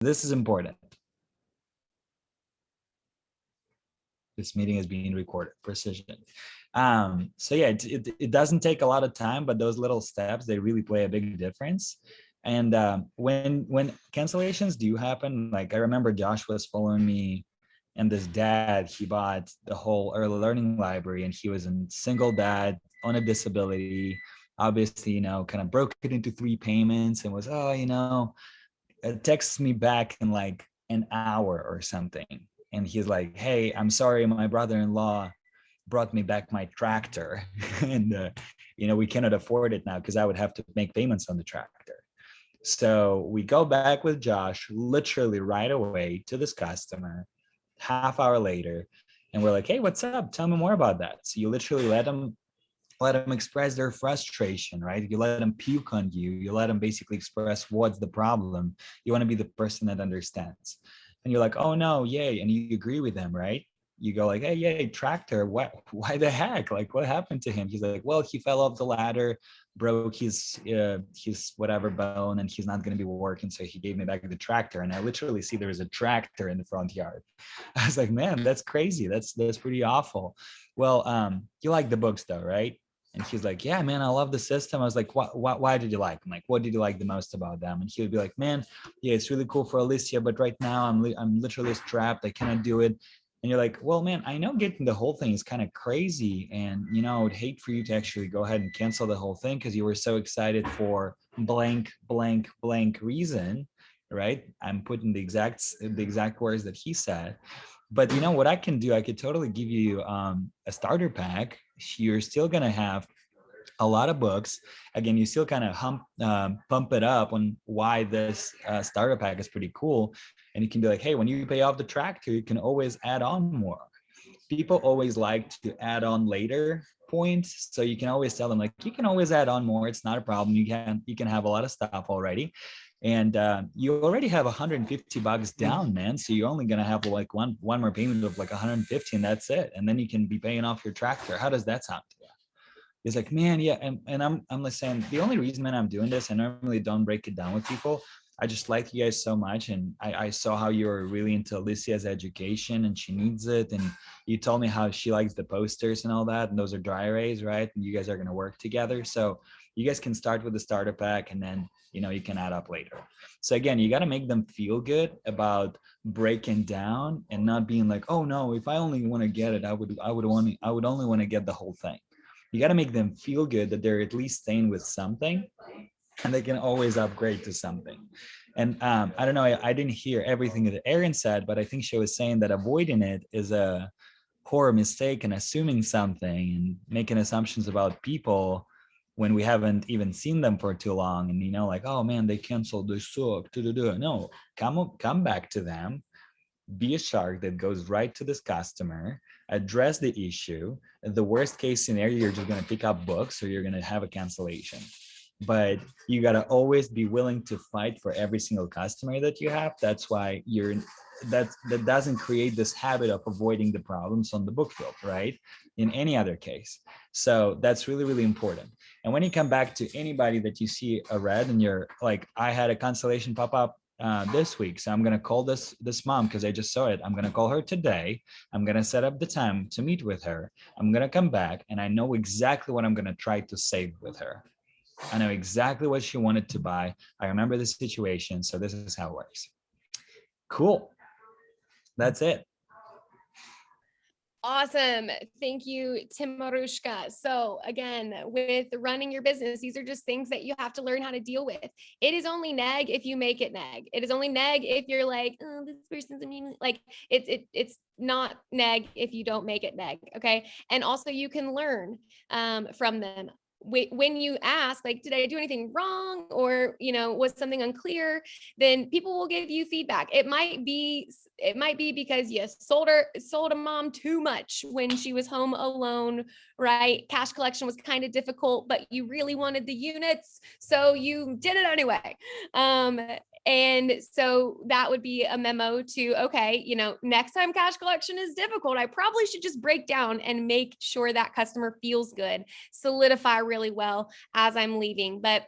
this is important. This meeting is being recorded. Precision. So yeah, it doesn't take a lot of time, but those little steps, they really play a big difference. And when cancellations do happen, like I remember Josh was following me, and this dad, he bought the whole early learning library, and he was a single dad on a disability. Obviously, kind of broke it into 3 payments and was, it texts me back in like an hour or something. And he's like, hey, I'm sorry, my brother-in-law brought me back my tractor. And, we cannot afford it now because I would have to make payments on the tractor. So we go back with Josh literally right away to this customer, half hour later. And we're like, hey, what's up? Tell me more about that. So you literally let them express their frustration, right? You let them puke on you. You let them basically express what's the problem. You want to be the person that understands. And you're like, oh no, yay. And you agree with them, right? You go like, hey, yay, tractor, why the heck? Like, what happened to him? He's like, well, he fell off the ladder, broke his whatever bone, and he's not going to be working. So he gave me back the tractor. And I literally see there was a tractor in the front yard. I was like, man, that's crazy. That's pretty awful. Well, you like the books though, right? And he's like, yeah, man, I love the system. I was like, why did you like them? Like, what did you like the most about them? And he would be like, man, yeah, it's really cool for Alicia, but right now I'm literally strapped. I cannot do it. And you're like, well, man, I know getting the whole thing is kind of crazy. And, I would hate for you to actually go ahead and cancel the whole thing because you were so excited for blank, blank, blank reason, right? I'm putting the exact words that he said. But what I can do, I could totally give you a starter pack. You're still going to have a lot of books. Again, you still kind of pump it up on why this starter pack is pretty cool. And you can be like, hey, when you pay off the tractor, you can always add on more. People always like to add on later points. So you can always tell them like, you can always add on more. It's not a problem. You can have a lot of stuff already. And you already have $150 down, man. So you're only going to have like one more payment of like 150 and that's it. And then you can be paying off your tractor. How does that sound to you? He's like, man, yeah. And I'm like saying, the only reason, man, I'm doing this, I normally don't break it down with people. I just like you guys so much. And I saw how you're really into Alicia's education and she needs it. And you told me how she likes the posters and all that. And those are dry erase, right? And you guys are going to work together. So you guys can start with the starter pack and then, you can add up later. So again, you got to make them feel good about breaking down and not being like, oh no, if I only want to get it, I would only want to get the whole thing. You got to make them feel good that they're at least staying with something and they can always upgrade to something. And I don't know, I didn't hear everything that Erin said, but I think she was saying that avoiding it is a poor mistake and assuming something and making assumptions about people when we haven't even seen them for too long. And, like, oh man, they canceled the suck. No, come back to them. Be a shark that goes right to this customer, address the issue. The worst case scenario, you're just going to pick up books or you're going to have a cancellation. But you got to always be willing to fight for every single customer that you have. That's why that doesn't create this habit of avoiding the problems on the book field, right? In any other case. So that's really, really important. And when you come back to anybody that you see a red and you're like, I had a cancellation pop up this week. So I'm going to call this mom because I just saw it. I'm going to call her today. I'm going to set up the time to meet with her. I'm going to come back and I know exactly what I'm going to try to save with her. I know exactly what she wanted to buy. I remember the situation. So this is how it works. Cool. That's it. Awesome. Thank you, Tim Marushka. So again, with running your business, these are just things that you have to learn how to deal with. It is only neg if you make it neg. It is only neg if you're like, oh, this person's like it's not neg if you don't make it neg. Okay. And also you can learn from them. When you ask, like, did I do anything wrong? Or, was something unclear? Then people will give you feedback. It might be because you sold a mom too much when she was home alone, right? Cash collection was kind of difficult, but you really wanted the units. So you did it anyway. And so that would be a memo to, okay, next time cash collection is difficult, I probably should just break down and make sure that customer feels good, solidify really well as I'm leaving. But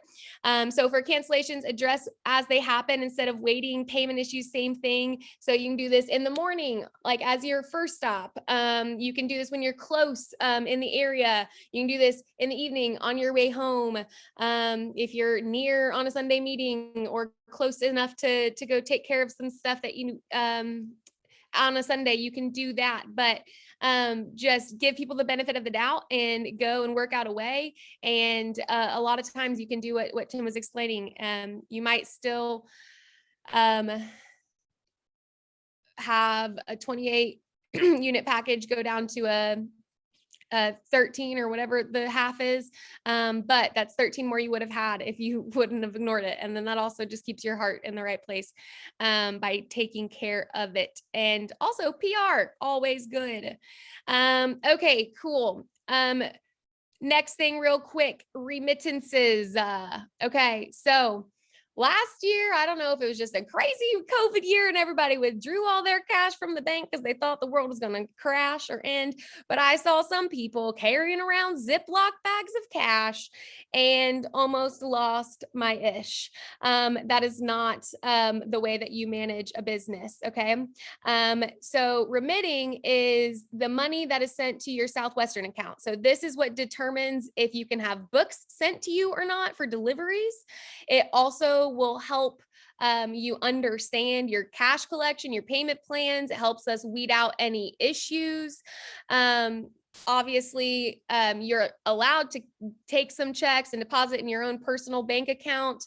so for cancellations, address as they happen instead of waiting. Payment issues, same thing. So you can do this in the morning, like as your first stop. You can do this when you're close in the area. You can do this in the evening on your way home. If you're near on a Sunday meeting or close enough to go take care of some stuff that you on a Sunday, you can do that. But just give people the benefit of the doubt and go and work out a way. And a lot of times you can do what Tim was explaining. You might still have a 28 unit package go down to a 13 or whatever the half is. But that's 13 more you would have had if you wouldn't have ignored it. And then that also just keeps your heart in the right place by taking care of it. And also PR, always good. Okay, cool. Next thing real quick, remittances. Okay, so last year, I don't know if it was just a crazy COVID year and everybody withdrew all their cash from the bank because they thought the world was going to crash or end. But I saw some people carrying around Ziploc bags of cash and almost lost my ish. That is not the way that you manage a business. Okay. So remitting is the money that is sent to your Southwestern account. So this is what determines if you can have books sent to you or not for deliveries. It also will help you understand your cash collection, your payment plans. It helps us weed out any issues. Obviously, you're allowed to take some checks and deposit in your own personal bank account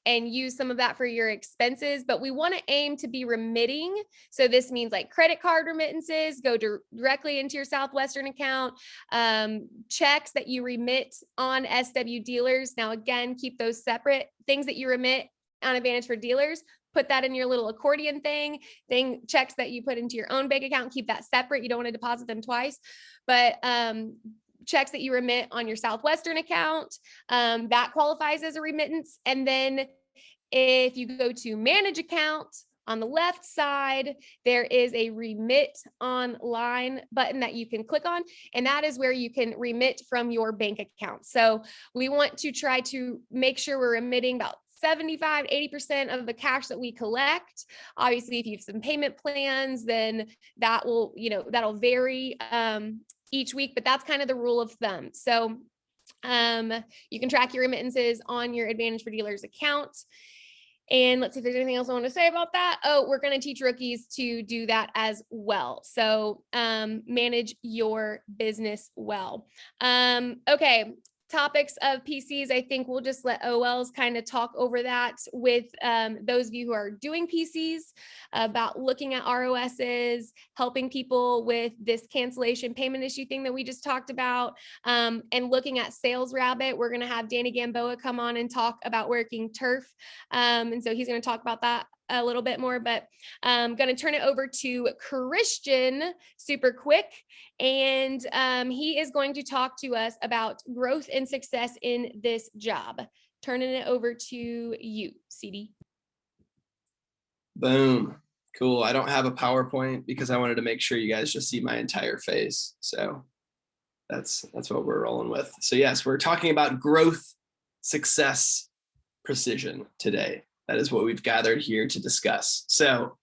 and use some of that for your expenses, but we want to aim to be remitting. So this means like credit card remittances go directly into your Southwestern account, checks that you remit on SW dealers. Now, again, keep those separate. Things that you remit on Advantage for Dealers, put that in your little accordion thing, checks that you put into your own bank account, keep that separate. You don't want to deposit them twice, but checks that you remit on your Southwestern account, that qualifies as a remittance. And then if you go to manage account, on the left side, there is a remit online button that you can click on, and that is where you can remit from your bank account. So we want to try to make sure we're remitting about 75, 80% of the cash that we collect. Obviously, if you have some payment plans, then that will, that'll vary each week, but that's kind of the rule of thumb. So you can track your remittances on your Advantage for Dealers account. And let's see if there's anything else I want to say about that. Oh, we're going to teach rookies to do that as well. So manage your business well. Okay. Topics of PCs, I think we'll just let OLs kind of talk over that with those of you who are doing PCs about looking at ROSs, helping people with this cancellation payment issue thing that we just talked about, and looking at Sales Rabbit. We're going to have Danny Gamboa come on and talk about working turf. And so he's going to talk about that a little bit more, but I'm going to turn it over to Christian super quick. And he is going to talk to us about growth and success in this job. Turning it over to you, CD. Boom. Cool. I don't have a PowerPoint because I wanted to make sure you guys just see my entire face. So that's what we're rolling with. So yes, we're talking about growth, success, precision today. That is what we've gathered here to discuss. So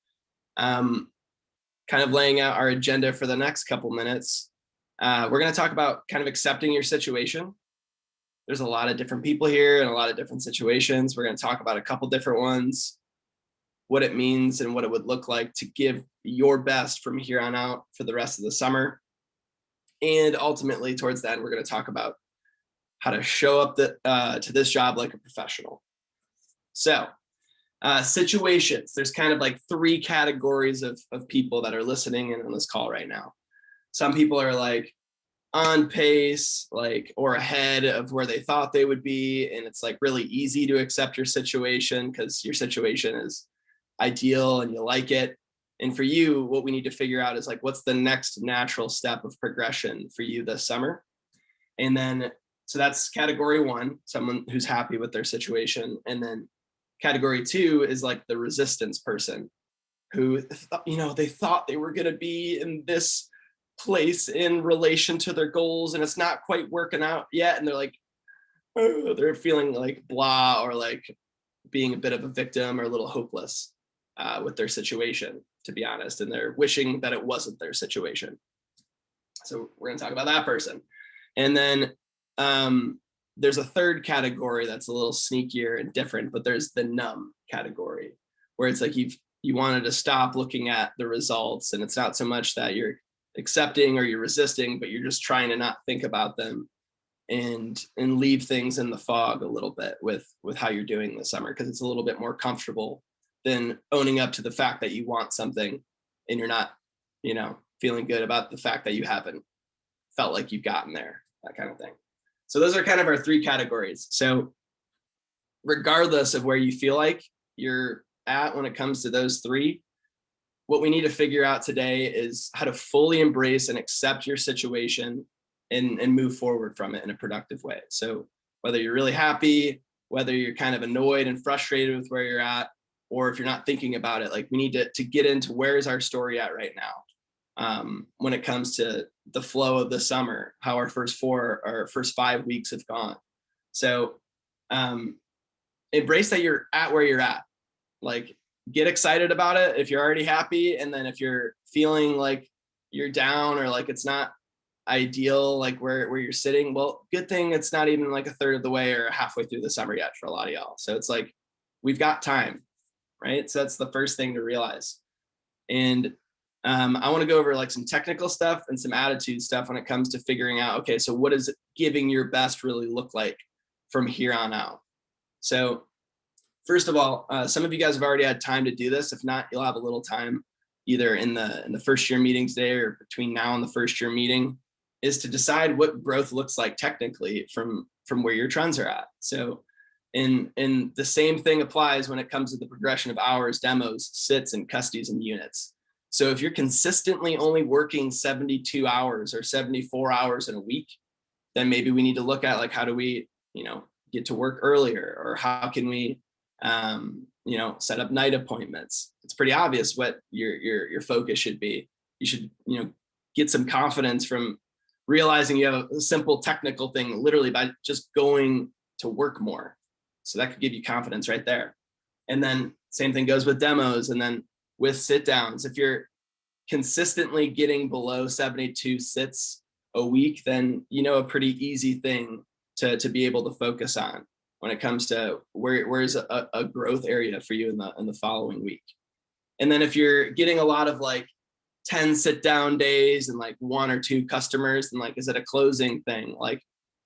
kind of laying out our agenda for the next couple minutes. We're going to talk about kind of accepting your situation. There's a lot of different people here and a lot of different situations. We're going to talk about a couple different ones, what it means and what it would look like to give your best from here on out for the rest of the summer. And ultimately, towards the end, we're going to talk about how to show up to this job like a professional. So situations, there's kind of like three categories of people that are listening in on this call right now. Some people are like on pace, like, or ahead of where they thought they would be. And it's like really easy to accept your situation because your situation is ideal and you like it. And for you, what we need to figure out is like, what's the next natural step of progression for you this summer? And then, so that's category one, someone who's happy with their situation. And then category two is like the resistance person who, they thought they were going to be in this place in relation to their goals and it's not quite working out yet. And they're like, oh, they're feeling like blah, or like being a bit of a victim or a little hopeless with their situation, to be honest. And they're wishing that it wasn't their situation. So we're going to talk about that person. And then there's a third category that's a little sneakier and different, but there's the numb category, where it's like you wanted to stop looking at the results, and it's not so much that you're accepting or you're resisting, but you're just trying to not think about them and leave things in the fog a little bit with how you're doing this summer, because it's a little bit more comfortable than owning up to the fact that you want something and you're not, feeling good about the fact that you haven't felt like you've gotten there, that kind of thing. So those are kind of our three categories. So regardless of where you feel like you're at when it comes to those three, what we need to figure out today is how to fully embrace and accept your situation and move forward from it in a productive way. So whether you're really happy, whether you're kind of annoyed and frustrated with where you're at, or if you're not thinking about it, like we need to get into where is our story at right now when it comes to the flow of the summer, how our first 5 weeks have gone. So embrace that you're at where you're at. Like, get excited about it if you're already happy. And then if you're feeling like you're down or like it's not ideal, like where you're sitting, well, good thing it's not even like a third of the way or halfway through the summer yet for a lot of y'all. So it's like, we've got time, right? So that's the first thing to realize. And I want to go over like some technical stuff and some attitude stuff when it comes to figuring out, okay, so what does giving your best really look like from here on out? So first of all, some of you guys have already had time to do this. If not, you'll have a little time either in the first year meeting today or between now and the first year meeting, is to decide what growth looks like technically from where your trends are at. So and the same thing applies when it comes to the progression of hours, demos, sits, and custodies and units. So if you're consistently only working 72 hours or 74 hours in a week, then maybe we need to look at like, how do we, get to work earlier, or how can we, set up night appointments? It's pretty obvious what your focus should be. You should, get some confidence from realizing you have a simple technical thing literally by just going to work more. So that could give you confidence right there. And then same thing goes with demos, and then with sit downs. If you're consistently getting below 72 sits a week, then a pretty easy thing to be able to focus on when it comes to where's a growth area for you in the following week. And then if you're getting a lot of like 10 sit down days and like 1 or 2 customers, and like, is it a closing thing? Like,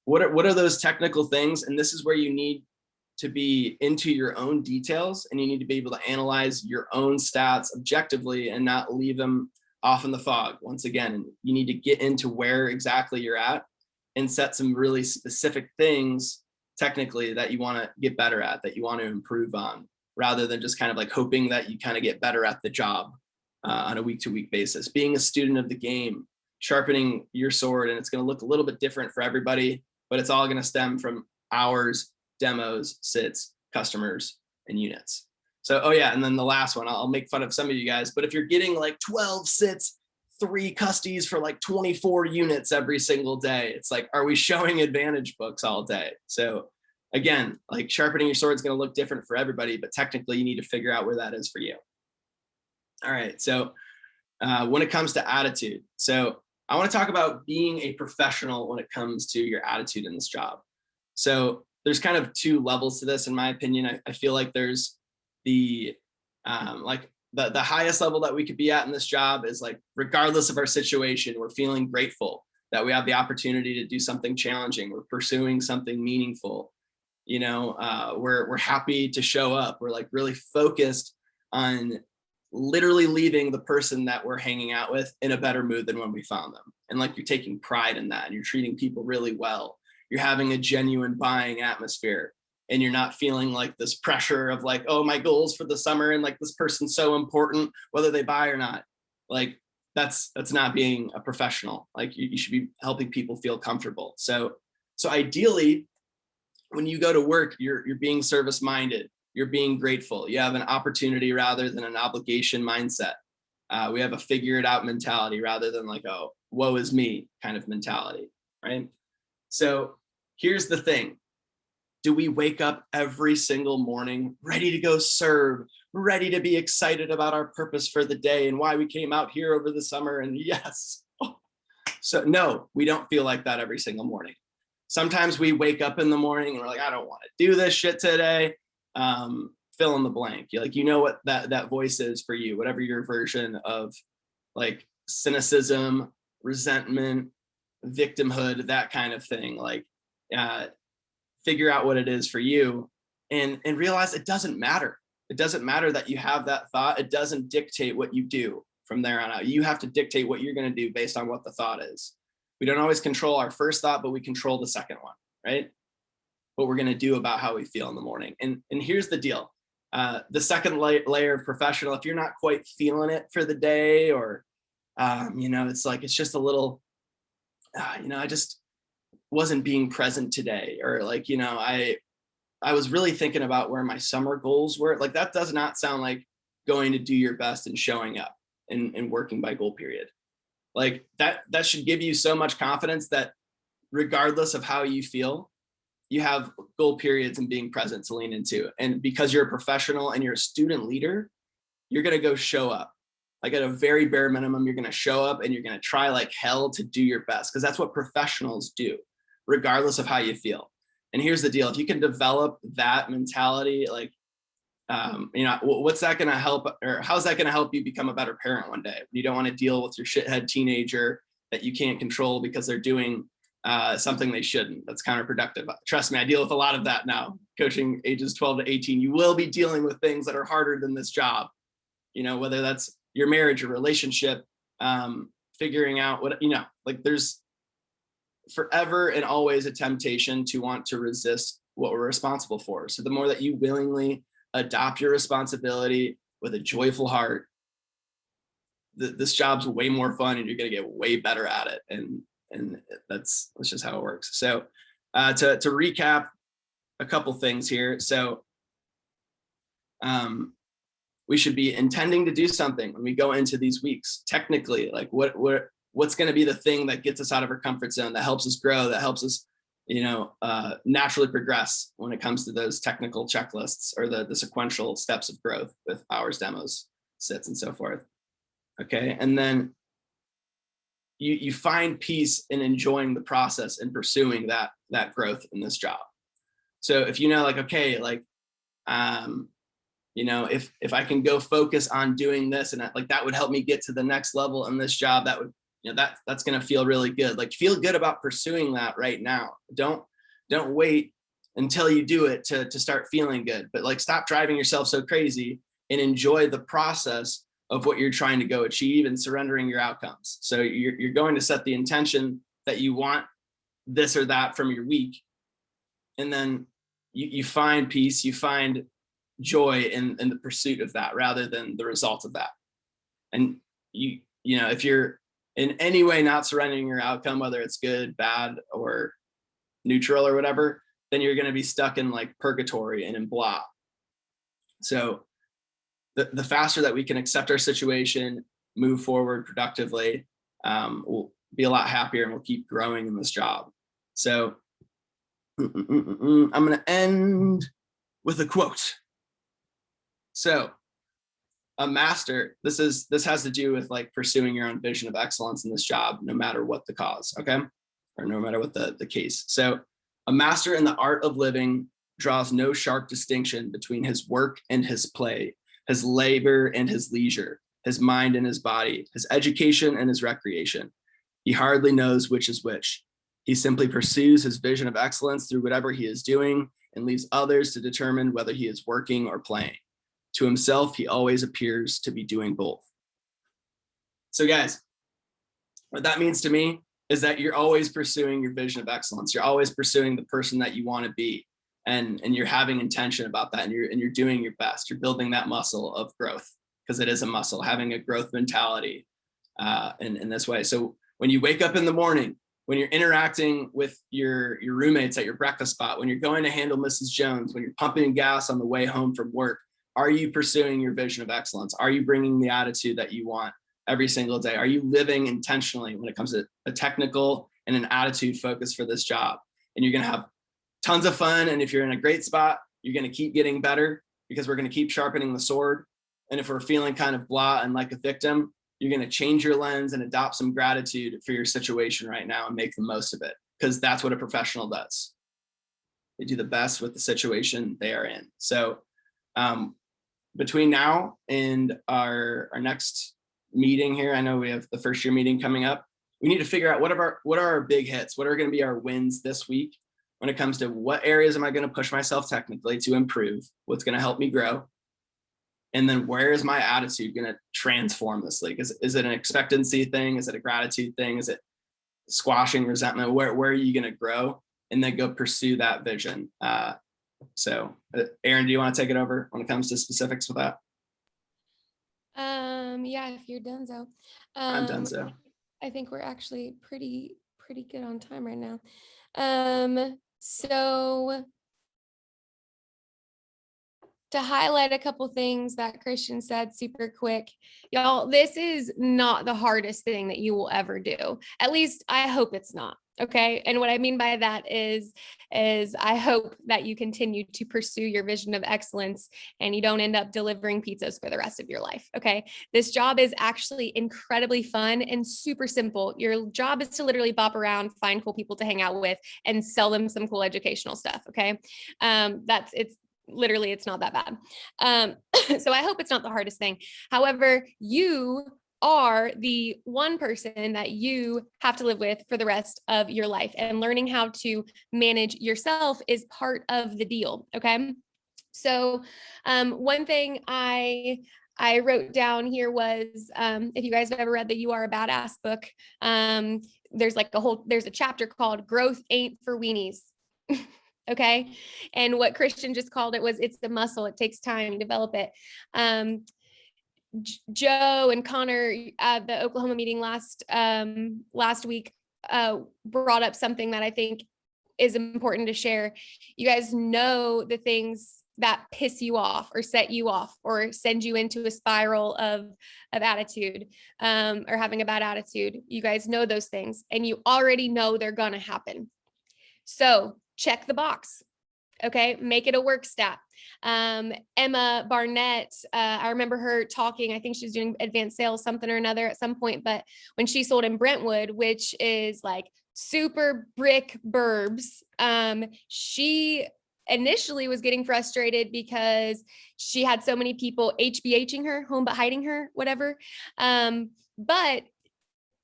what are those technical things? And this is where you need to be into your own details, and you need to be able to analyze your own stats objectively and not leave them off in the fog. Once again, you need to get into where exactly you're at and set some really specific things technically that you want to get better at, that you want to improve on, rather than just kind of like hoping that you kind of get better at the job on a week-to-week basis. Being a student of the game, sharpening your sword, and it's going to look a little bit different for everybody, but it's all going to stem from hours, demos, sits, customers, and units. So, oh yeah, and then the last one, I'll make fun of some of you guys, but if you're getting like 12 sits, 3 custies for like 24 units every single day, it's like, are we showing advantage books all day? So again, like sharpening your sword is going to look different for everybody, but technically you need to figure out where that is for you. All right, so when it comes to attitude, so I want to talk about being a professional when it comes to your attitude in this job. So there's kind of 2 levels to this, in my opinion. I feel like there's the highest level that we could be at in this job is like, regardless of our situation, we're feeling grateful that we have the opportunity to do something challenging. We're pursuing something meaningful. We're happy to show up. We're like really focused on literally leaving the person that we're hanging out with in a better mood than when we found them. And like, you're taking pride in that, and you're treating people really well. You're having a genuine buying atmosphere, and you're not feeling like this pressure of like, oh, my goals for the summer, and like this person's so important, whether they buy or not. Like, that's not being a professional. Like, you should be helping people feel comfortable. So ideally, when you go to work, you're being service minded. You're being grateful. You have an opportunity rather than an obligation mindset. We have a figure it out mentality rather than like, oh, woe is me kind of mentality, right? So here's the thing. Do we wake up every single morning ready to go serve, ready to be excited about our purpose for the day and why we came out here over the summer? And yes. So no, we don't feel like that every single morning. Sometimes we wake up in the morning and we're like, I don't want to do this shit today. Fill in the blank. You're like, you know what that voice is for you, whatever your version of like cynicism, resentment, victimhood, that kind of thing. Like, figure out what it is for you and realize it doesn't matter. It doesn't matter that you have that thought. It doesn't dictate what you do from there on out. You have to dictate what you're going to do based on what the thought is. We don't always control our first thought, but we control the second one, right? What we're going to do about how we feel in the morning. And here's the deal. The second layer of professional, if you're not quite feeling it for the day, or, it's like, it's just a little, I just wasn't being present today, or like, I was really thinking about where my summer goals were. Like, that does not sound like going to do your best and showing up and working by goal period. Like that should give you so much confidence that regardless of how you feel, you have goal periods and being present to lean into. And because you're a professional and you're a student leader, you're going to go show up. Like at a very bare minimum, you're going to show up and you're going to try like hell to do your best, because that's what professionals do, regardless of how you feel. And here's the deal. If you can develop that mentality, like, what's that going to help, or how's that going to help you become a better parent one day? You don't want to deal with your shithead teenager that you can't control because they're doing something they shouldn't. That's counterproductive. Trust me, I deal with a lot of that now. Coaching ages 12 to 18, you will be dealing with things that are harder than this job. Whether that's your marriage or relationship, figuring out what, like there's forever and always a temptation to want to resist what we're responsible for. So the more that you willingly adopt your responsibility with a joyful heart, this job's way more fun and you're going to get way better at it. And that's just how it works. So to recap a couple things here. So we should be intending to do something when we go into these weeks. Technically, like what's going to be the thing that gets us out of our comfort zone, that helps us grow, that helps us, naturally progress when it comes to those technical checklists or the sequential steps of growth with hours, demos, sits, and so forth. Okay. And then you find peace in enjoying the process and pursuing that growth in this job. So if if I can go focus on doing this and that would help me get to the next level in this job, that would, that's going to feel really good. Like, feel good about pursuing that right now. Don't wait until you do it to start feeling good, but like, stop driving yourself so crazy and enjoy the process of what you're trying to go achieve and surrendering your outcomes. So you're going to set the intention that you want this or that from your week. And then you find peace, you find joy in the pursuit of that rather than the result of that. And if you're in any way not surrendering your outcome, whether it's good, bad, or neutral or whatever, then you're going to be stuck in like purgatory and in blah. So the faster that we can accept our situation, move forward productively, we'll be a lot happier and we'll keep growing in this job. So I'm going to end with a quote. So a master, this has to do with like pursuing your own vision of excellence in this job, no matter what the cause, okay? Or no matter what the case. So a master in the art of living draws no sharp distinction between his work and his play, his labor and his leisure, his mind and his body, his education and his recreation. He hardly knows which is which. He simply pursues his vision of excellence through whatever he is doing and leaves others to determine whether he is working or playing. To himself, he always appears to be doing both. So guys, what that means to me is that you're always pursuing your vision of excellence. You're always pursuing the person that you want to be. And you're having intention about that, and you're doing your best. You're building that muscle of growth, because it is a muscle, having a growth mentality in this way. So when you wake up in the morning, when you're interacting with your roommates at your breakfast spot, when you're going to handle Mrs. Jones, when you're pumping gas on the way home from work, are you pursuing your vision of excellence? Are you bringing the attitude that you want every single day? Are you living intentionally when it comes to a technical and an attitude focus for this job? And you're going to have tons of fun. And if you're in a great spot, you're going to keep getting better because we're going to keep sharpening the sword. And if we're feeling kind of blah and like a victim, you're going to change your lens and adopt some gratitude for your situation right now and make the most of it, because that's what a professional does. They do the best with the situation they are in. So between now and our next meeting here, I know we have the first year meeting coming up. We need to figure out what are our big hits, what are going to be our wins this week when it comes to what areas am I going to push myself technically to improve, what's going to help me grow. And then where is my attitude going to transform this league? Is it an expectancy thing? Is it a gratitude thing? Is it squashing resentment? Where are you going to grow? And then go pursue that vision. So Erin, do you want to take it over when it comes to specifics with that? Yeah, if you're done, so. I'm done, so. I think we're actually pretty good on time right now. So to highlight a couple things that Christian said super quick, y'all, this is not the hardest thing that you will ever do. At least I hope it's not. Okay. And what I mean by that is I hope that you continue to pursue your vision of excellence and you don't end up delivering pizzas for the rest of your life. Okay. This job is actually incredibly fun and super simple. Your job is to literally bop around, find cool people to hang out with, and sell them some cool educational stuff. Okay. It's not that bad. So I hope it's not the hardest thing. However, you are the one person that you have to live with for the rest of your life, and learning how to manage yourself is part of the deal. Okay. So one thing I wrote down here was, if you guys have ever read the You Are a Badass book, there's a chapter called Growth Ain't for Weenies. Okay. And what Christian just called it was, it's the muscle. It takes time to develop it. Joe and Connor at the Oklahoma meeting last week brought up something that I think is important to share. You guys know the things that piss you off or set you off or send you into a spiral of attitude, or having a bad attitude. You guys know those things and you already know they're going to happen. So check the box. Okay. Make it a work stat. Emma Barnett, I remember her talking, I think she was doing advanced sales, something or another at some point, but when she sold in Brentwood, which is like super brick burbs, she initially was getting frustrated because she had so many people HBHing her, home but hiding her, whatever. But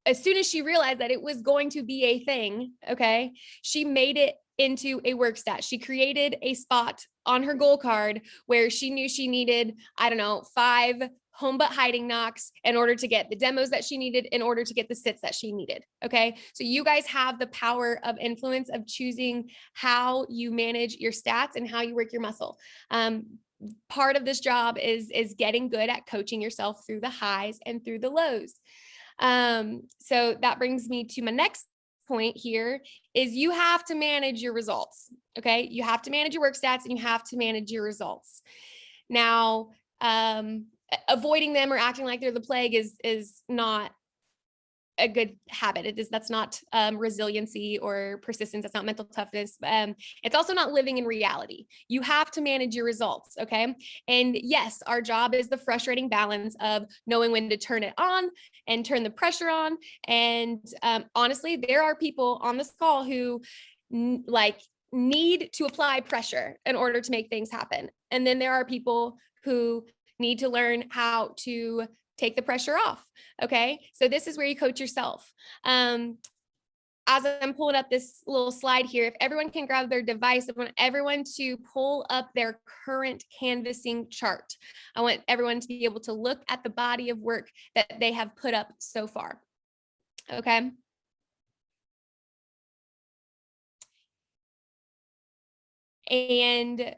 as soon as she realized that it was going to be a thing, okay, she made it into a work stat. She created a spot on her goal card where she knew she needed, 5 home but hiding knocks in order to get the demos that she needed, in order to get the sits that she needed. Okay. So you guys have the power of influence of choosing how you manage your stats and how you work your muscle. Part of this job is getting good at coaching yourself through the highs and through the lows. So that brings me to my next point here is you have to manage your results. Okay. You have to manage your work stats and you have to manage your results. Now, avoiding them or acting like they're the plague is not a good habit. That's not resiliency or persistence. That's not mental toughness. It's also not living in reality. You have to manage your results. Okay. And yes, our job is the frustrating balance of knowing when to turn it on and turn the pressure on. And honestly, there are people on this call who need to apply pressure in order to make things happen. And then there are people who need to learn how to take the pressure off. Okay. So this is where you coach yourself. As I'm pulling up this little slide here, if everyone can grab their device, I want everyone to pull up their current canvassing chart. I want everyone to be able to look at the body of work that they have put up so far. Okay. And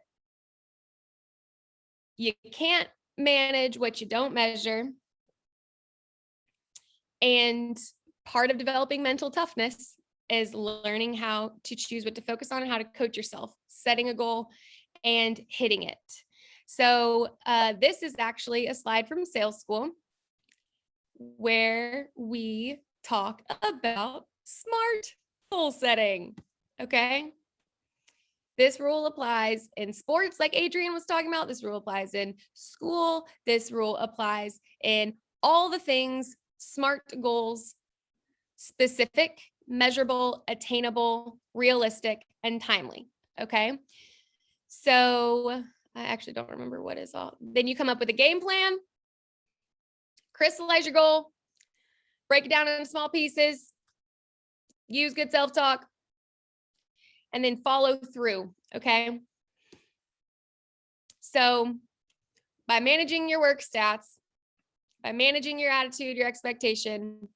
you can't manage what you don't measure. And part of developing mental toughness is learning how to choose what to focus on and how to coach yourself, setting a goal and hitting it. So this is actually a slide from sales school. where we talk about smart goal setting. Okay. This rule applies in sports, like Adrian was talking about. This rule applies in school. This rule applies in all the things, smart goals, specific, measurable, attainable, realistic, and timely. Okay. So I actually don't remember what is all. Then you come up with a game plan, crystallize your goal, break it down into small pieces, use good self-talk, and then follow through. Okay. So by managing your work stats, by managing your attitude, your expectation,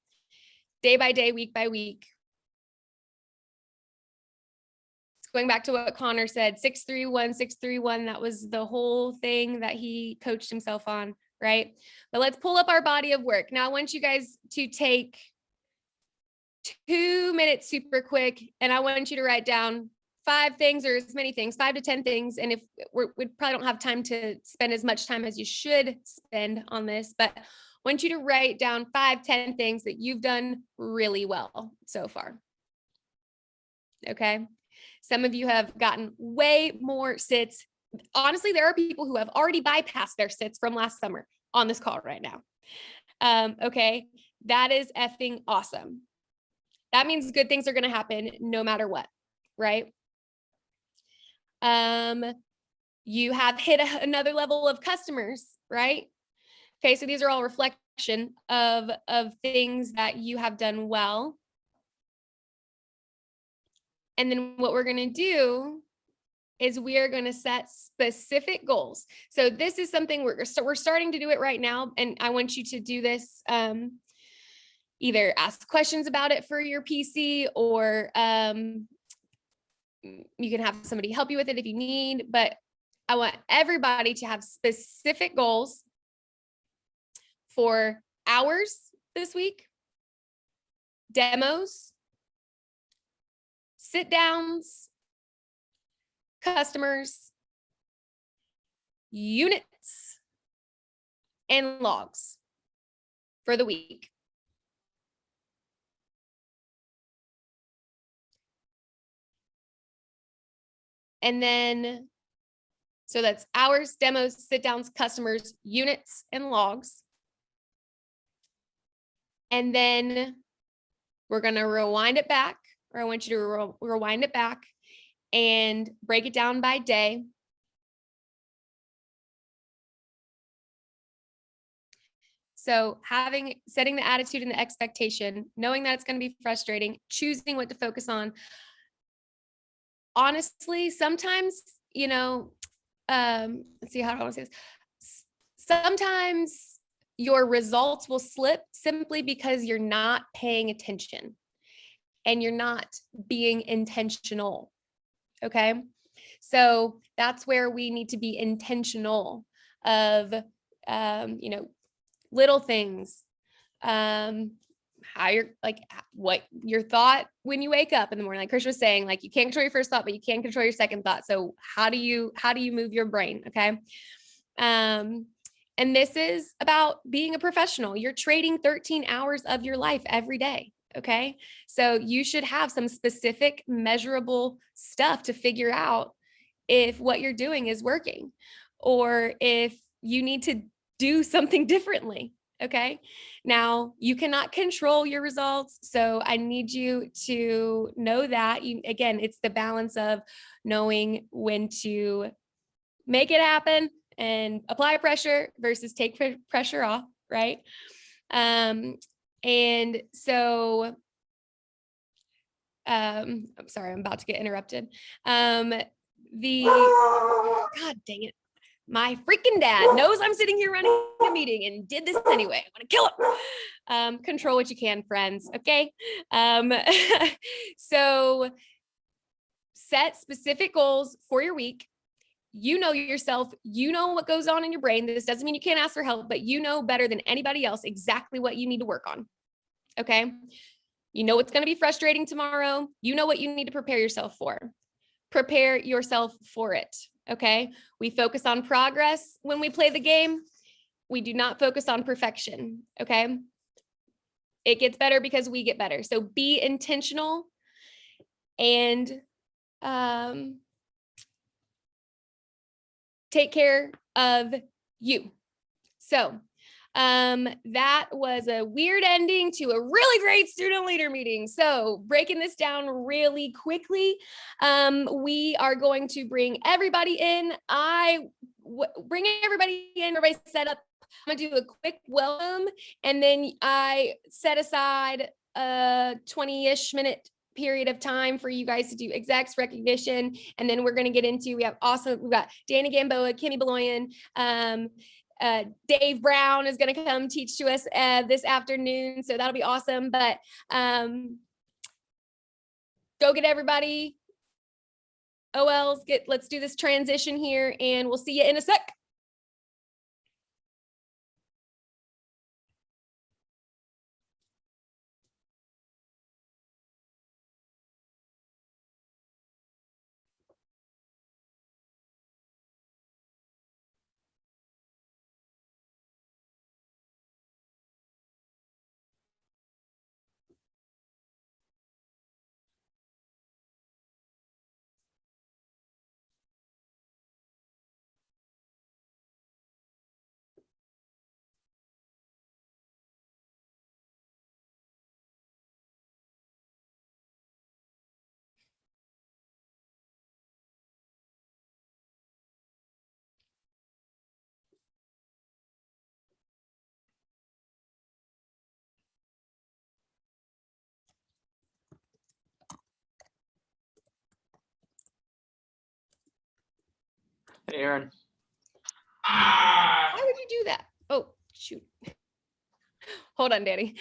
day by day, week by week. Going back to what Connor said, 631, 631, that was the whole thing that he coached himself on, right? But let's pull up our body of work. Now I want you guys to take 2 minutes super quick, and I want you to write down 5 things or as many things, 5 to 10 things. And if we probably don't have time to spend as much time as you should spend on this, but I want you to write down 5, 10 things that you've done really well so far. Okay. Some of you have gotten way more sits. Honestly, there are people who have already bypassed their sits from last summer on this call right now. Okay. That is effing awesome. That means good things are going to happen no matter what, right? You have hit another level of customers, right? Okay, so these are all reflection of things that you have done well. And then what we're going to do is we are going to set specific goals. So this is something we're starting to do it right now. And I want you to do this, either ask questions about it for your PC, or you can have somebody help you with it if you need, but I want everybody to have specific goals for hours this week, demos, sit downs, customers, units, and logs for the week. And then, so that's hours, demos, sit downs, customers, units, and logs. And then we're going to rewind it back, or I want you to rewind it back and break it down by day. So setting the attitude and the expectation, knowing that it's going to be frustrating, choosing what to focus on. Honestly, sometimes, let's see, how do I want to say this? Sometimes your results will slip simply because you're not paying attention and you're not being intentional. Okay. So that's where we need to be intentional of, little things, how you're like, what your thought when you wake up in the morning, like Christian was saying, like you can't control your first thought, but you can control your second thought. So how do you move your brain? Okay. And this is about being a professional. You're trading 13 hours of your life every day. Okay. So you should have some specific measurable stuff to figure out if what you're doing is working or if you need to do something differently. Okay. Now you cannot control your results. So I need you to know that again, it's the balance of knowing when to make it happen and apply pressure versus take pressure off. Right. And so, I'm sorry, I'm about to get interrupted. God dang it. My freaking dad knows I'm sitting here running a meeting and did this anyway. I want to kill him. Control what you can, friends. Okay. So set specific goals for your week. You know yourself, you know what goes on in your brain. This doesn't mean you can't ask for help, but you know better than anybody else exactly what you need to work on. Okay. You know what's going to be frustrating tomorrow. You know what you need to prepare yourself for. Prepare yourself for it. Okay. We focus on progress when we play the game. We do not focus on perfection. Okay. It gets better because we get better. So be intentional and take care of you. So that was a weird ending to a really great student leader meeting. So breaking this down really quickly, we are going to bring everybody in. Bring everybody in, everybody set up. I'm gonna do a quick welcome, and then I set aside a 20-ish minute period of time for you guys to do execs recognition, and then we're going to get into, we've got Danny Gamboa, Kimmie Beloyan, Dave Brown is going to come teach to us this afternoon, so that'll be awesome. But go get everybody OLs, let's do this transition here, and we'll see you in a sec. Hey, Erin. Why would you do that? Oh, shoot. Hold on, Danny.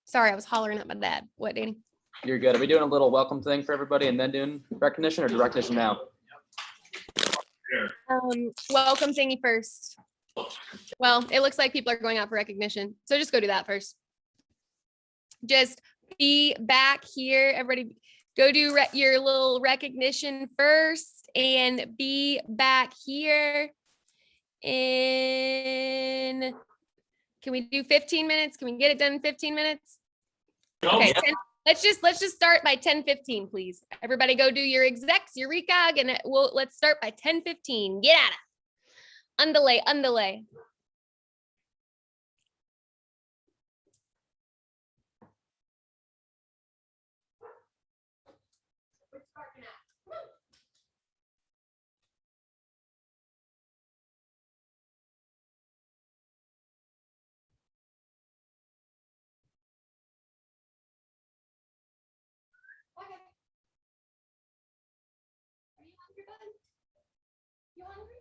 Sorry, I was hollering at my dad. What, Danny? You're good. Are we doing a little welcome thing for everybody and then doing recognition, or do recognition now? Welcome thingy first. Well, it looks like people are going out for recognition, so just go do that first. Just be back here. Everybody go do your little recognition first and be back here in, can we do 15 minutes? Can we get it done in 15 minutes? Okay, 10, let's just start by 10:15, please. Everybody go do your execs, your recog, and let's start by 10:15. Get at it. Undelay. Okay. Are you hungry, bud? You hungry?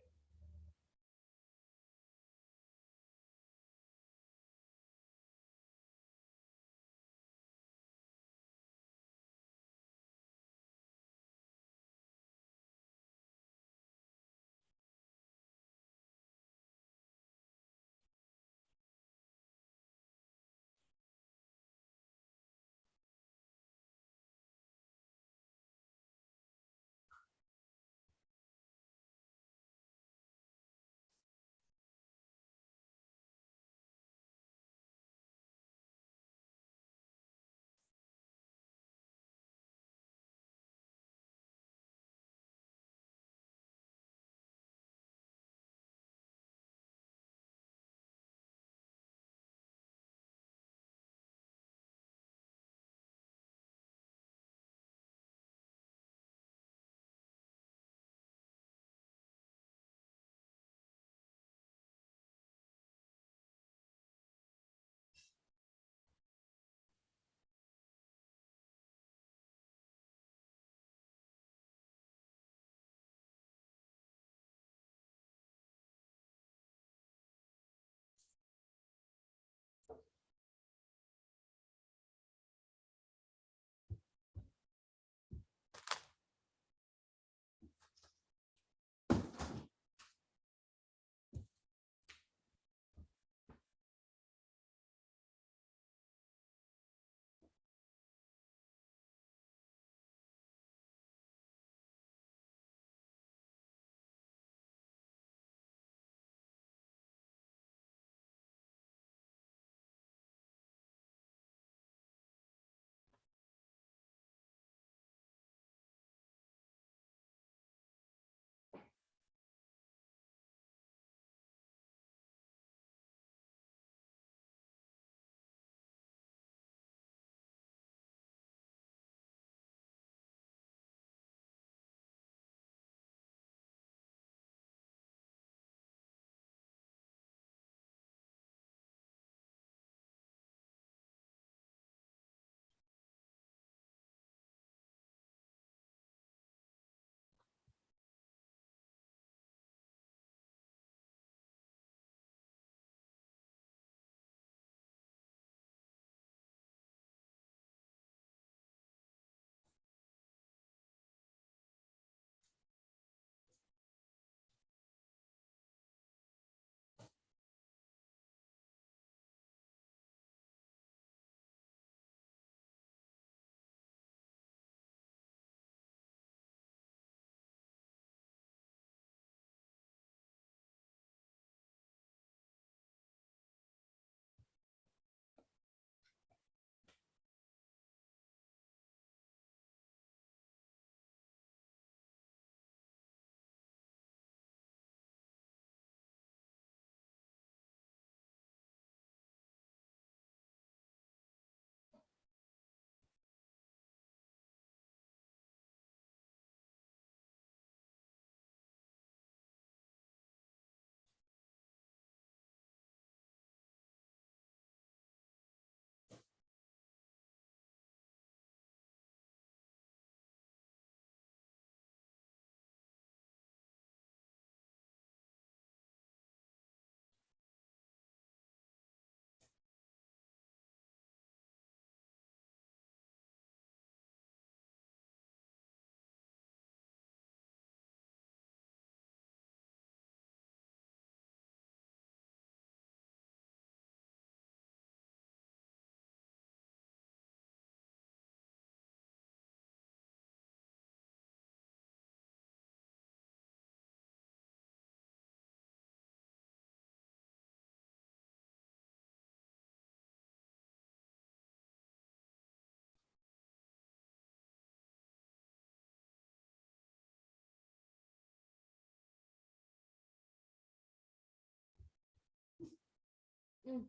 Mm.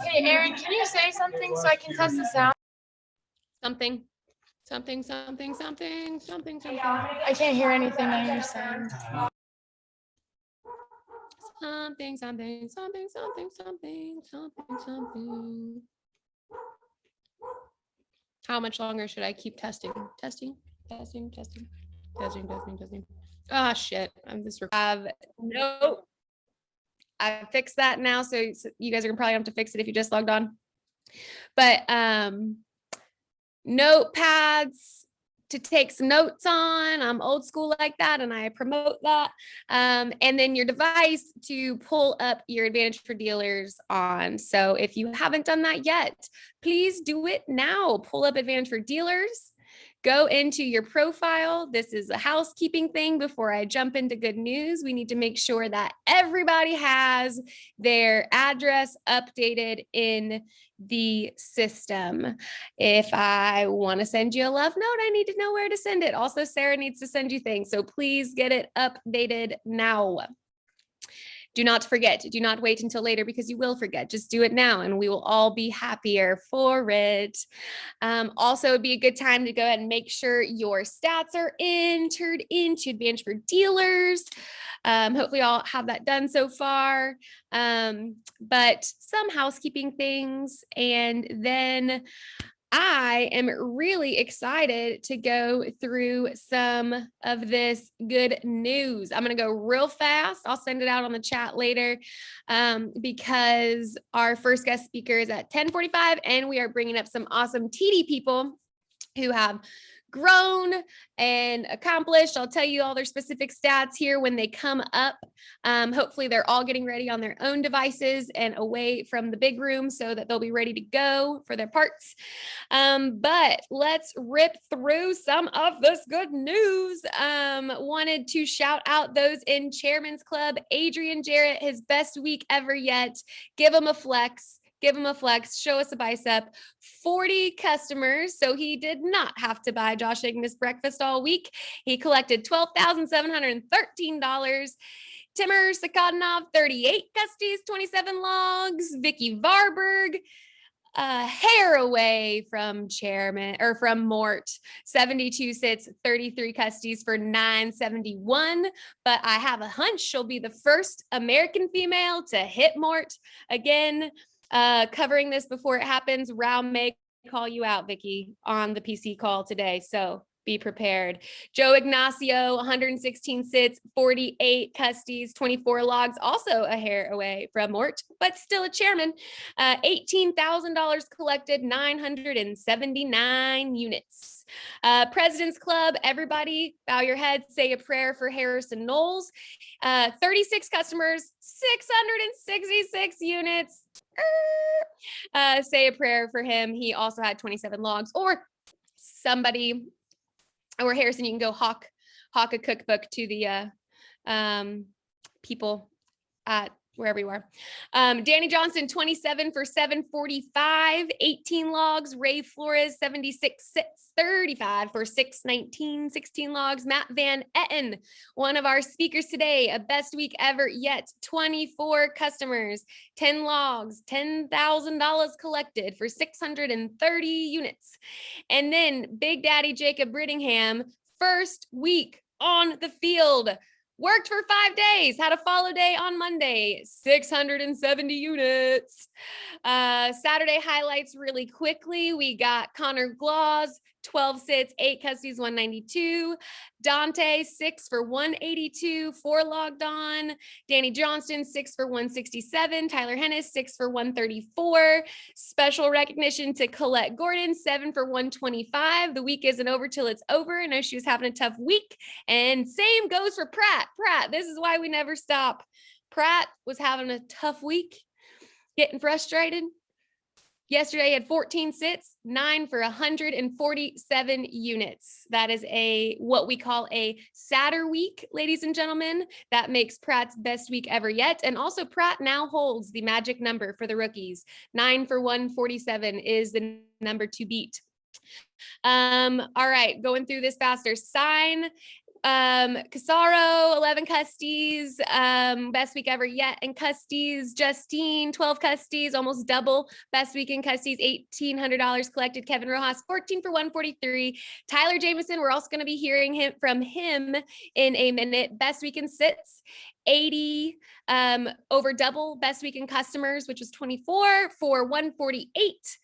Hey, Erin, can you say something so I can test the sound? Something. I can't hear anything that you're saying. Something. How much longer should I keep testing? Testing. Ah, shit. I'm just no. I fixed that now, so you guys are gonna probably have to fix it if you just logged on. But notepads to take some notes on. I'm old school like that, and I promote that. And then your device to pull up your Advantage for Dealers on. So if you haven't done that yet, please do it now. Pull up Advantage for Dealers. Go into your profile. This is a housekeeping thing before I jump into good news. We need to make sure that everybody has their address updated in the system. If I want to send you a love note, I need to know where to send it. Also, Sarah needs to send you things. So please get it updated now. Do not forget. Do not wait until later because you will forget. Just do it now and we will all be happier for it. Also, it'd be a good time to go ahead and make sure your stats are entered into Advantage for Dealers. Hopefully y'all have that done so far. But some housekeeping things, and then I am really excited to go through some of this good news. I'm going to go real fast. I'll send it out on the chat later because our first guest speaker is at 10:45, and we are bringing up some awesome TD people who have grown and accomplished. I'll tell you all their specific stats here when they come up. Hopefully they're all getting ready on their own devices and away from the big room so that they'll be ready to go for their parts. But let's rip through some of this good news. Wanted to shout out those in Chairman's Club. Adrian Jarrett, his best week ever yet. Give him a flex. Give him a flex, show us a bicep. 40 customers, so he did not have to buy Josh Ignis breakfast all week. He collected $12,713. Tim Sakhautdinov, 38 custies, 27 logs. Vicky Varberg, hair away from from Mort, 72 sits, 33 custies for 971. But I have a hunch she'll be the first American female to hit Mort again. Covering this before it happens. Rao may call you out, Vicky, on the PC call today. So be prepared. Joe Ignacio, 116 sits, 48 custies, 24 logs, also a hair away from Mort, but still a chairman. $18,000 collected, 979 units. President's Club, everybody bow your head, say a prayer for Harrison Knowles. 36 customers, 666 units. Say a prayer for him. He also had 27 logs. Or somebody, or Harrison, you can go hawk a cookbook to the people at wherever you are. Danny Johnston, 27 for 745, 18 logs. Ray Flores, 76 sits, 35 for 619, 16 logs. Matt Van Etten, one of our speakers today, a best week ever yet, 24 customers, 10 logs, $10,000 collected for 630 units. And then Big Daddy Jacob Brittingham, first week on the field. Worked for 5 days, had a follow day on Monday, 670 units. Saturday highlights really quickly. We got Connor Glaz, 12 sits, 8 custies, 192. Dante, 6 for 182, 4 logged on. Danny Johnston, 6 for 167. Tyler Hennis, 6 for 134. Special recognition to Colette Gordon, 7 for 125. The week isn't over till it's over. I know she was having a tough week. And same goes for Pratt. Pratt, this is why we never stop. Pratt was having a tough week, getting frustrated. Yesterday he had 14 sits, 9 for 147 units. That is what we call a sadder week, ladies and gentlemen. That makes Pratt's best week ever yet. And also Pratt now holds the magic number for the rookies. 9 for 147 is the number to beat. All right, going through this faster. Sign Casaro, 11 custies, best week ever yet in custies. Justine, 12 custies, almost double best week in custies, $1,800 collected. Kevin Rojas, 14 for 143. Tyler Jamison, we're also going to be hearing from him in a minute. Best week in sits, 80, over double best week in customers, which was 24 for 148.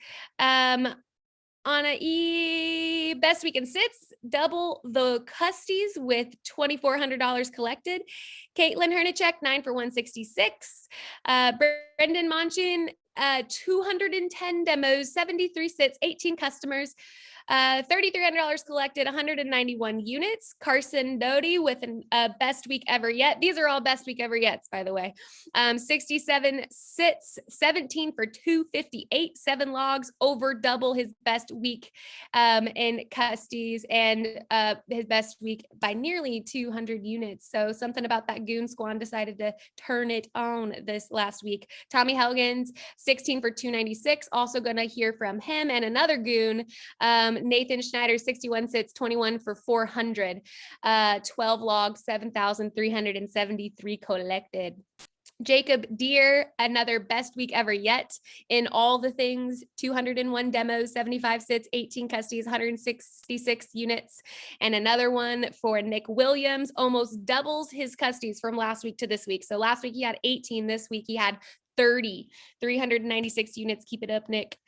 Anna E, best week in sits, double the custies with $2,400 collected. Caitlin Hernachek, 9 for 166. Brendan Monchin, 210 demos, 73 sits, 18 customers. $3,300 collected, 191 units. Carson Doty with a best week ever yet. These are all best week ever yets, by the way. 67 sits, 17 for 258, 7 logs, over double his best week in custies, and his best week by nearly 200 units. So something about that goon squad decided to turn it on this last week. Tommy Helgens, 16 for 296. Also going to hear from him and another goon. Nathan Schneider, 61 sits, 21 for 400, 12 logs, 7,373 collected. Jacob Deere, another best week ever yet in all the things, 201 demos, 75 sits, 18 custies, 166 units. And another one for Nick Williams, almost doubles his custies from last week to this week. So last week he had 18, this week he had 30, 396 units. Keep it up, Nick.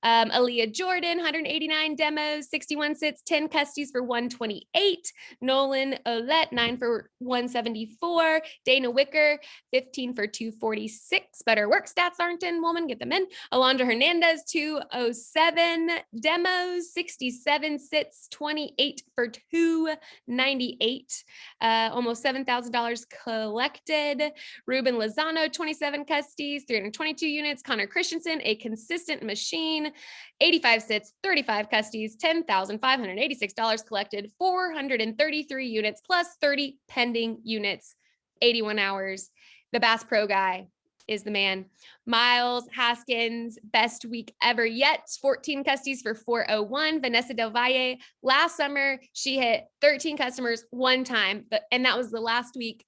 Aaliyah Jordan, 189 demos, 61 sits, 10 custies for 128. Nolan Olette, 9 for 174. Dana Wicker, 15 for 246. Better work stats aren't in, woman. Get them in. Alondra Hernandez, 207 demos, 67 sits, 28 for 298. Almost $7,000 collected. Ruben Lozano, 27 custies, 322 units. Connor Christensen, a consistent machine, 85 sits, 35 custies, $10,586 collected, 433 units plus 30 pending units, 81 hours. The Bass Pro guy is the man. Miles Haskins, best week ever yet, 14 custies for 401. Vanessa Del Valle, last summer, she hit 13 customers one time, and that was the last week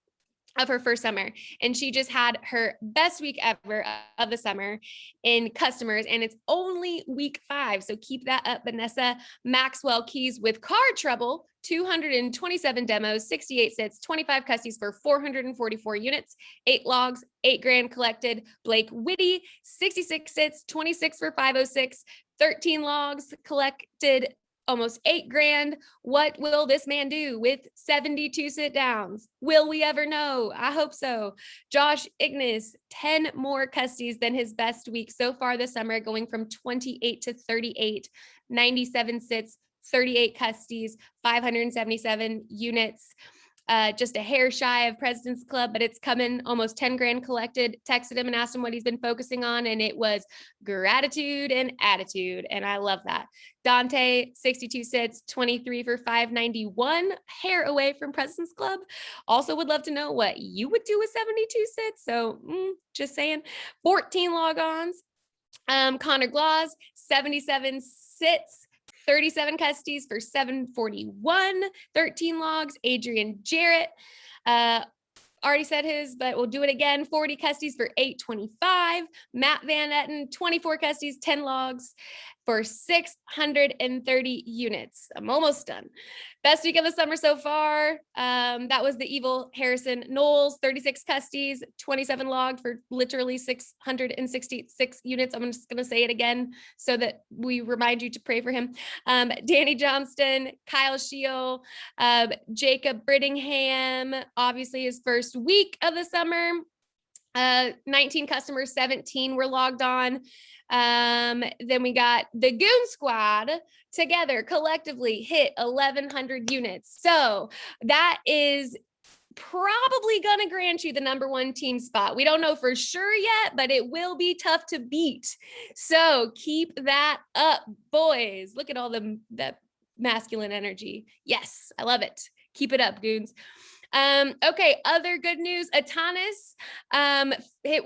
of her first summer. And she just had her best week ever of the summer in customers, and it's only week 5. So keep that up, Vanessa. Maxwell Keys with car trouble, 227 demos, 68 sits, 25 custies for 444 units, 8 logs, $8,000 collected. Blake Whitty, 66 sits, 26 for 506, 13 logs collected, almost $8,000. What will this man do with 72 sit downs? Will we ever know? I hope so. Josh Ignis, 10 more custies than his best week so far this summer, going from 28 to 38, 97 sits, 38 custies, 577 units. Just a hair shy of President's Club, but it's coming, almost $10,000 collected. Texted him and asked him what he's been focusing on, and it was gratitude and attitude, and I love that. Dante, 62 sits, 23 for 591, hair away from President's Club. Also would love to know what you would do with 72 sits, so just saying. 14 log-ons. Connor Glaz, 77 sits, 37 custies for 741, 13 logs. Adrian Jarrett, already said his, but we'll do it again. 40 custies for 825. Matt Van Etten, 24 custies, 10 logs for 630 units. I'm almost done. Best week of the summer so far. That was the evil Harrison Knowles, 36 custies, 27 logged for literally 666 units. I'm just going to say it again so that we remind you to pray for him. Danny Johnston, Kyle Scheel, Jacob Brittingham, obviously his first week of the summer. 19 customers, 17 were logged on. Then we got the Goon Squad together collectively hit 1,100 units. So that is probably going to grant you the #1 team spot. We don't know for sure yet, but it will be tough to beat. So keep that up, boys. Look at all that masculine energy. Yes, I love it. Keep it up, goons. Okay, other good news. Atanas,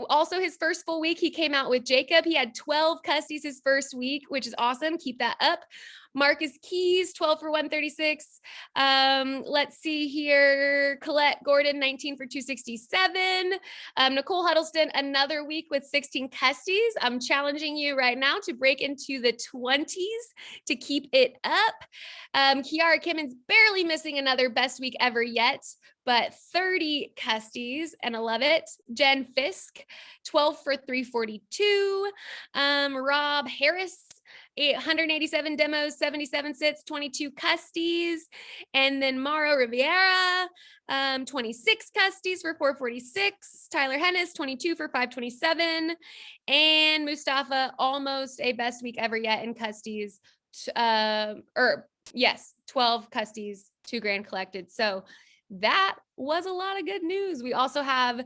also his first full week, he came out with Jacob. He had 12 custies his first week, which is awesome. Keep that up. Marcus Keys, 12 for 136. Let's see here. Colette Gordon, 19 for 267. Nicole Huddleston, another week with 16 custies. I'm challenging you right now to break into the 20s to keep it up. Kiara Kimmons barely missing another best week ever yet, but 30 custies, and I love it. Jen Fisk, 12 for 342. Rob Harris, 187 demos, 77 sits, 22 custies. And then Mauro Riviera, 26 custies for 446. Tyler Hennis, 22 for 527. And Mustafa, almost a best week ever yet in custies. 12 custies, 2 grand collected. So that was a lot of good news. We also have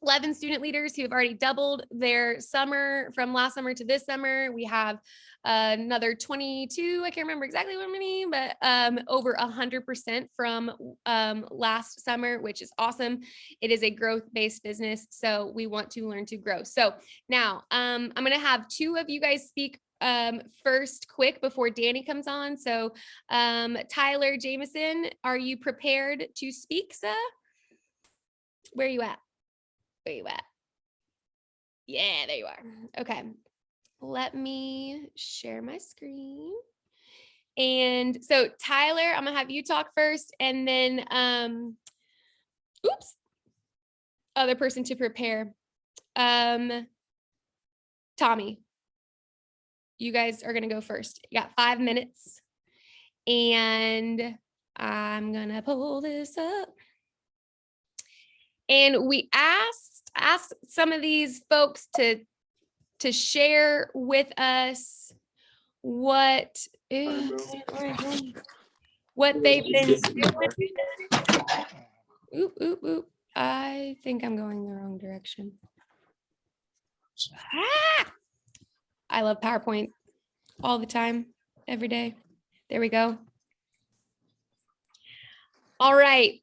11 student leaders who have already doubled their summer from last summer to this summer. We have another 22, I can't remember exactly how many, but over 100% from last summer, which is awesome. It is a growth-based business, so we want to learn to grow. So now I'm gonna have 2 of you guys speak first quick before Danny comes on. So Tyler Jamison, are you prepared to speak, sir? Where are you at? Where you at? Yeah, there you are. Okay. Let me share my screen. And so Tyler, I'm gonna have you talk first, and then other person to prepare. Tommy, you guys are gonna go first. You got 5 minutes, and I'm gonna pull this up. And we asked some of these folks to share with us what they've been doing. Oop. I think I'm going the wrong direction. I love PowerPoint all the time, every day. There we go. All right.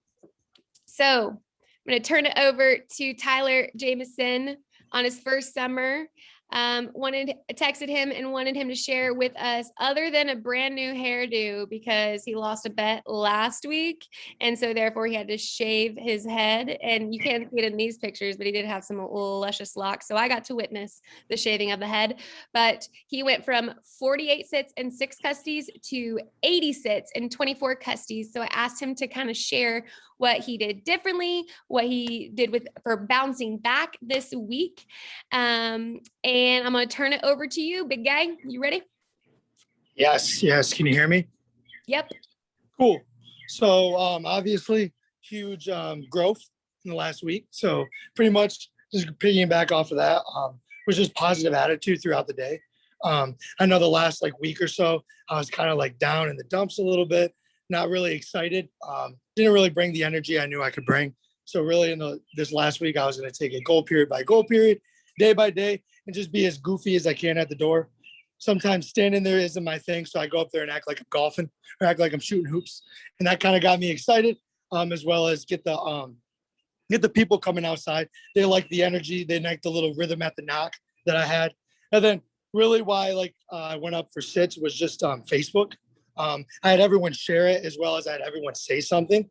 So I'm going to turn it over to Tyler Jamison on his first summer. Texted him and wanted him to share with us, other than a brand new hairdo, because he lost a bet last week. And so therefore he had to shave his head, and you can't see it in these pictures, but he did have some luscious locks. So I got to witness the shaving of the head, but he went from 48 sits and 6 custies to 80 sits and 24 custies. So I asked him to kind of share what he did differently, what he did for bouncing back this week. And I'm going to turn it over to you, big guy. You ready? Yes. Can you hear me? Yep. Cool. So obviously huge growth in the last week. So pretty much just piggyback off of that, was just positive attitude throughout the day. I know the last week or so, I was kind of down in the dumps a little bit, not really excited. Didn't really bring the energy I knew I could bring. So really in this last week, I was going to take it goal period by goal period, day by day, and just be as goofy as I can at the door. Sometimes standing there isn't my thing, so I go up there and act like I'm golfing or act like I'm shooting hoops, and that kind of got me excited, as well as get the people coming outside. They like the energy, they like the little rhythm at the knock that I had, and then really why I went up for sits was just Facebook. I had everyone share it, as well as I had everyone say something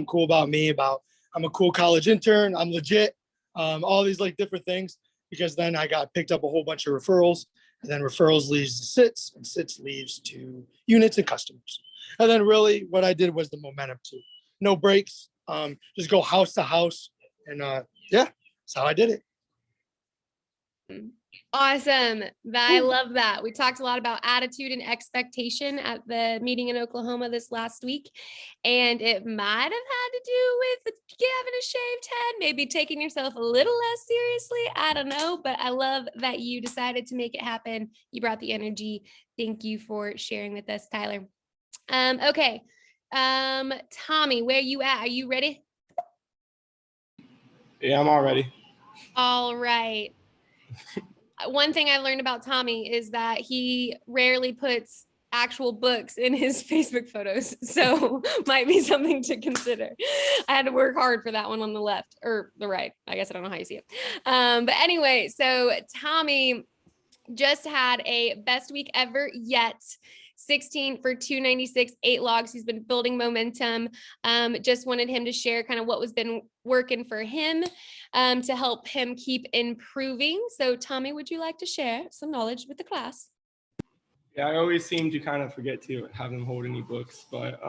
cool about me, about I'm a cool college intern, I'm legit, all these different things. Because then I got picked up a whole bunch of referrals, and then referrals leads to sits, and sits leads to units and customers. And then really what I did was the momentum too. No breaks, just go house to house. And that's how I did it. Awesome. I love that. We talked a lot about attitude and expectation at the meeting in Oklahoma this last week. And it might have had to do with having a shaved head, maybe taking yourself a little less seriously. I don't know, but I love that you decided to make it happen. You brought the energy. Thank you for sharing with us, Tyler. Okay. Tommy, where you at? Are you ready? Yeah, I'm all ready. All right. One thing I've learned about Tommy is that he rarely puts actual books in his Facebook photos. So might be something to consider. I had to work hard for that one on the left or the right. I guess I don't know how you see it. But anyway, so Tommy just had a best week ever yet. 16 for 296, 8 logs. He's been building momentum. Just wanted him to share kind of what was been working for him to help him keep improving. So Tommy, would you like to share some knowledge with the class? Yeah, I always seem to kind of forget to have them hold any books, but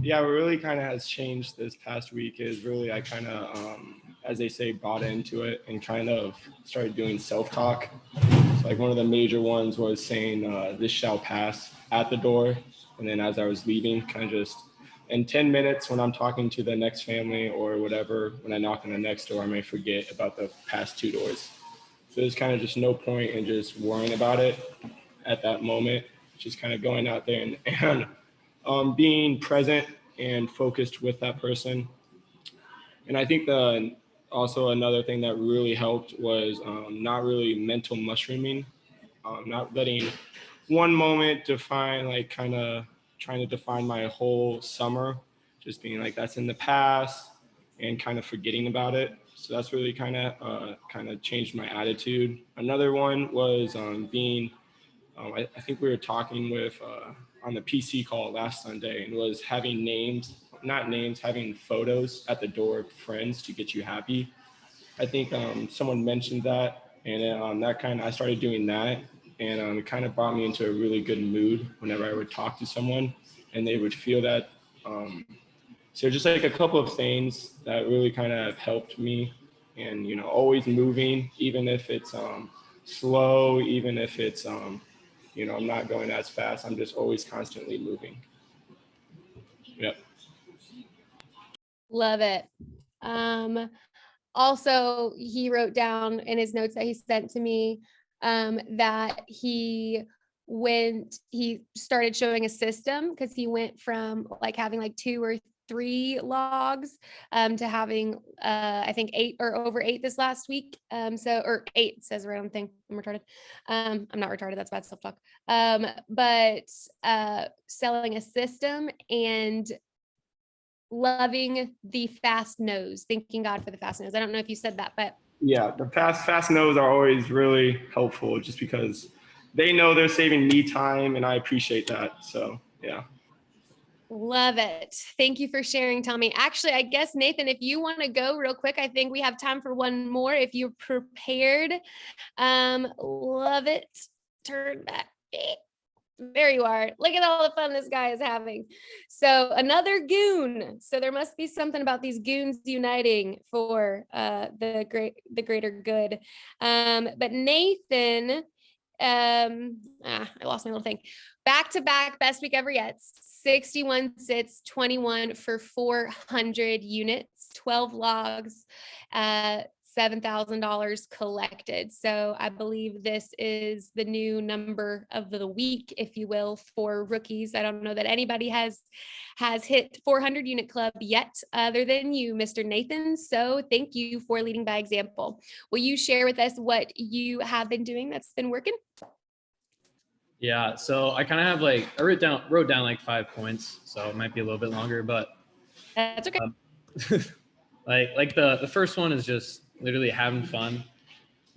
yeah, what really kind of has changed this past week is really I kind of, as they say, bought into it and kind of started doing self-talk. So like one of the major ones was saying, this shall pass at the door. And then as I was leaving, kind of just in 10 minutes when I'm talking to the next family or whatever, when I knock on the next door, I may forget about the past 2 doors. So there's kind of just no point in just worrying about it at that moment, just kind of going out there and being present and focused with that person. And I think also another thing that really helped was not really mental mushrooming, not letting one moment define, like kind of trying to define my whole summer, just being like that's in the past and kind of forgetting about it. So that's really kind of changed my attitude. Another one was being, I think we were talking with on the PC call last Sunday, and was having having photos at the door of friends to get you happy. I think someone mentioned that, and I started doing that, and it kind of brought me into a really good mood whenever I would talk to someone, and they would feel that. So just like a couple of things that really kind of helped me, and always moving, even if it's slow, even if it's I'm not going as fast. I'm just always constantly moving. Yep. Love it. Also, he wrote down in his notes that he sent to me that he started showing a system, because he went from like having like 2 or 3 logs to having I think 8 or over 8 this last week. Or 8 says the wrong thing. I'm retarded. I'm not retarded, that's bad self-talk. But selling a system and loving the fast nose, thanking God for the fast nose. I don't know if you said that, but yeah, the fast nose are always really helpful, just because they know they're saving me time, and I appreciate that. So yeah. Love it. Thank you for sharing, Tommy. Actually, I guess, Nathan, if you want to go real quick, I think we have time for one more if you're prepared. Love it. Turn back. There you are. Look at all the fun this guy is having. So another goon. So there must be something about these goons uniting for the greater good. But Nathan, I lost my little thing. Back-to-back best week ever yet. 61 sits, 21 for 400 units, 12 logs, $7,000 collected. So I believe this is the new number of the week, if you will, for rookies. I don't know that anybody has hit 400 unit club yet other than you, Mr. Nathan. So thank you for leading by example. Will you share with us what you have been doing that's been working? Yeah, so I kind of have I wrote down like 5 points, so it might be a little bit longer, but that's okay. Like the first one is just literally having fun,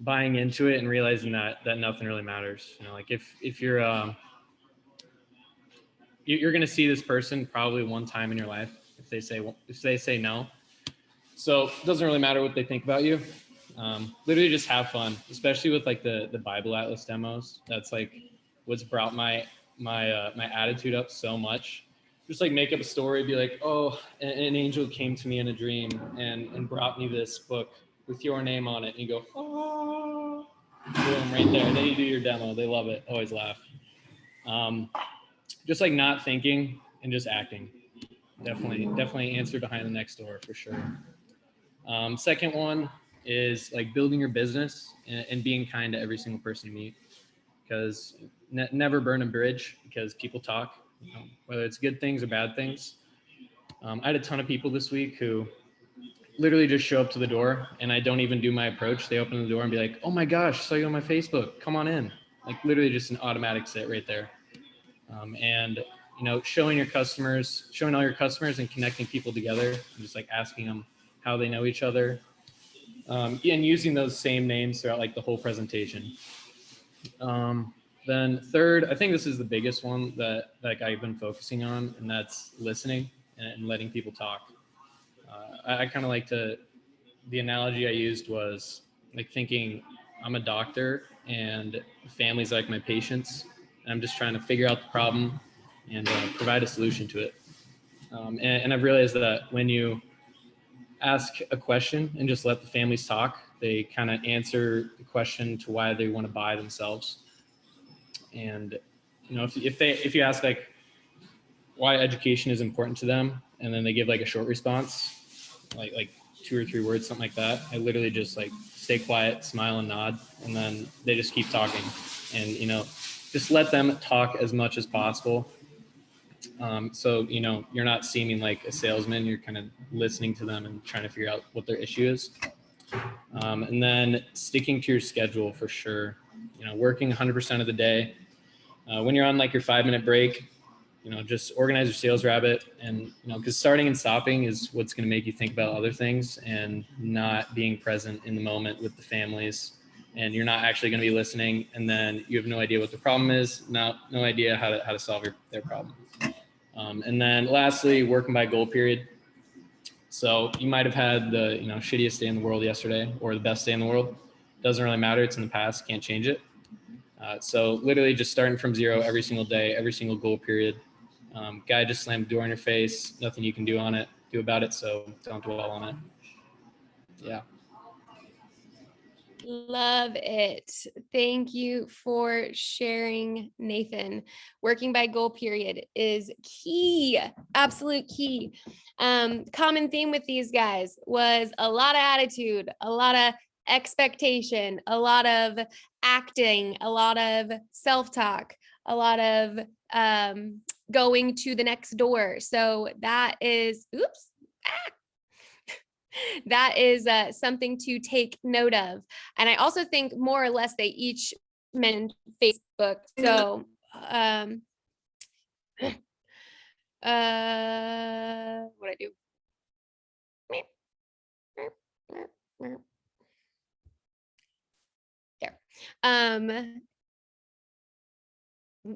buying into it, and realizing that nothing really matters. Like if you're gonna see this person probably one time in your life if they say no, so it doesn't really matter what they think about you. Literally just have fun, especially with like the Bible Atlas demos. That's like what's brought my attitude up so much. Just like make up a story, be like, oh, an angel came to me in a dream and brought me this book with your name on it. And you go, oh, boom, right there. And then you do your demo. They love it. Always laugh. Just like not thinking and just acting. Definitely answer behind the next door for sure. Second one is like building your business and being kind to every single person you meet, because never burn a bridge, because people talk, whether it's good things or bad things. I had a ton of people this week who literally just show up to the door and I don't even do my approach. They open the door and be like, oh my gosh, saw you on my Facebook, come on in. Like literally just an automatic sit right there. And showing all your customers and connecting people together, and just like asking them how they know each other, and using those same names throughout like the whole presentation. Then third, I think this is the biggest one that like I've been focusing on, and that's listening and letting people talk. I kind of like the analogy I used was like thinking I'm a doctor and families like my patients, and I'm just trying to figure out the problem and provide a solution to it. And I've realized that when you ask a question and just let the families talk, they kind of answer the question to why they want to buy themselves. And if you ask like why education is important to them, and then they give like a short response, like 2 or 3 words, something like that, I literally just like stay quiet, smile and nod, and then they just keep talking. And just let them talk as much as possible. So you're not seeming like a salesman, you're kind of listening to them and trying to figure out what their issue is. And then sticking to your schedule for sure, working 100% of the day. When you're on like your 5-minute break, just organize your sales rabbit, and because starting and stopping is what's going to make you think about other things and not being present in the moment with the families, and you're not actually going to be listening, and then you have no idea what the problem is, no idea how to solve their problem. And then lastly, working by goal period. So you might have had the shittiest day in the world yesterday, or the best day in the world. Doesn't really matter. It's in the past. Can't change it. So literally just starting from 0 every single day, every single goal period. Guy just slammed the door in your face. Nothing you can do about it. So don't dwell on it. Yeah. Love it. Thank you for sharing, Nathan. Working by goal period is key, absolute key. Common theme with these guys was a lot of attitude, a lot of expectation, a lot of acting, a lot of self-talk, a lot of going to the next door. So that is, that is something to take note of. And I also think more or less they each mentioned Facebook. So what I do? There.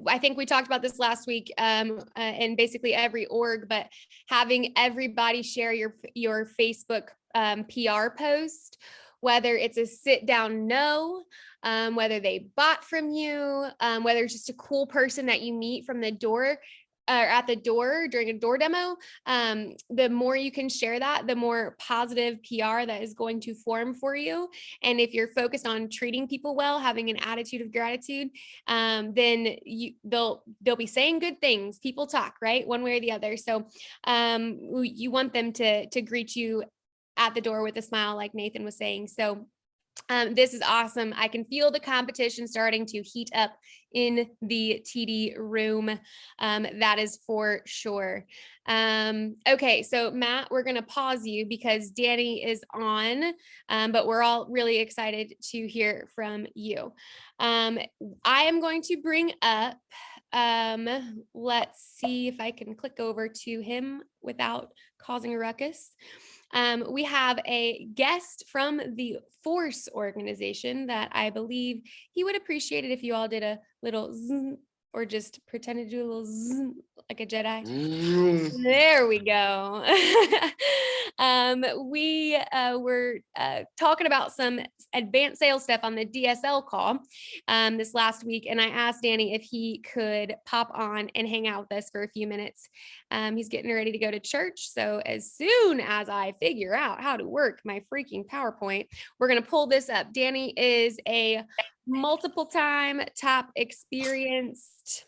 I think we talked about this last week, and basically every org, but having everybody share your Facebook PR post, whether it's a sit down whether they bought from you, whether it's just a cool person that you meet from the door or at the door during a door demo, the more you can share that, the more positive PR that is going to form for you. And if you're focused on treating people well, having an attitude of gratitude, then they'll be saying good things. People talk, right? One way or the other. So you want them to greet you at the door with a smile, like Nathan was saying. So this is awesome. I can feel the competition starting to heat up in the TD room. That is for sure. Okay, so Matt, we're going to pause you because Danny is on, but we're all really excited to hear from you. I am going to bring up, let's see if I can click over to him without causing a ruckus. We have a guest from the Force organization that I believe he would appreciate it if you all did a little zzz, or just pretend to do a little zzz, like a Jedi. There we go. We were talking about some advanced sales stuff on the DSL call this last week, and I asked Danny if he could pop on and hang out with us for a few minutes. He's getting ready to go to church, so as soon as I figure out how to work my freaking PowerPoint, we're going to pull this up. Danny is a multiple time top experienced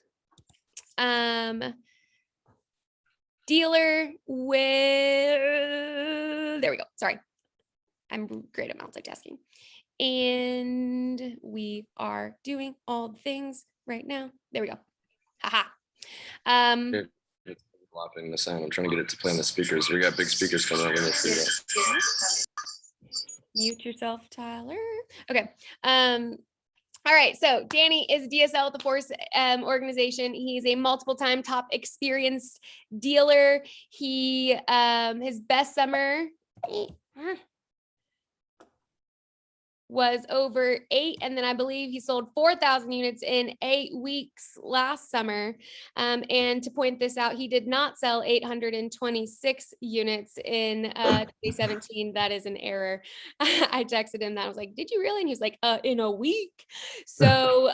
dealer with, there we go. Sorry. I'm great at multitasking. And we are doing all the things right now. There we go. Haha. Flopping the sound. I'm trying to get it to play on the speakers. We got big speakers coming out in this video. Mute yourself, Tyler. Okay. All right, so Danny is DSL at the Force organization. He's a multiple time top experienced dealer. He his best summer was over 8, and then I believe he sold 4,000 units in 8 weeks last summer. And to point this out, he did not sell 826 units in 2017. That is an error. I texted him that. I was like, "Did you really?" And he was like, "In a week." So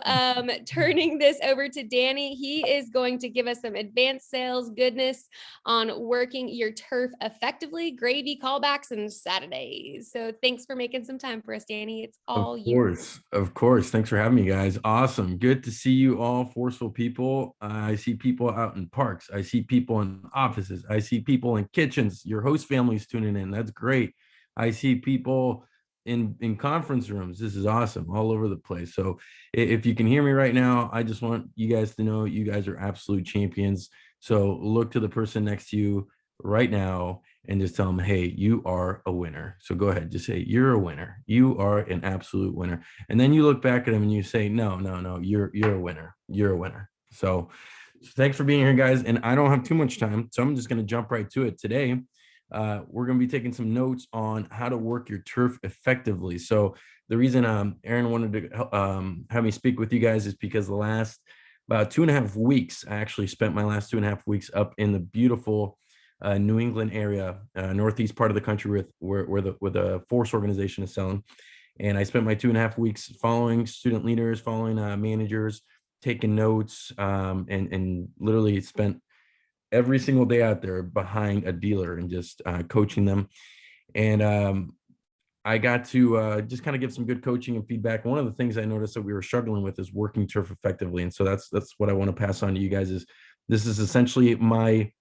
turning this over to Danny, he is going to give us some advanced sales goodness on working your turf effectively, gravy callbacks, and Saturdays. So thanks for making some time for us, Danny. It's all you. Of course. Thanks for having me, guys. Awesome. Good to see you all, forceful people. I see people out in parks. I see people in offices. I see people in kitchens. Your host family's tuning in. That's great. I see people in conference rooms. This is awesome, all over the place. So if you can hear me right now, I just want you guys to know you guys are absolute champions. So look to the person next to you right now and just tell them, hey, you are a winner. So go ahead, just say, you're a winner. You are an absolute winner. And then you look back at them and you say, no, you're a winner. You're a winner. So thanks for being here, guys. And I don't have too much time, so I'm just going to jump right to it. Today, we're going to be taking some notes on how to work your turf effectively. So the reason Erin wanted to have me speak with you guys is because the last about 2.5 weeks, I actually spent my last 2.5 weeks up in the beautiful New England area, northeast part of the country where the Force organization is selling. And I spent my 2.5 weeks following student leaders, following managers, taking notes, and literally spent every single day out there behind a dealer and just coaching them. And I got to just kind of give some good coaching and feedback. One of the things I noticed that we were struggling with is working turf effectively. And so that's what I want to pass on to you guys. Is this is essentially my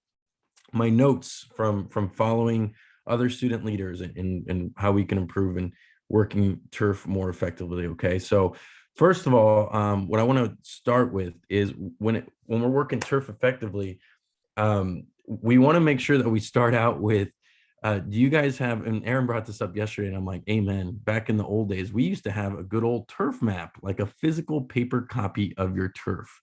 notes from following other student leaders and how we can improve and working turf more effectively. Okay, so first of all, what I want to start with is when we're working turf effectively, we want to make sure that we start out with, do you guys have, and Erin brought this up yesterday and I'm like, amen. Back in the old days, we used to have a good old turf map, like a physical paper copy of your turf.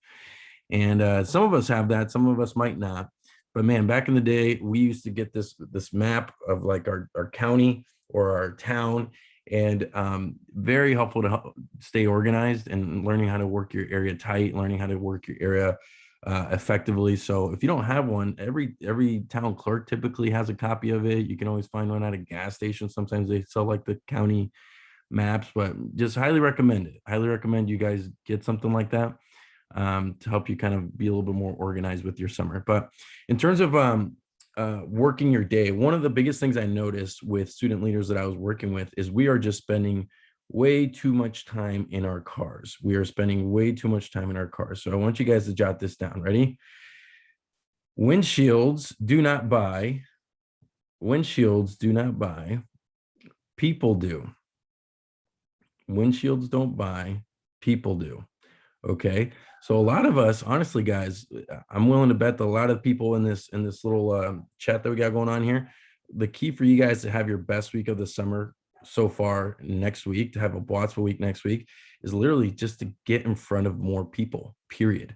And some of us have that, some of us might not. But man, back in the day, we used to get this map of like our county or our town, and very helpful to stay organized and learning how to work your area tight, learning how to work your area effectively. So if you don't have one, every town clerk typically has a copy of it. You can always find one at a gas station. Sometimes they sell like the county maps, but just highly recommend it. Highly recommend you guys get something like that to help you kind of be a little bit more organized with your summer. But in terms of working your day, one of the biggest things I noticed with student leaders that I was working with is we are just spending way too much time in our cars. We are spending way too much time in our cars. So I want you guys to jot this down. Ready? Windshields do not buy. Windshields do not buy. People do. Windshields don't buy. People do. Okay. So a lot of us, honestly, guys, I'm willing to bet that a lot of people in this little chat that we got going on here, the key for you guys to have your best week of the summer so far next week, to have a Wattsville week next week, is literally just to get in front of more people, period.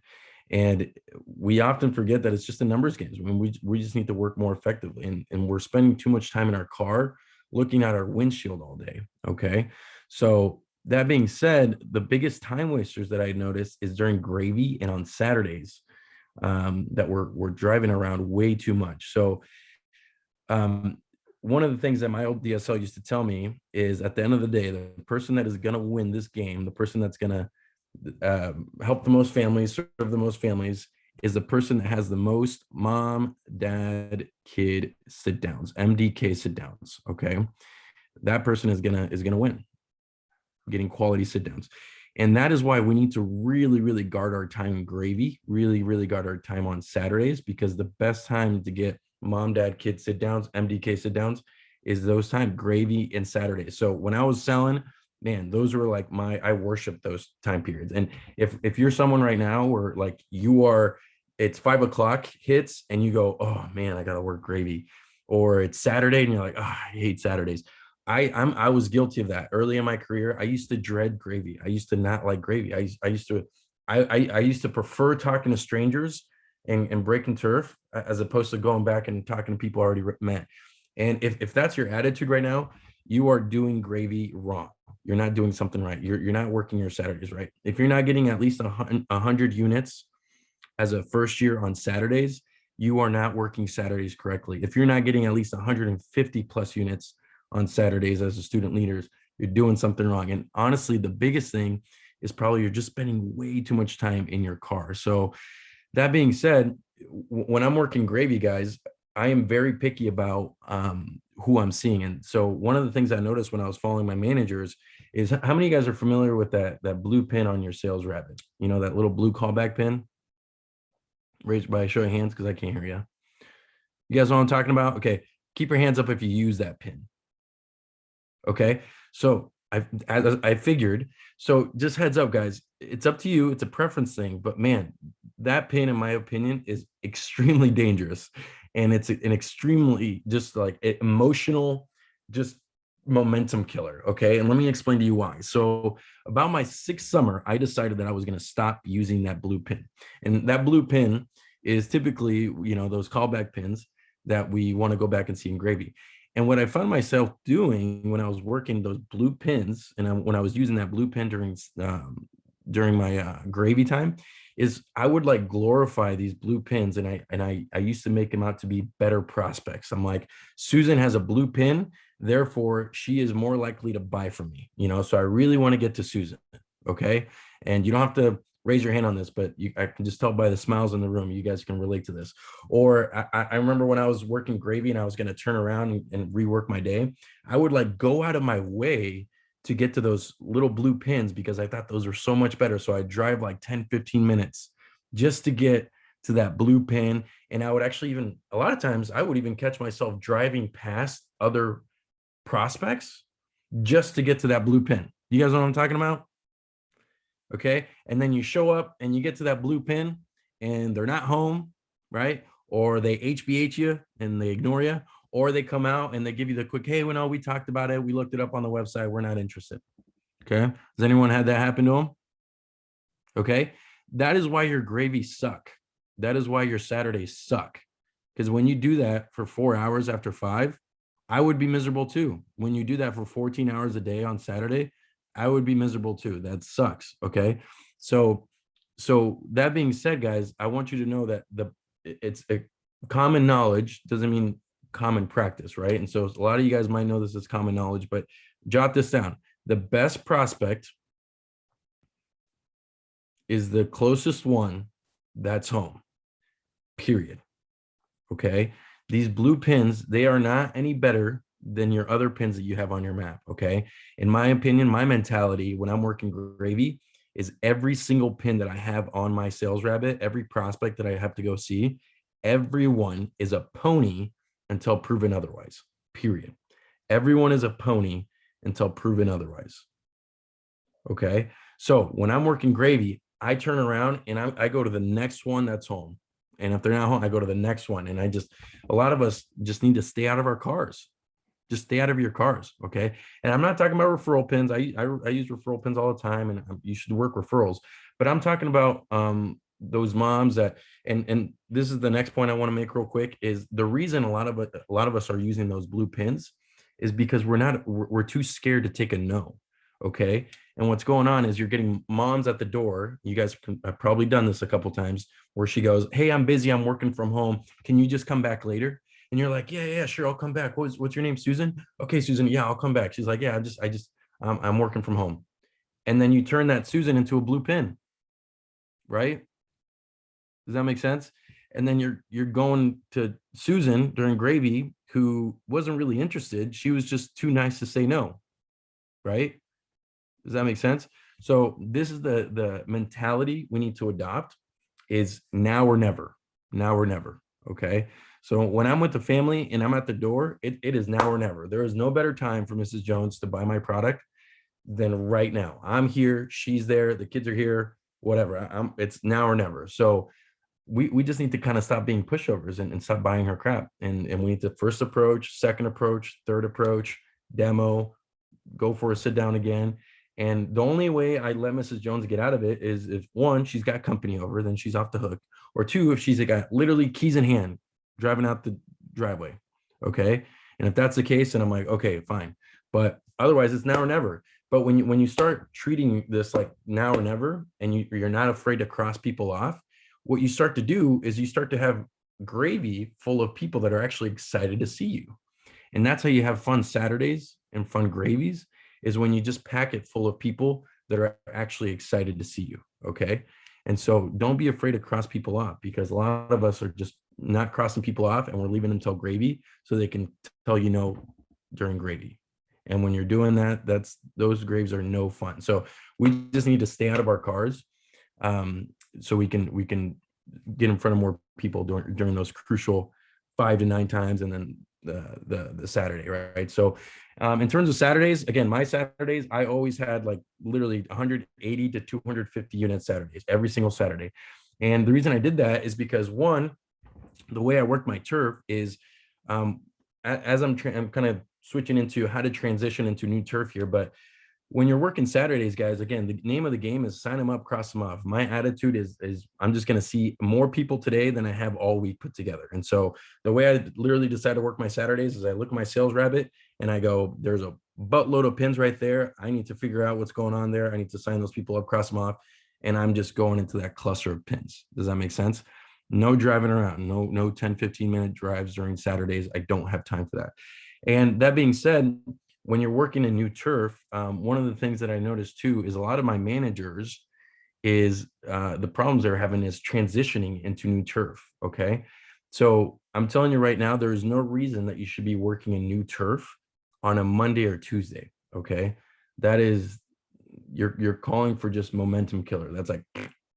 And we often forget that it's just a numbers game. I mean, we just need to work more effectively, and we're spending too much time in our car looking at our windshield all day. Okay. So that being said, the biggest time wasters that I noticed is during gravy and on Saturdays, that we're driving around way too much. So one of the things that my old DSL used to tell me is, at the end of the day, the person that is going to win this game, the person that's going to help the most families, serve the most families, is the person that has the most mom, dad, kid sit downs, MDK sit downs. Okay, that person is gonna win, getting quality sit downs. And that is why we need to really, really guard our time in gravy, really, really guard our time on Saturdays, because the best time to get mom, dad, kid sit downs, MDK sit downs, is those time, gravy and Saturdays. So when I was selling, man, those were like I worship those time periods. And if you're someone right now where like it's 5 o'clock hits and you go, oh man, I got to work gravy, or it's Saturday and you're like, oh, I hate Saturdays. I was guilty of that early in my career. I used to dread gravy. I used to not like gravy. I used to prefer talking to strangers and breaking turf as opposed to going back and talking to people I already met. And if that's your attitude right now, you are doing gravy wrong. You're not doing something right. You're not working your Saturdays right. If you're not getting at least 100 units as a first year on Saturdays, you are not working Saturdays correctly. If you're not getting at least 150 plus units on Saturdays as a student leaders, you're doing something wrong. And honestly, the biggest thing is probably you're just spending way too much time in your car. So that being said, when I'm working gravy, guys, I am very picky about who I'm seeing. And so one of the things I noticed when I was following my managers is how many of you guys are familiar with that blue pin on your sales rabbit? You know, that little blue callback pin? Raised by a show of hands because I can't hear you. You guys know what I'm talking about? Okay, keep your hands up if you use that pin. Okay, so I figured, so just heads up, guys, it's up to you. It's a preference thing, but man, that pin, in my opinion, is extremely dangerous. And it's an extremely just like emotional, just momentum killer. Okay. And let me explain to you why. So about my 6th summer, I decided that I was going to stop using that blue pin. And that blue pin is typically, you know, those callback pins that we want to go back and see in gravy. And what I found myself doing when I was working those blue pins, and when I was using that blue pin during my gravy time, is I would like glorify these blue pins, and I used to make them out to be better prospects. I'm like, Susan has a blue pin, therefore she is more likely to buy from me, you know. So I really want to get to Susan, okay? And you don't have to raise your hand on this, but I can just tell by the smiles in the room, you guys can relate to this. Or I remember when I was working gravy and I was going to turn around and rework my day, I would like go out of my way to get to those little blue pins because I thought those were so much better. So I'd drive like 10, 15 minutes just to get to that blue pin. And I would actually even, a lot of times I would even catch myself driving past other prospects just to get to that blue pin. You guys know what I'm talking about? Okay. And then you show up and you get to that blue pin and they're not home, right? Or they HBH you and they ignore you, or they come out and they give you the quick, hey, well, no, we talked about it. We looked it up on the website. We're not interested. Okay. Has anyone had that happen to them? Okay. That is why your gravies suck. That is why your Saturdays suck. Because when you do that for 4 hours after 5, I would be miserable too. When you do that for 14 hours a day on Saturday, I would be miserable too. That sucks. Okay. So that being said, guys, I want you to know that it's a common knowledge doesn't mean common practice, right? And so a lot of you guys might know this as common knowledge, but jot this down. The best prospect is the closest one that's home, period. Okay. These blue pins, they are not any better than your other pins that you have on your map. Okay. In my opinion, my mentality when I'm working gravy is every single pin that I have on my sales rabbit, every prospect that I have to go see, everyone is a pony until proven otherwise, period. Everyone is a pony until proven otherwise. Okay. So when I'm working gravy, I turn around and I go to the next one that's home. And if they're not home, I go to the next one. And a lot of us just need to stay out of our cars. Just stay out of your cars. Okay. And I'm not talking about referral pins. I use referral pins all the time, and you should work referrals, but I'm talking about those moms that, and this is the next point I want to make real quick, is the reason a lot of us are using those blue pins is because we're too scared to take a no. Okay. And what's going on is you're getting moms at the door. You guys have probably done this a couple of times where she goes, hey, I'm busy. I'm working from home. Can you just come back later? And you're like, yeah, sure. I'll come back. What's your name? Susan? Okay, Susan. Yeah, I'll come back. She's like, yeah, I'm working from home. And then you turn that Susan into a blue pin, right? Does that make sense? And then you're going to Susan during gravy, who wasn't really interested. She was just too nice to say no, right? Does that make sense? So this is the mentality we need to adopt, is now or never. Now or never. Okay. So when I'm with the family and I'm at the door, it is now or never. There is no better time for Mrs. Jones to buy my product than right now. I'm here, she's there, the kids are here, whatever. It's now or never. So we just need to kind of stop being pushovers and stop buying her crap. And we need to first approach, second approach, third approach, demo, go for a sit down again. And the only way I let Mrs. Jones get out of it is if, one, she's got company over, then she's off the hook. Or two, if she's got literally keys in hand, driving out the driveway. Okay. And if that's the case, then I'm like, okay, fine. But otherwise it's now or never. But when you start treating this like now or never, and you're not afraid to cross people off, what you start to do is you start to have gravy full of people that are actually excited to see you. And that's how you have fun Saturdays and fun gravies, is when you just pack it full of people that are actually excited to see you. Okay. And so don't be afraid to cross people off, because a lot of us are just not crossing people off, and we're leaving them till gravy so they can tell you no during gravy. And when you're doing that, those graves are no fun. So we just need to stay out of our cars, so we can get in front of more people during those crucial 5 to 9 times, and then the Saturday, right? So in terms of Saturdays, again, my Saturdays, I always had like literally 180 to 250 unit Saturdays every single Saturday. And the reason I did that is because, one, the way I work my turf is, as I'm kind of switching into how to transition into new turf here. But when you're working Saturdays, guys, again, the name of the game is sign them up, cross them off. My attitude is I'm just going to see more people today than I have all week put together. And so the way I literally decide to work my Saturdays is I look at my sales rabbit and I go, there's a buttload of pins right there. I need to figure out what's going on there. I need to sign those people up, cross them off. And I'm just going into that cluster of pins. Does that make sense? No driving around, no 10, 15-minute drives during Saturdays. I don't have time for that. And that being said, when you're working in new turf, one of the things that I noticed too is a lot of my managers is the problems they're having is transitioning into new turf. Okay. So I'm telling you right now, there is no reason that you should be working in new turf on a Monday or Tuesday. Okay. That is, you're calling for just momentum killer. That's like,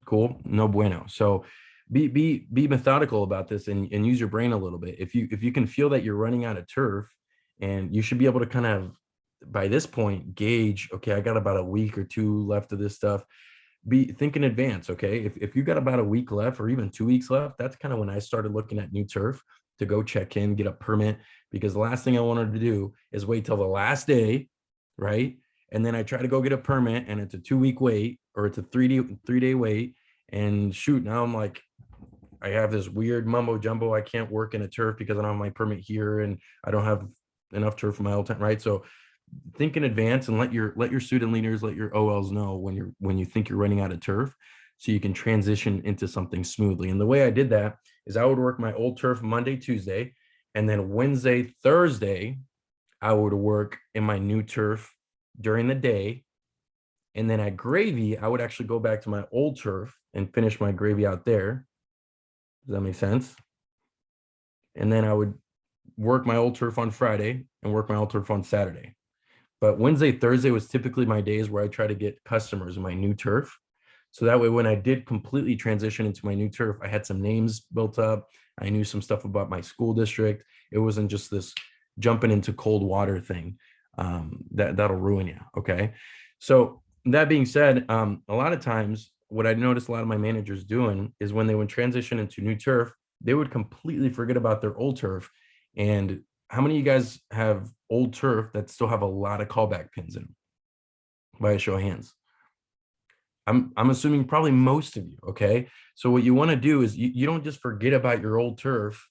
cool, no bueno. So be methodical about this and use your brain a little bit. If you can feel that you're running out of turf, and you should be able to kind of, by this point, gauge, okay, I got about a week or 2 left of this stuff. Think in advance, okay? If you got about a week left or even 2 weeks left, that's kind of when I started looking at new turf to go check in, get a permit, because the last thing I wanted to do is wait till the last day, right? And then I try to go get a permit and it's a 2-week wait, or it's a 3-day wait, and shoot, now I'm like, I have this weird mumbo jumbo. I can't work in a turf because I don't have my permit here and I don't have enough turf for my old time, right? So think in advance and let your student leaders, let your OLs know when you think you're running out of turf, so you can transition into something smoothly. And the way I did that is I would work my old turf Monday, Tuesday, and then Wednesday, Thursday, I would work in my new turf during the day. And then at gravy, I would actually go back to my old turf and finish my gravy out there. Does that make sense? And then I would work my old turf on Friday and work my old turf on Saturday. But Wednesday, Thursday was typically my days where I try to get customers in my new turf. So that way, when I did completely transition into my new turf, I had some names built up. I knew some stuff about my school district. It wasn't just this jumping into cold water thing that'll ruin you. Okay. So that being said, a lot of times what I noticed a lot of my managers doing is when they would transition into new turf, they would completely forget about their old turf. And how many of you guys have old turf that still have a lot of callback pins in them? By a show of hands. I'm assuming probably most of you. Okay. So what you want to do is you don't just forget about your old turf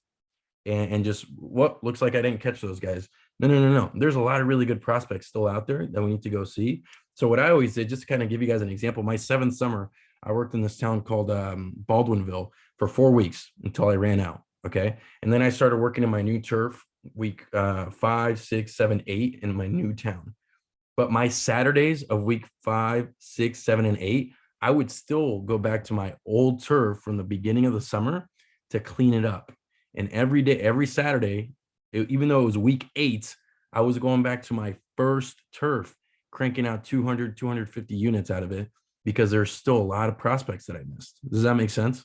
and just, what looks like I didn't catch those guys. No. There's a lot of really good prospects still out there that we need to go see. So what I always did, just to kind of give you guys an example, my 7th summer, I worked in this town called Baldwinville for 4 weeks until I ran out. Okay. And then I started working in my new turf week 5, 6, 7, 8 in my new town. But my Saturdays of week 5, 6, 7, and 8, I would still go back to my old turf from the beginning of the summer to clean it up. And every day, every Saturday, even though it was week 8, I was going back to my first turf, cranking out 200, 250 units out of it, because there's still a lot of prospects that I missed. Does that make sense?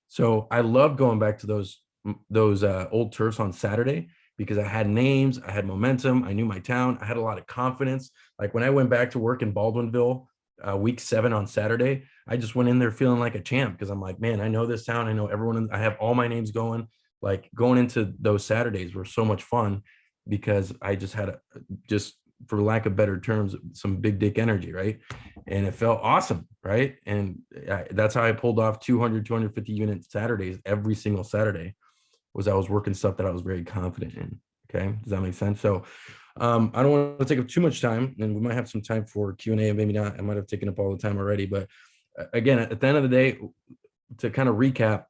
So I love going back to those old turfs on Saturday, because I had names, I had momentum, I knew my town, I had a lot of confidence. Like when I went back to work in Baldwinville week 7 on Saturday, I just went in there feeling like a champ, because I'm like, man, I know this town, I know everyone, I have all my names going. Like going into those Saturdays were so much fun, because I just had just for lack of better terms, some big dick energy, right? And it felt awesome, right? And that's how I pulled off 200, 250 unit Saturdays every single Saturday, was I was working stuff that I was very confident in. Okay, does that make sense? So I don't want to take up too much time, and we might have some time for Q&A, maybe not. I might have taken up all the time already, but again, at the end of the day, to kind of recap,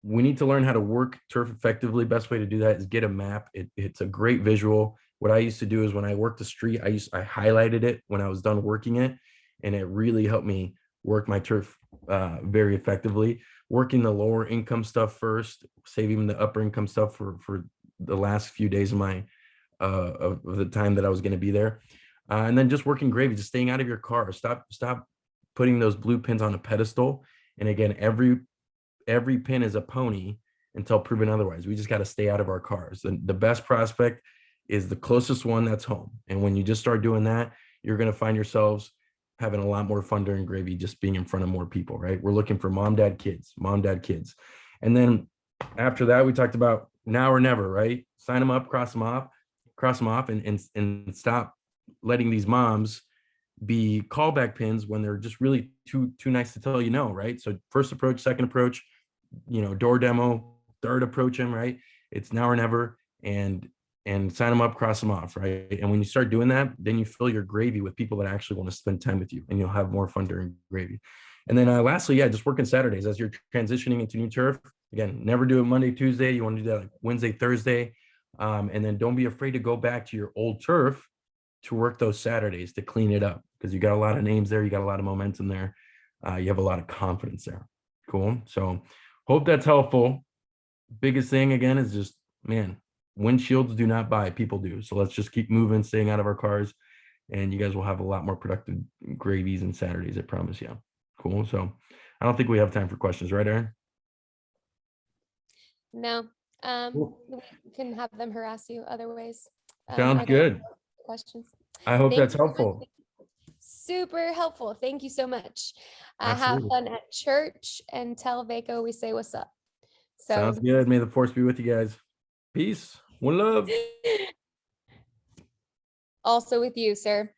we need to learn how to work turf effectively. Best way to do that is get a map. It's a great visual. What I used to do is when I worked the street, I highlighted it when I was done working it, and it really helped me work my turf very effectively. Working the lower income stuff first, saving the upper income stuff for the last few days of my of the time that I was going to be there, and then just working gravy, just staying out of your car. Stop putting those blue pins on a pedestal. And again, every pin is a pony until proven otherwise. We just got to stay out of our cars. The best prospect is the closest one that's home. And when you just start doing that, you're going to find yourselves having a lot more fun during gravy, just being in front of more people, right? We're looking for mom, dad, kids. And then after that, we talked about now or never, right? Sign them up, cross them off, and stop letting these moms be callback pins when they're just really too nice to tell you no, right? So first approach, second approach, door demo, third approach them, right? It's now or never, and sign them up, cross them off, right? And when you start doing that, then you fill your gravy with people that actually want to spend time with you, and you'll have more fun during gravy. And then lastly, just working Saturdays as you're transitioning into new turf. Again, never do it Monday, Tuesday. You want to do that like Wednesday, Thursday. And then don't be afraid to go back to your old turf to work those Saturdays to clean it up, because you got a lot of names there. You got a lot of momentum there. You have a lot of confidence there. Cool. So hope that's helpful. Biggest thing again is just, man, windshields do not buy, people do. So let's just keep moving, staying out of our cars, and you guys will have a lot more productive gravies and Saturdays, I promise you. Cool. So I don't think we have time for questions, right, Erin? No. Cool. We can have them harass you other ways. Sounds good. Questions. I hope Thank that's you. helpful. Super helpful. Thank you so much. Have Absolutely. fun at church and tell Vaco we say what's up. So Sounds good. May the force be with you guys. Peace. One love. also with you, sir.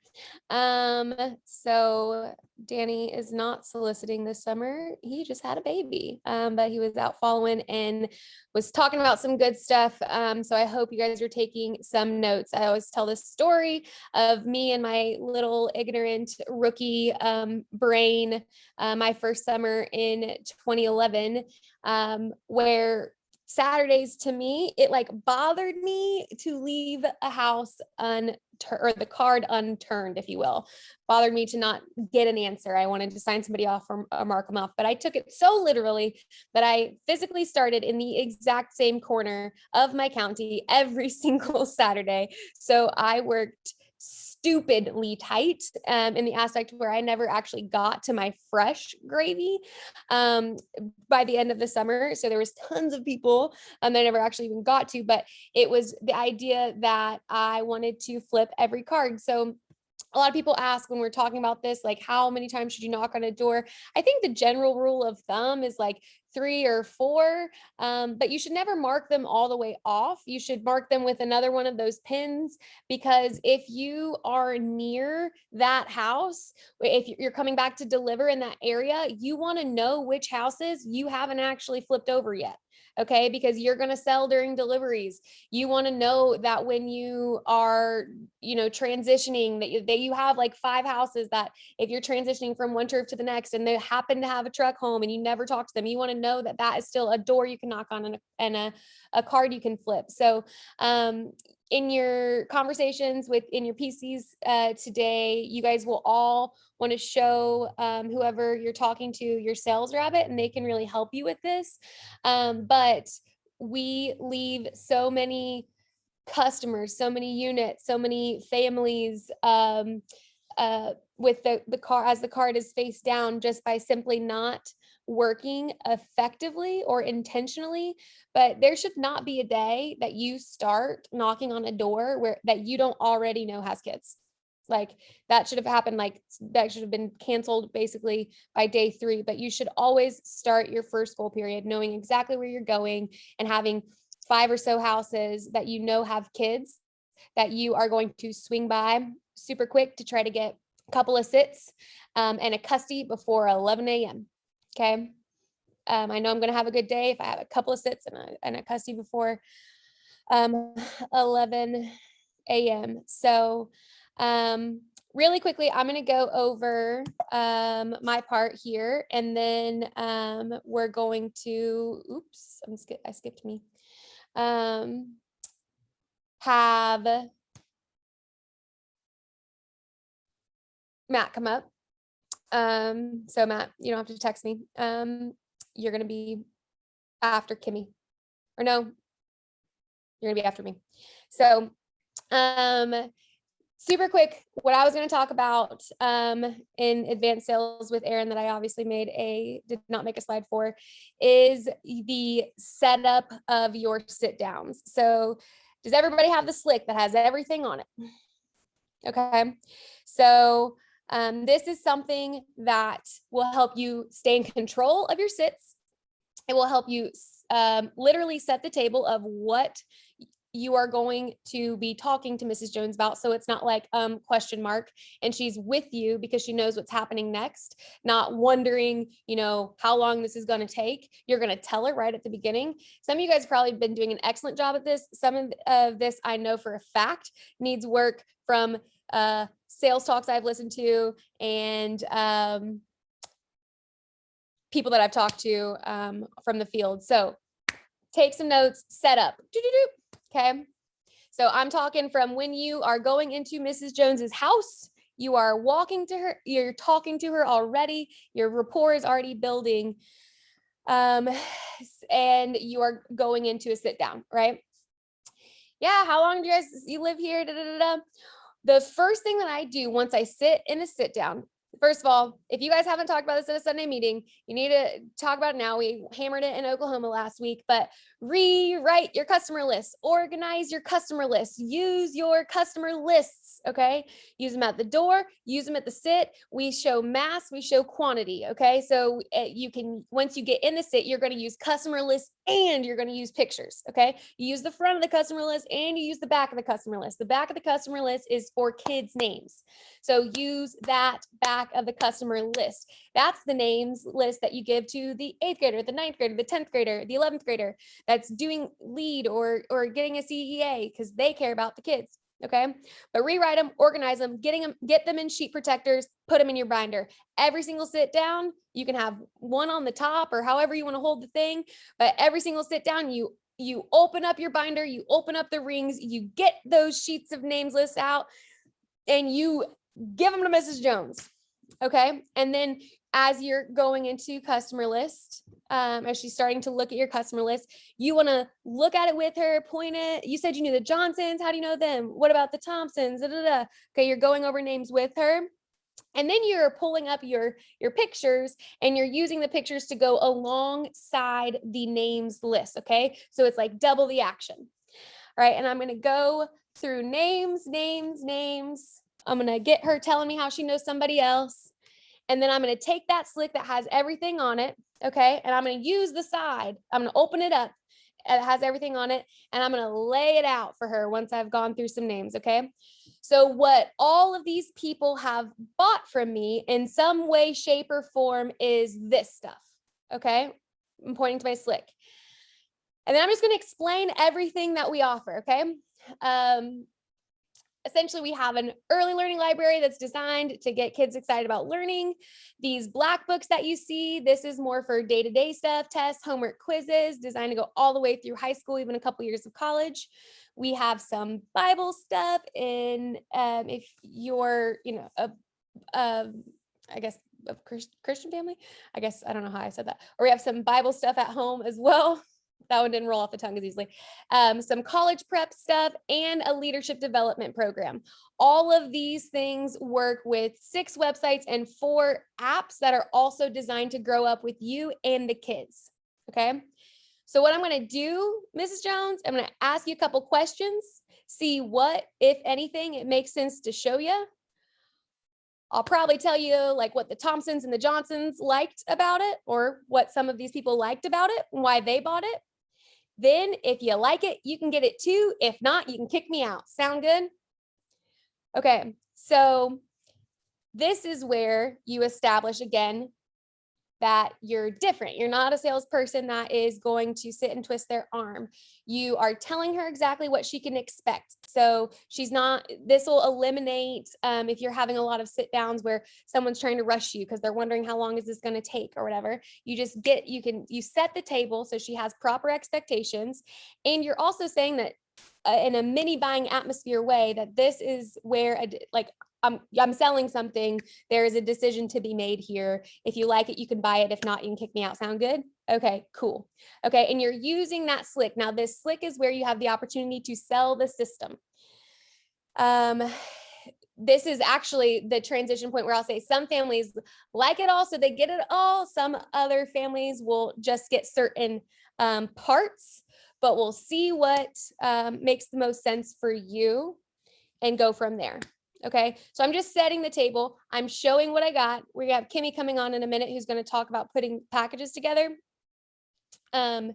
So Danny is not soliciting this summer. He just had a baby, but he was out following and was talking about some good stuff. So I hope you guys are taking some notes. I always tell this story of me and my little ignorant rookie brain, my first summer in 2011, where Saturdays to me, it like bothered me to leave a house or the card unturned, if you will. Bothered me to not get an answer. I wanted to sign somebody off or mark them off, but I took it so literally that I physically started in the exact same corner of my county every single Saturday. So I worked stupidly tight in the aspect where I never actually got to my fresh gravy by the end of the summer. So there was tons of people that I never actually even got to, but it was the idea that I wanted to flip every card. So a lot of people ask when we're talking about this, like, how many times should you knock on a door? I think the general rule of thumb is like 3 or 4, but you should never mark them all the way off. You should mark them with another one of those pins, because if you are near that house, if you're coming back to deliver in that area, you want to know which houses you haven't actually flipped over yet. Okay, because you're going to sell during deliveries. You want to know that when you are, transitioning, that you have like 5 houses that if you're transitioning from one turf to the next and they happen to have a truck home and you never talk to them, you want to know that that is still a door you can knock on and a card you can flip. So in your conversations in your PCs today, you guys will all want to show whoever you're talking to your sales rabbit, and they can really help you with this. But we leave so many customers, so many units, so many families with the car as the card is face down, just by simply not working effectively or intentionally. But there should not be a day that you start knocking on a door that you don't already know has kids. Like that should have happened. Like that should have been canceled basically by day 3, but you should always start your first goal period knowing exactly where you're going and having 5 or so houses that you know have kids that you are going to swing by super quick to try to get a couple of sits and a custody before 11 a.m. Okay. I know I'm going to have a good day if I have a couple of sits and a custody before 11 a.m. So really quickly, I'm going to go over my part here, and then we're going to, oops, I skipped me. Have Matt come up. So Matt, you don't have to text me. You're going to be after Kimmie, or no, you're going to be after me. So super quick, what I was going to talk about in advanced sales with Erin that I obviously did not make a slide for, is the setup of your sit downs. So does everybody have the slick that has everything on it? Okay. So this is something that will help you stay in control of your sits. It will help you literally set the table of what you are going to be talking to Mrs. Jones about. So it's not like question mark, and she's with you because she knows what's happening next, not wondering, how long this is going to take. You're going to tell her right at the beginning. Some of you guys have probably been doing an excellent job at this. Some of this I know for a fact needs work from sales talks I've listened to and people that I've talked to from the field. So take some notes, set up. Okay. So I'm talking from when you are going into Mrs. Jones's house, you are walking to her, you're talking to her already, your rapport is already building, and you are going into a sit down, right? Yeah. How long do you live here? The first thing that I do once I sit in a sit down, first of all, if you guys haven't talked about this at a Sunday meeting, you need to talk about it now. We hammered it in Oklahoma last week, but rewrite your customer list, organize your customer list, use your customer lists, okay? Use them at the door, use them at the sit. We show mass, we show quantity, okay? So you can, once you get in the sit, you're going to use customer lists and you're going to use pictures, okay? You use the front of the customer list and you use the back of the customer list. The back of the customer list is for kids' names. So use that back of the customer list. That's the names list that you give to the 8th grader, the 9th grader, the 10th grader, the 11th grader that's doing lead or getting a CEA because they care about the kids. Okay. But rewrite them, organize them, get them in sheet protectors, put them in your binder. Every single sit down, you can have one on the top or however you want to hold the thing, but every single sit down, you open up your binder, you open up the rings, you get those sheets of names lists out and you give them to Mrs. Jones. Okay. And then as you're going into customer list, as she's starting to look at your customer list, you want to look at it with her, point it. You said you knew the Johnsons. How do you know them? What about the Thompsons? Okay. You're going over names with her. And then you're pulling up your pictures and you're using the pictures to go alongside the names list. Okay. So it's like double the action. All right. And I'm going to go through names. I'm going to get her telling me how she knows somebody else. And then I'm going to take that slick that has everything on it. Okay. And I'm going to use the side. I'm going to open it up. It has everything on it. And I'm going to lay it out for her once I've gone through some names. Okay. So what all of these people have bought from me in some way, shape, or form is this stuff. Okay. I'm pointing to my slick. And then I'm just going to explain everything that we offer. Okay. Essentially, we have an early learning library that's designed to get kids excited about learning. These black books that you see, this is more for day-to-day stuff, tests, homework, quizzes, designed to go all the way through high school, even a couple years of college. We have some Bible stuff in, if you're, I guess, a Christian family. I guess, I don't know how I said that. Or we have some Bible stuff at home as well. That one didn't roll off the tongue as easily. Some college prep stuff and a leadership development program. All of these things work with 6 websites and 4 apps that are also designed to grow up with you and the kids. Okay. So what I'm going to do, Mrs. Jones, I'm going to ask you a couple questions, see what, if anything, it makes sense to show you. I'll probably tell you like what the Thompsons and the Johnsons liked about it or what some of these people liked about it and why they bought it. Then if you like it, you can get it too. If not, you can kick me out. Sound good? Okay, so this is where you establish again that you're different. You're not a salesperson that is going to sit and twist their arm. You are telling her exactly what she can expect. So she's not, this will eliminate if you're having a lot of sit downs where someone's trying to rush you because they're wondering how long is this going to take or whatever. You just get, you set the table so she has proper expectations. And you're also saying that in a mini buying atmosphere way, that this is where I'm selling something. There is a decision to be made here. If you like it, you can buy it. If not, you can kick me out. Sound good? Okay, cool. Okay, and you're using that slick. Now, this slick is where you have the opportunity to sell the system. This is actually the transition point where I'll say some families like it all, so they get it all. Some other families will just get certain parts, but we'll see what makes the most sense for you and go from there. Okay, so I'm just setting the table. I'm showing what I got. We have Kimmie coming on in a minute who's going to talk about putting packages together. And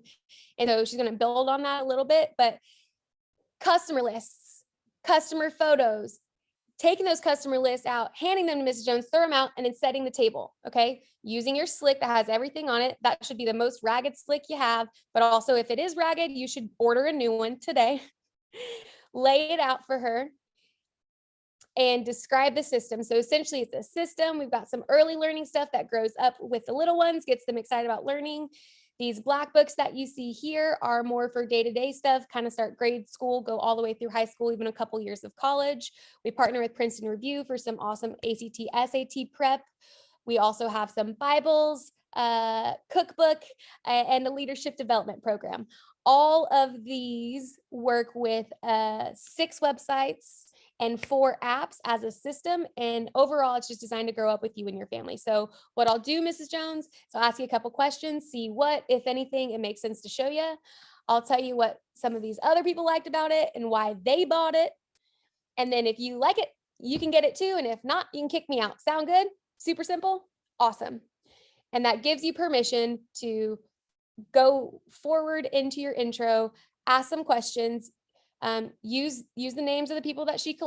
so she's going to build on that a little bit, but customer lists, customer photos, taking those customer lists out, handing them to Mrs. Jones, throw them out, and then setting the table. Okay, using your slick that has everything on it. That should be the most ragged slick you have, but also if it is ragged, you should order a new one today. Lay it out for her and describe the system. So essentially it's a system. We've got some early learning stuff that grows up with the little ones, gets them excited about learning. These black books that you see here are more for day-to-day stuff, kind of start grade school, go all the way through high school, even a couple years of college. We partner with Princeton Review for some awesome ACT, SAT prep. We also have some Bibles, cookbook, and a leadership development program. All of these work with 6 websites and 4 apps as a system. And overall, it's just designed to grow up with you and your family. So what I'll do, Mrs. Jones, is I'll ask you a couple questions, see what, if anything, it makes sense to show you. I'll tell you what some of these other people liked about it and why they bought it. And then if you like it, you can get it too. And if not, you can kick me out. Sound good? Super simple? Awesome. And that gives you permission to go forward into your intro, ask some questions, use the names of the people that she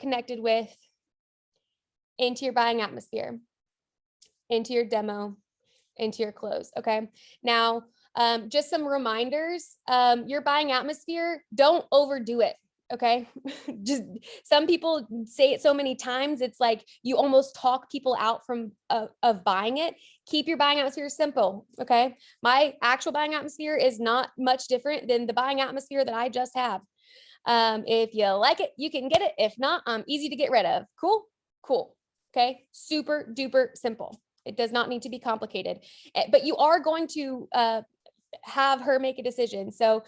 connected with into your buying atmosphere, into your demo, into your close. Okay. Now, just some reminders, your buying atmosphere, don't overdo it. Okay. Just some people say it so many times, it's like you almost talk people out from of buying it. Keep your buying atmosphere simple. Okay. My actual buying atmosphere is not much different than the buying atmosphere that I just have. If you like it, you can get it. If not, easy to get rid of. Cool. Cool. Okay. Super duper simple. It does not need to be complicated, but you are going to, have her make a decision. So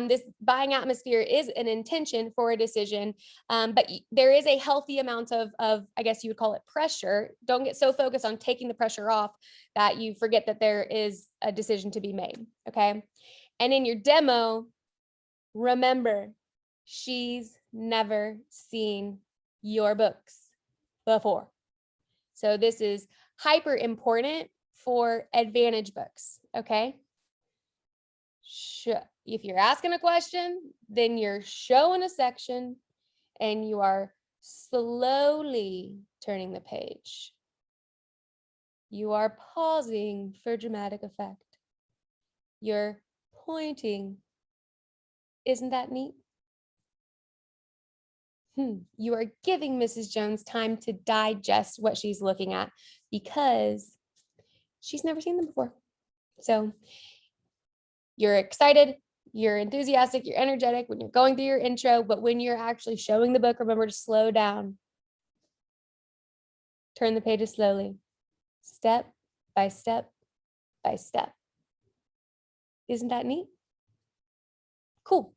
this buying atmosphere is an intention for a decision, but there is a healthy amount of, I guess you would call it pressure. Don't get so focused on taking the pressure off that you forget that there is a decision to be made. Okay. And in your demo, remember, she's never seen your books before. So this is hyper important for Advantage books. Okay. If you're asking a question, then you're showing a section and you are slowly turning the page. You are pausing for dramatic effect. You're pointing. Isn't that neat? You are giving Mrs. Jones time to digest what she's looking at because she's never seen them before. So you're excited, you're enthusiastic, you're energetic when you're going through your intro, but when you're actually showing the book, remember to slow down. Turn the pages slowly, step by step by step. Isn't that neat? Cool.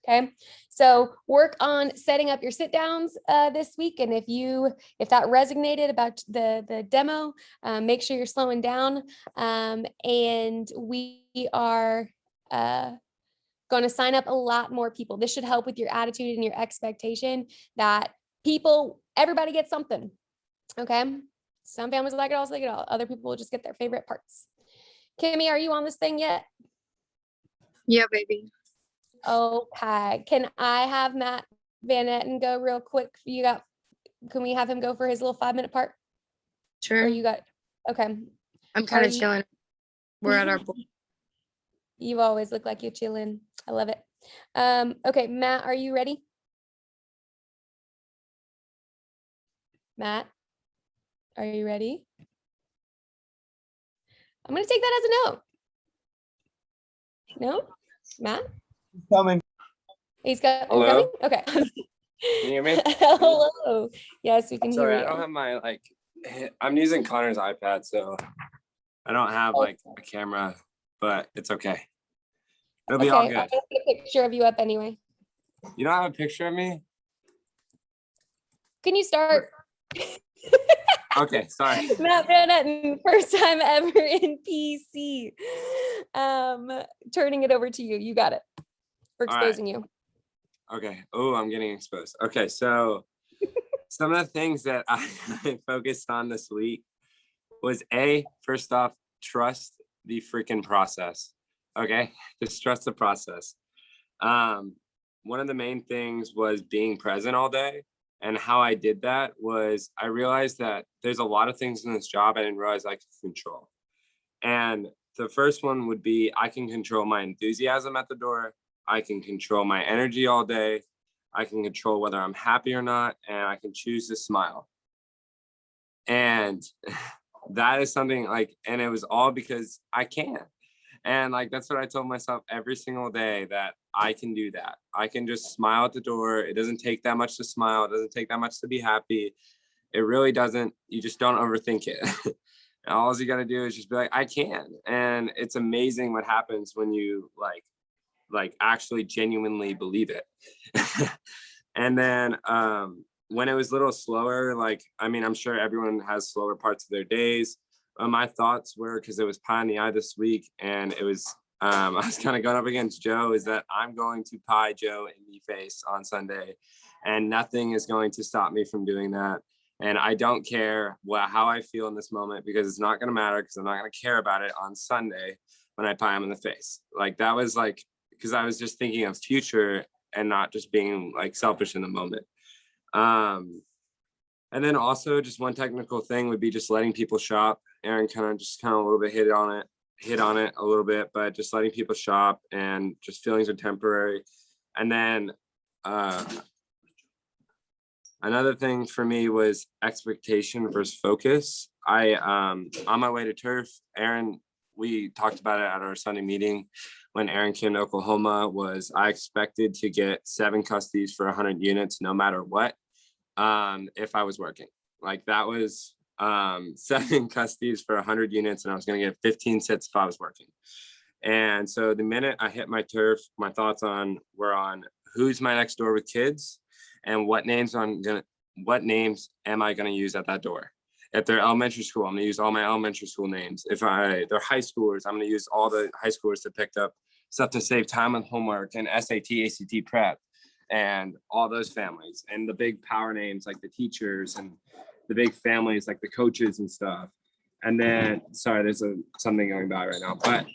Okay, so work on setting up your sit downs this week. And if that resonated about the demo, make sure you're slowing down. And we are going to sign up a lot more people. This should help with your attitude and your expectation that everybody gets something. Okay, some families like it all, so they get all. Other people will just get their favorite parts. Kimmie, are you on this thing yet? Yeah, baby. Okay. Can I have Matt Van Etten go real quick? Can we have him go for his little 5-minute part? Sure. Or you got, okay. I'm kind Are of you- chilling. We're at our You always look like you're chilling. I love it. Okay, Matt, are you ready? Matt, are you ready? I'm gonna take that as a no. No? Matt? Coming. He's got Hello? coming? Okay. Can you hear me? Hello. Yes, we can Sorry, hear I don't you. have my I'm using Connor's iPad, so I don't have like a camera, but it's okay. It'll be all Okay, good. I'm gonna put a picture of you up anyway. You don't have a picture of me? Can you start? Okay, sorry. Matt Van Etten, first time ever in PC. Turning it over to you. You got it. We're All right. exposing you. Okay. Oh, I'm getting exposed. Okay, so some of the things that I focused on this week was first off, trust the freaking process. Okay, just trust the process. One of the main things was being present all day. And how I did that was I realized that there's a lot of things in this job I didn't realize I could control. And the first one would be I can control my enthusiasm at the door. I can control my energy all day. I can control whether I'm happy or not. And I can choose to smile. And that is something and it was all because I can. And that's what I told myself every single day, that I can do that. I can just smile at the door. It doesn't take that much to smile. It doesn't take that much to be happy. It really doesn't. You just don't overthink it. And all you got to do is just be like, I can. And it's amazing what happens when you actually genuinely believe it. And then when it was a little slower, I'm sure everyone has slower parts of their days. My thoughts were, because it was pie in the eye this week, and it was I was kind of going up against Joe, is that I'm going to pie Joe in the face on Sunday, and nothing is going to stop me from doing that. And I don't care how I feel in this moment, because it's not going to matter, because I'm not going to care about it on Sunday when I pie him in the face. That was because I was just thinking of future and not just being selfish in the moment. And then also just one technical thing would be just letting people shop. Erin kind of a little bit hit on it a little bit, but just letting people shop, and just feelings are temporary. And then another thing for me was expectation versus focus. On my way to turf, Erin, we talked about it at our Sunday meeting when Erin came to Oklahoma, was I expected to get 7 custodies for 100 units no matter what. If I was working, that was 7 custodies for 100 units, and I was going to get 15 sits if I was working. And so the minute I hit my turf, my thoughts were on who's my next door with kids, and what names am I going to use at that door. If they're elementary school, I'm going to use all my elementary school names. If they're high schoolers, I'm going to use all the high schoolers that picked up stuff to save time with homework and SAT, ACT prep, and all those families, and the big power names like the teachers, and the big families like the coaches and stuff. And then, sorry, there's something going by right now, but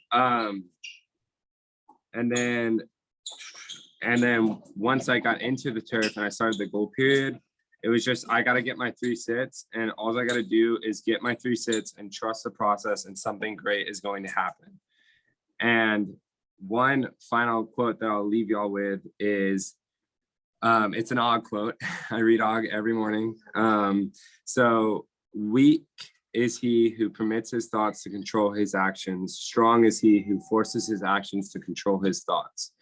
and then once I got into the turf and I started the goal period, it was just, I got to get my 3 sits, and all I got to do is get my 3 sits and trust the process, and something great is going to happen. And one final quote that I'll leave y'all with is, it's an Og quote. I read Og every morning. So weak is he who permits his thoughts to control his actions. Strong is he who forces his actions to control his thoughts.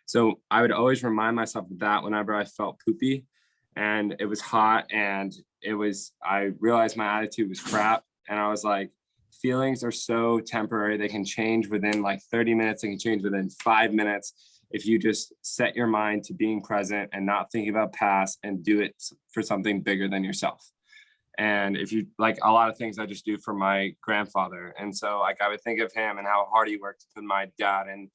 So I would always remind myself of that whenever I felt poopy and it was hot, and I realized my attitude was crap. And I was like, feelings are so temporary. They can change within 30 minutes. They can change within 5 minutes. If you just set your mind to being present and not thinking about past, and do it for something bigger than yourself. And if you a lot of things I just do for my grandfather. And so I would think of him and how hard he worked with my dad and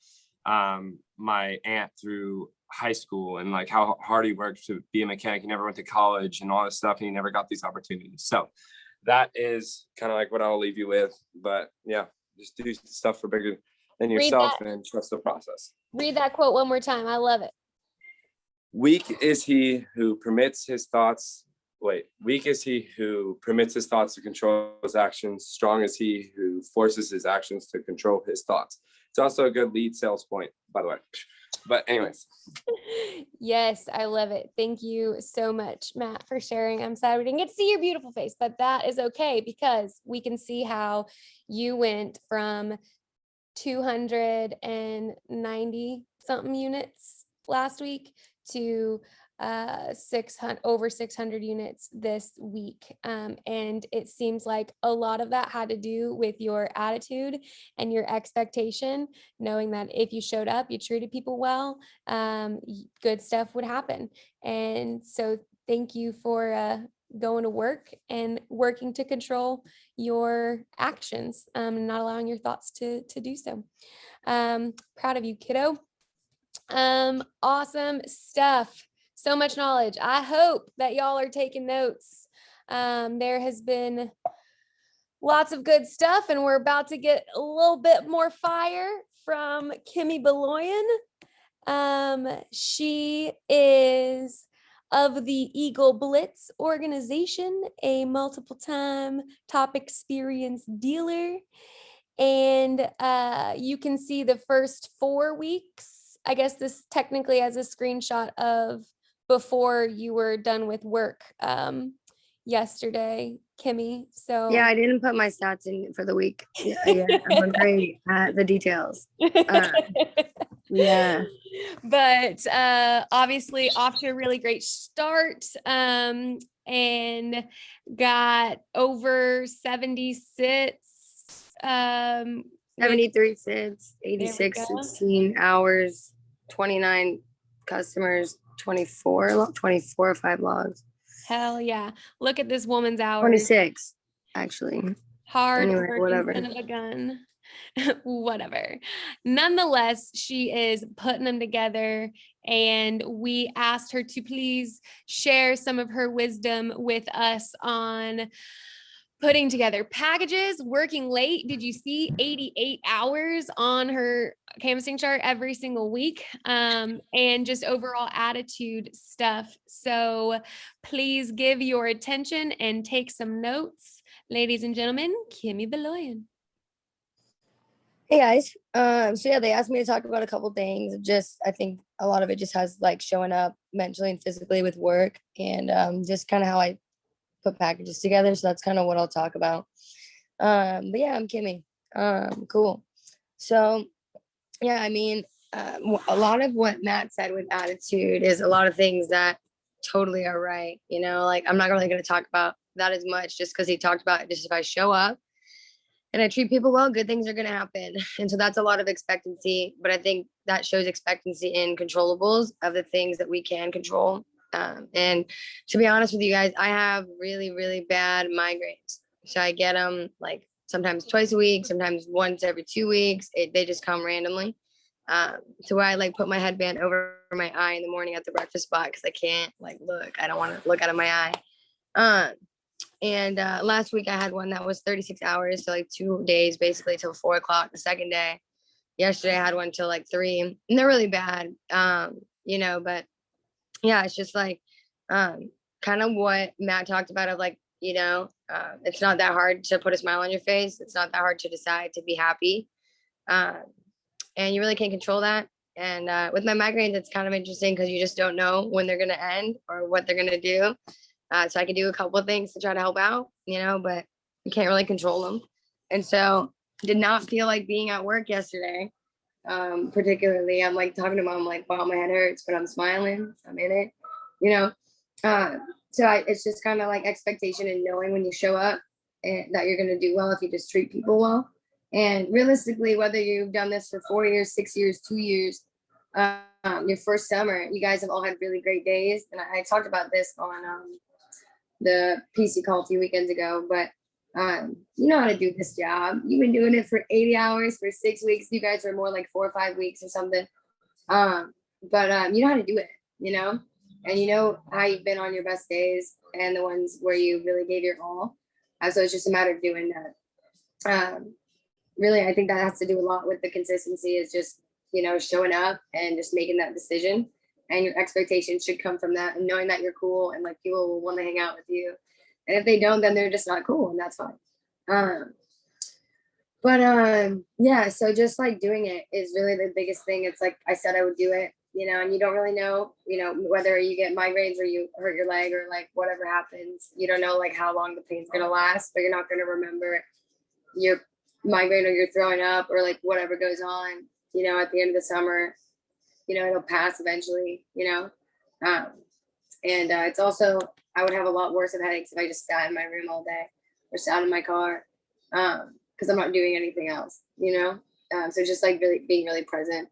my aunt through high school, and how hard he worked to be a mechanic. He never went to college and all this stuff, and he never got these opportunities. So that is kind of what I'll leave you with. But yeah, just do stuff for bigger than Read yourself that. and trust the process. Read that quote one more time. I love it. Weak is he who permits his thoughts. Weak is he who permits his thoughts to control his actions. Strong is he who forces his actions to control his thoughts. It's also a good lead sales point, by the way. But anyways. Yes, I love it. Thank you so much, Matt, for sharing. I'm sad we didn't get to see your beautiful face, but that is okay because we can see how you went from 290 something units last week to 600 over 600 units this week. And it seems like a lot of that had to do with your attitude and your expectation, knowing that if you showed up, you treated people well, good stuff would happen. And so thank you for going to work and working to control your actions, and not allowing your thoughts to do so. Proud of you, kiddo. Awesome stuff. So much knowledge. I hope that y'all are taking notes. There has been lots of good stuff, and we're about to get a little bit more fire from Kimmie Beloyan. She is of the Eagle Blitz organization, a multiple time top experience dealer. And you can see the first 4 weeks. I guess this technically has a screenshot of before you were done with work yesterday, Kimmie. So yeah, I didn't put my stats in for the week. Yeah, I'm great at the details. Yeah. But obviously off to a really great start, and got over 70 sits. 73 sits, 86, 16 hours, 29 customers, 24 or 5 logs. Hell yeah. Look at this woman's hours. 26, actually. Hard Anyway, working whatever. son of a gun. Whatever. Nonetheless, she is putting them together, and we asked her to please share some of her wisdom with us on putting together packages, working late. Did you see 88 hours on her canvassing chart every single week? And just overall attitude stuff. So please give your attention and take some notes. Ladies and gentlemen, Kimmie Beloyan. Hey guys. So yeah, they asked me to talk about a couple things. I think a lot of it just has like showing up mentally and physically with work, and just kind of how I put packages together. So that's kind of what I'll talk about. But yeah, I'm Kimmie. Cool. So yeah, I mean, a lot of what Matt said with attitude is a lot of things that totally are right. You know, like I'm not really going to talk about that as much just because he talked about just if I show up and I treat people well, good things are going to happen. And so that's a lot of expectancy, but I think that shows expectancy in controllables of the things that we can control. And to be honest with you guys, I have really, really bad migraines. So I get them like sometimes twice a week, sometimes once every 2 weeks. They just come randomly. So where I like put my headband over my eye in the morning at the breakfast spot because I can't like look. I don't want to look out of my eye. And last week I had one that was 36 hours, so like 2 days basically till 4 o'clock the second day. Yesterday I had one till like 3, and they're really bad. You know, but yeah, it's just like kind of what Matt talked about of like, you know, it's not that hard to put a smile on your face. It's not that hard to decide to be happy. And you really can't control that. And with my migraines, it's kind of interesting because you just don't know when they're going to end or what they're going to do. So I could do a couple of things to try to help out, you know, but you can't really control them. And so did not feel like being at work yesterday. Particularly, I'm like talking to mom, like, wow, my head hurts, but I'm smiling. I'm in it, you know? It's just kind of like expectation and knowing when you show up and that you're going to do well if you just treat people well. And realistically, whether you've done this for 4 years, 6 years, 2 years, your first summer, you guys have all had really great days. And I talked about this on the PC call a few weekends ago, but you know how to do this job. You've been doing it for 80 hours for 6 weeks. You guys are more like 4 or 5 weeks or something. But you know how to do it, you know, and you know how you've been on your best days and the ones where you really gave your all. So it's just a matter of doing that. really, I think that has to do a lot with the consistency is just, showing up and just making that decision. And your expectations should come from that and knowing that you're cool and like people will want to hang out with you. And if they don't, then they're just not cool and that's fine. Yeah, so just like doing it is really the biggest thing. It's like I said I would do it, and you don't really know, whether you get migraines or you hurt your leg or like whatever happens. You don't know like how long the pain's gonna last, but you're not gonna remember your migraine or you're throwing up or like whatever goes on, at the end of the summer, it'll pass eventually, it's also, I would have a lot worse of headaches if I just sat in my room all day or sat in my car. Because I'm not doing anything else, so just like really being really present.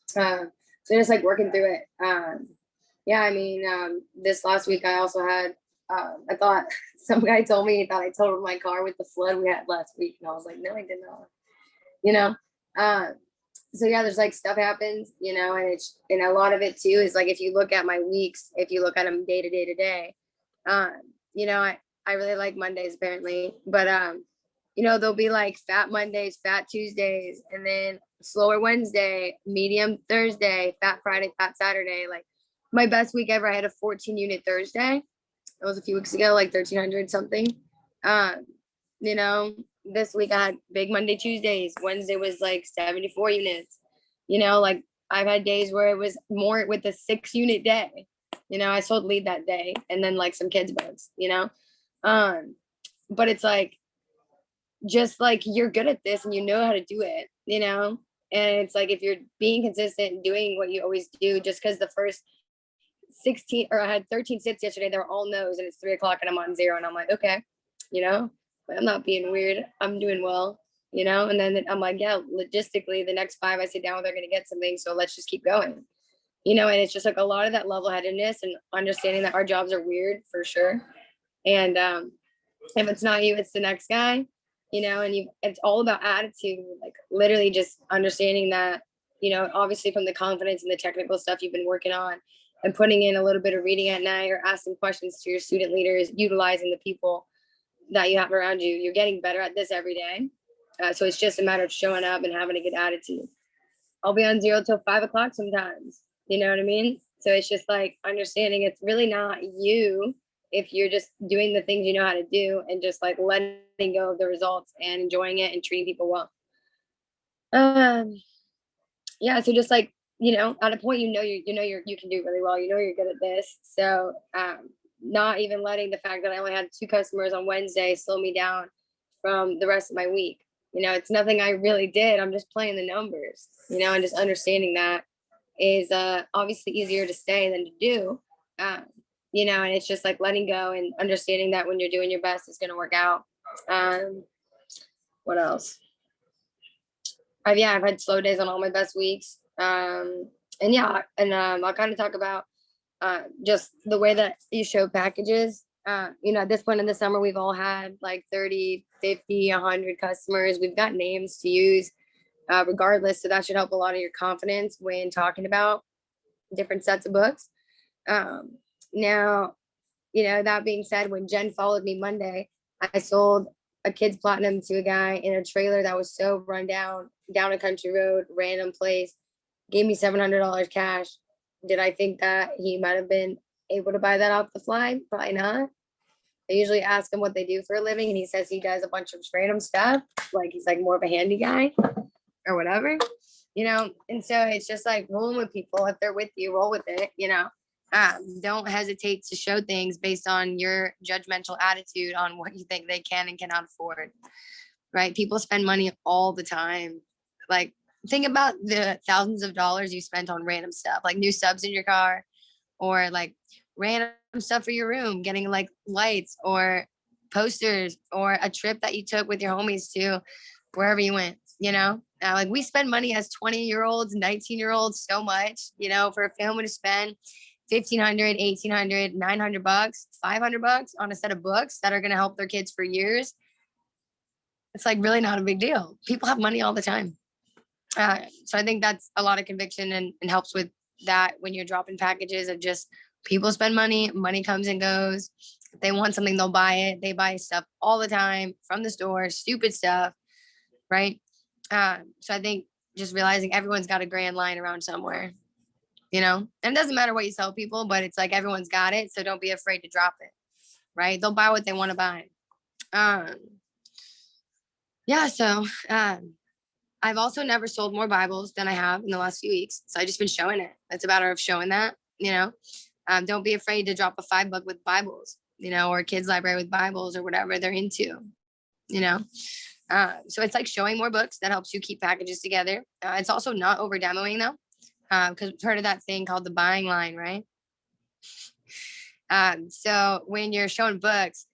So just like working through it. Yeah, I mean, this last week I also had, I thought some guy told me he thought I totaled my car with the flood we had last week. And I was like, no, I did not, so yeah, there's like stuff happens, and a lot of it too is like, if you look at my weeks, if you look at them day to day to day, I really like Mondays apparently, but, there'll be like fat Mondays, fat Tuesdays, and then slower Wednesday, medium Thursday, fat Friday, fat Saturday. Like my best week ever, I had a 14 unit Thursday. That was a few weeks ago, like 1,300 something. This week I had big Monday, Tuesdays. Wednesday was like 74 units. Like I've had days where it was more with a 6 unit day. I sold lead that day and then like some kids books, but it's like, just like you're good at this and you know how to do it, and it's like if you're being consistent and doing what you always do, just because the first 16 or I had 13 sits yesterday, they were all no's and it's 3 o'clock and I'm on 0 and I'm like, okay, I'm not being weird, I'm doing well, and then I'm like, yeah, logistically the next 5 I sit down they're gonna get something, so let's just keep going, and it's just like a lot of that level-headedness and understanding that our jobs are weird for sure, and if it's not you, it's the next guy. And it's all about attitude, like literally just understanding that, obviously from the confidence and the technical stuff you've been working on and putting in a little bit of reading at night or asking questions to your student leaders, utilizing the people that you have around you. You're getting better at this every day. So it's just a matter of showing up and having a good attitude. I'll be on 0 till 5 o'clock sometimes, you know what I mean? So it's just like understanding it's really not you if you're just doing the things you know how to do and just like letting go of the results and enjoying it and treating people well. Yeah, so just like, at a point, you can do really well, you're good at this. So not even letting the fact that I only had 2 customers on Wednesday slow me down from the rest of my week. It's nothing I really did. I'm just playing the numbers, and just understanding that is obviously easier to say than to do. And it's just like letting go and understanding that when you're doing your best, it's going to work out. What else? I've had slow days on all my best weeks. I'll kind of talk about just the way that you show packages. At this point in the summer, we've all had like 30, 50, 100 customers. We've got names to use regardless. So that should help a lot of your confidence when talking about different sets of books. Now, that being said, when Jen followed me Monday, I sold a kid's platinum to a guy in a trailer that was so run down a country road, random place, gave me $700 cash. Did I think that he might have been able to buy that off the fly? Probably not. I usually ask him what they do for a living, and he says he does a bunch of random stuff. Like he's like more of a handy guy or whatever, and so it's just like rolling with people. If they're with you, roll with it, don't hesitate to show things based on your judgmental attitude on what you think they can and cannot afford, right? People spend money all the time. Like think about the thousands of dollars you spent on random stuff, like new subs in your car or like random stuff for your room, getting like lights or posters or a trip that you took with your homies to wherever you went, like we spend money as 20-year-olds, 19-year-olds so much, for a family to spend $1,500, $1,800, $900, $500 on a set of books that are going to help their kids for years. It's like really not a big deal. People have money all the time. So I think that's a lot of conviction and helps with that when you're dropping packages of just people spend money comes and goes. If they want something, they'll buy it. They buy stuff all the time from the store, stupid stuff, right? So I think just realizing everyone's got a grand line around somewhere, and it doesn't matter what you sell people, but it's like everyone's got it. So don't be afraid to drop it, right? They'll buy what they want to buy. Yeah. So I've also never sold more Bibles than I have in the last few weeks. So I've just been showing it. It's a matter of showing that, don't be afraid to drop a $5 with Bibles, or a kids library with Bibles or whatever they're into, so it's like showing more books that helps you keep packages together. It's also not over demoing though, because we've heard of that thing called the buying line, right? So when you're showing books,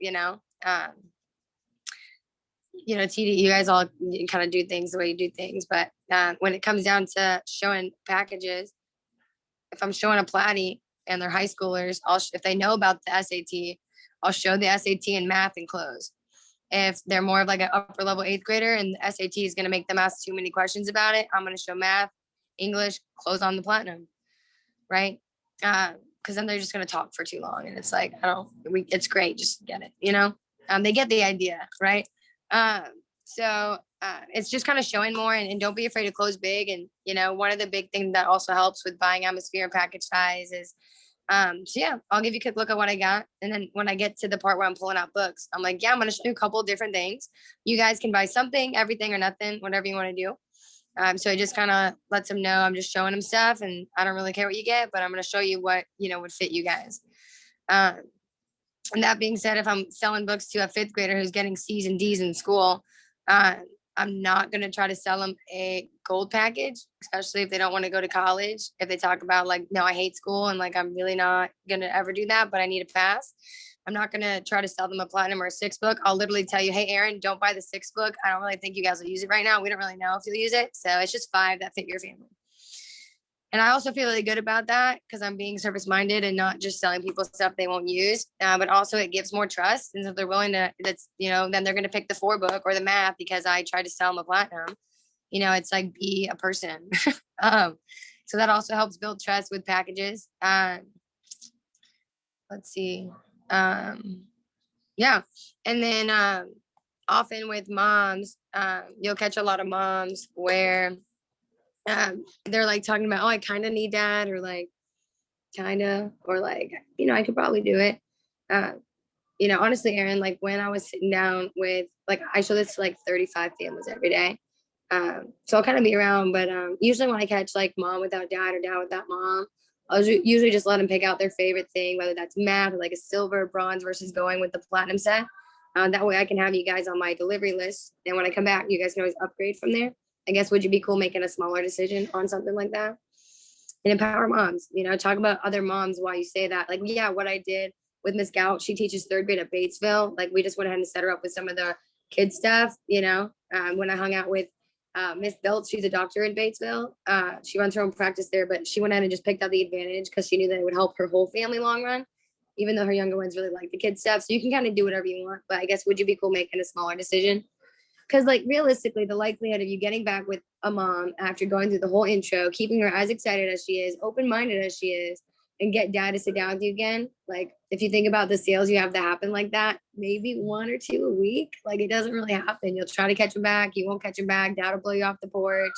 TD, you guys all kind of do things the way you do things, but when it comes down to showing packages, if I'm showing a platy and they're high schoolers, if they know about the SAT, I'll show the SAT in math and close. If they're more of like an upper level 8th grader and the SAT is going to make them ask too many questions about it, I'm going to show math, English, close on the platinum, right? Because then they're just going to talk for too long, and it's like, it's great, just get it, they get the idea, right? So it's just kind of showing more, and don't be afraid to close big. And one of the big things that also helps with buying atmosphere and package size is so yeah, I'll give you a quick look at what I got, and then when I get to the part where I'm pulling out books, I'm like, yeah, I'm going to show you a couple of different things. You guys can buy something, everything, or nothing, whatever you want to do. So it just kind of lets them know I'm just showing them stuff, and I don't really care what you get, but I'm going to show you what would fit you guys. And that being said, if I'm selling books to a 5th grader who's getting C's and D's in school, I'm not going to try to sell them a gold package, especially if they don't want to go to college. If they talk about like, no, I hate school, and like, I'm really not going to ever do that, but I need a pass. I'm not going to try to sell them a platinum or a 6th book. I'll literally tell you, hey, Erin, don't buy the 6th book. I don't really think you guys will use it right now. We don't really know if you'll use it. So it's just 5 that fit your family. And I also feel really good about that because I'm being service minded and not just selling people stuff they won't use. But also it gives more trust. And so if they're willing to, then they're going to pick the 4 book or the math because I tried to sell them a platinum. It's like, be a person. So that also helps build trust with packages. Let's see. Yeah. And then often with moms, you'll catch a lot of moms where they're like talking about, oh, I kind of need dad, or like kind of, or like, I could probably do it. Honestly, Erin, like when I was sitting down with, like, I show this to like 35 families every day. So I'll kind of be around, but usually when I catch like mom without dad or dad without mom, I'll usually just let them pick out their favorite thing, whether that's math or like a silver, bronze versus going with the platinum set. That way I can have you guys on my delivery list. And when I come back, you guys can always upgrade from there. I guess, would you be cool making a smaller decision on something like that? And empower moms, talk about other moms while you say that. Like, yeah, what I did with Miss Gout, she teaches 3rd grade at Batesville. Like, we just went ahead and set her up with some of the kids stuff, when I hung out with Miss Belt, she's a doctor in Batesville. She runs her own practice there, but she went ahead and just picked out the advantage because she knew that it would help her whole family long run, even though her younger ones really like the kids stuff. So you can kind of do whatever you want, but I guess, would you be cool making a smaller decision? Because like realistically, the likelihood of you getting back with a mom after going through the whole intro, keeping her as excited as she is, open-minded as she is, and get dad to sit down with you again. Like, if you think about the sales you have to happen like that, maybe 1 or 2 a week, like it doesn't really happen. You'll try to catch them back. You won't catch them back. Dad will blow you off the porch,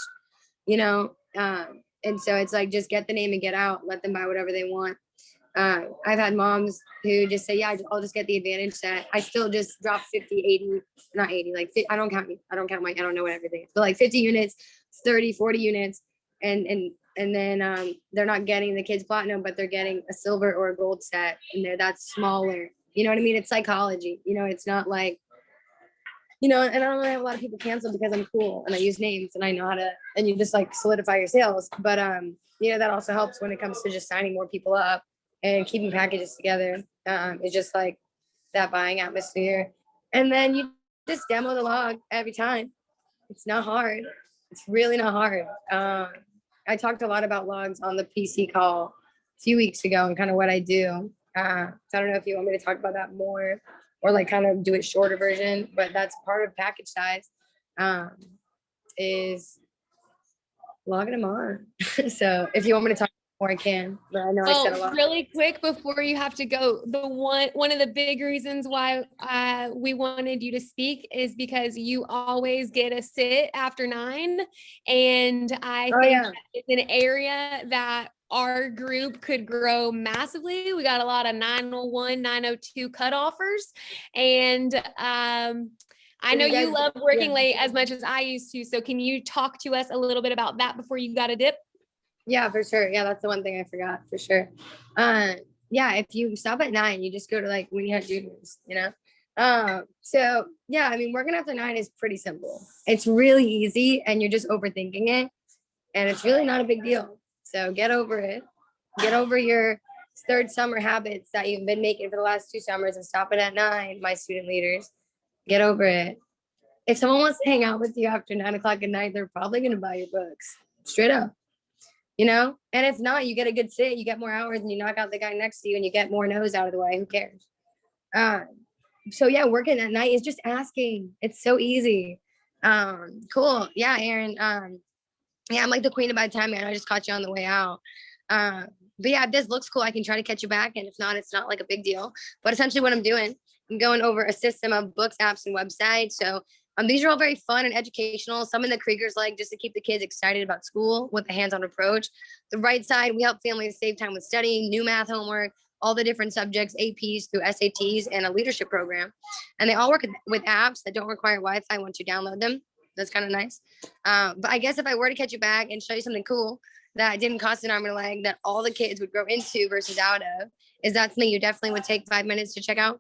and so it's like, just get the name and get out, let them buy whatever they want. I've had moms who just say, yeah, I'll just get the advantage set. I still just drop 50, 80, not 80, like I don't count I don't know what everything is, but like 50 units, 30, 40 units. And then they're not getting the kids platinum, but they're getting a silver or a gold set, and that's smaller. You know what I mean? It's psychology. It's not like, and I don't really have a lot of people cancel because I'm cool and I use names and I know how to, and you just like solidify your sales. But that also helps when it comes to just signing more people up and keeping packages together. It's just like that buying atmosphere. And then you just demo the log every time. It's not hard. It's really not hard. I talked a lot about logs on the PC call a few weeks ago and kind of what I do. So I don't know if you want me to talk about that more or like kind of do a shorter version, but that's part of package size, is logging them on. So if you want me to talk or I can, but I know I said a lot. Really quick before you have to go, one of the big reasons why we wanted you to speak is because you always get a sit after 9, and I think that it's an area that our group could grow massively. We got a lot of 901, 902 cutoffers, and I know you love working late as much as I used to. So can you talk to us a little bit about that before you got a dip? Yeah, for sure. Yeah, that's the one thing I forgot for sure. Yeah, if you stop at 9, you just go to like when you have juniors, you know? So yeah, I mean, working after 9 is pretty simple. It's really easy and you're just overthinking it. And it's really not a big deal. So get over it. Get over your third summer habits that you've been making for the last 2 summers and stopping at 9, my student leaders. Get over it. If someone wants to hang out with you after 9 o'clock at night, they're probably going to buy your books. Straight up. You know, and if not, you get a good sit, you get more hours and you knock out the guy next to you and you get more no's out of the way. Who cares? So yeah, working at night is just asking. It's so easy. Cool. Yeah, Erin. Yeah, I'm like the queen of bad timing. I just caught you on the way out. But yeah, if this looks cool, I can try to catch you back. And if not, it's not like a big deal. But essentially what I'm doing, I'm going over a system of books, apps, and websites. So these are all very fun and educational. Some in the Kriegers like just to keep the kids excited about school with a hands-on approach. The right side, we help families save time with studying, new math homework, all the different subjects, APs through SATs, and a leadership program. And they all work with apps that don't require Wi-Fi once you download them. That's kind of nice. But I guess if I were to catch you back and show you something cool that didn't cost an arm and a leg, that all the kids would grow into versus out of, is that something you definitely would take 5 minutes to check out?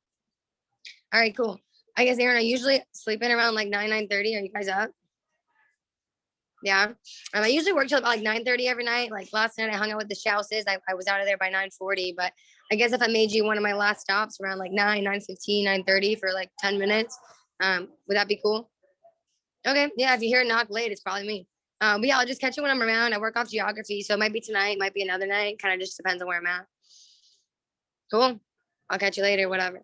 All right, cool. I guess, Erin, I usually sleep in around like 9:30. Are you guys up? Yeah. I usually work till about like 9:30 every night. Like last night I hung out with the Schouses. I was out of there by 9:40. But I guess if I made you one of my last stops around like 9:15, 9:30 for like 10 minutes, would that be cool? Okay. Yeah, if you hear a knock late, it's probably me. But yeah, I'll just catch you when I'm around. I work off geography. So it might be tonight, might be another night. Kind of just depends on where I'm at. Cool. I'll catch you later, whatever.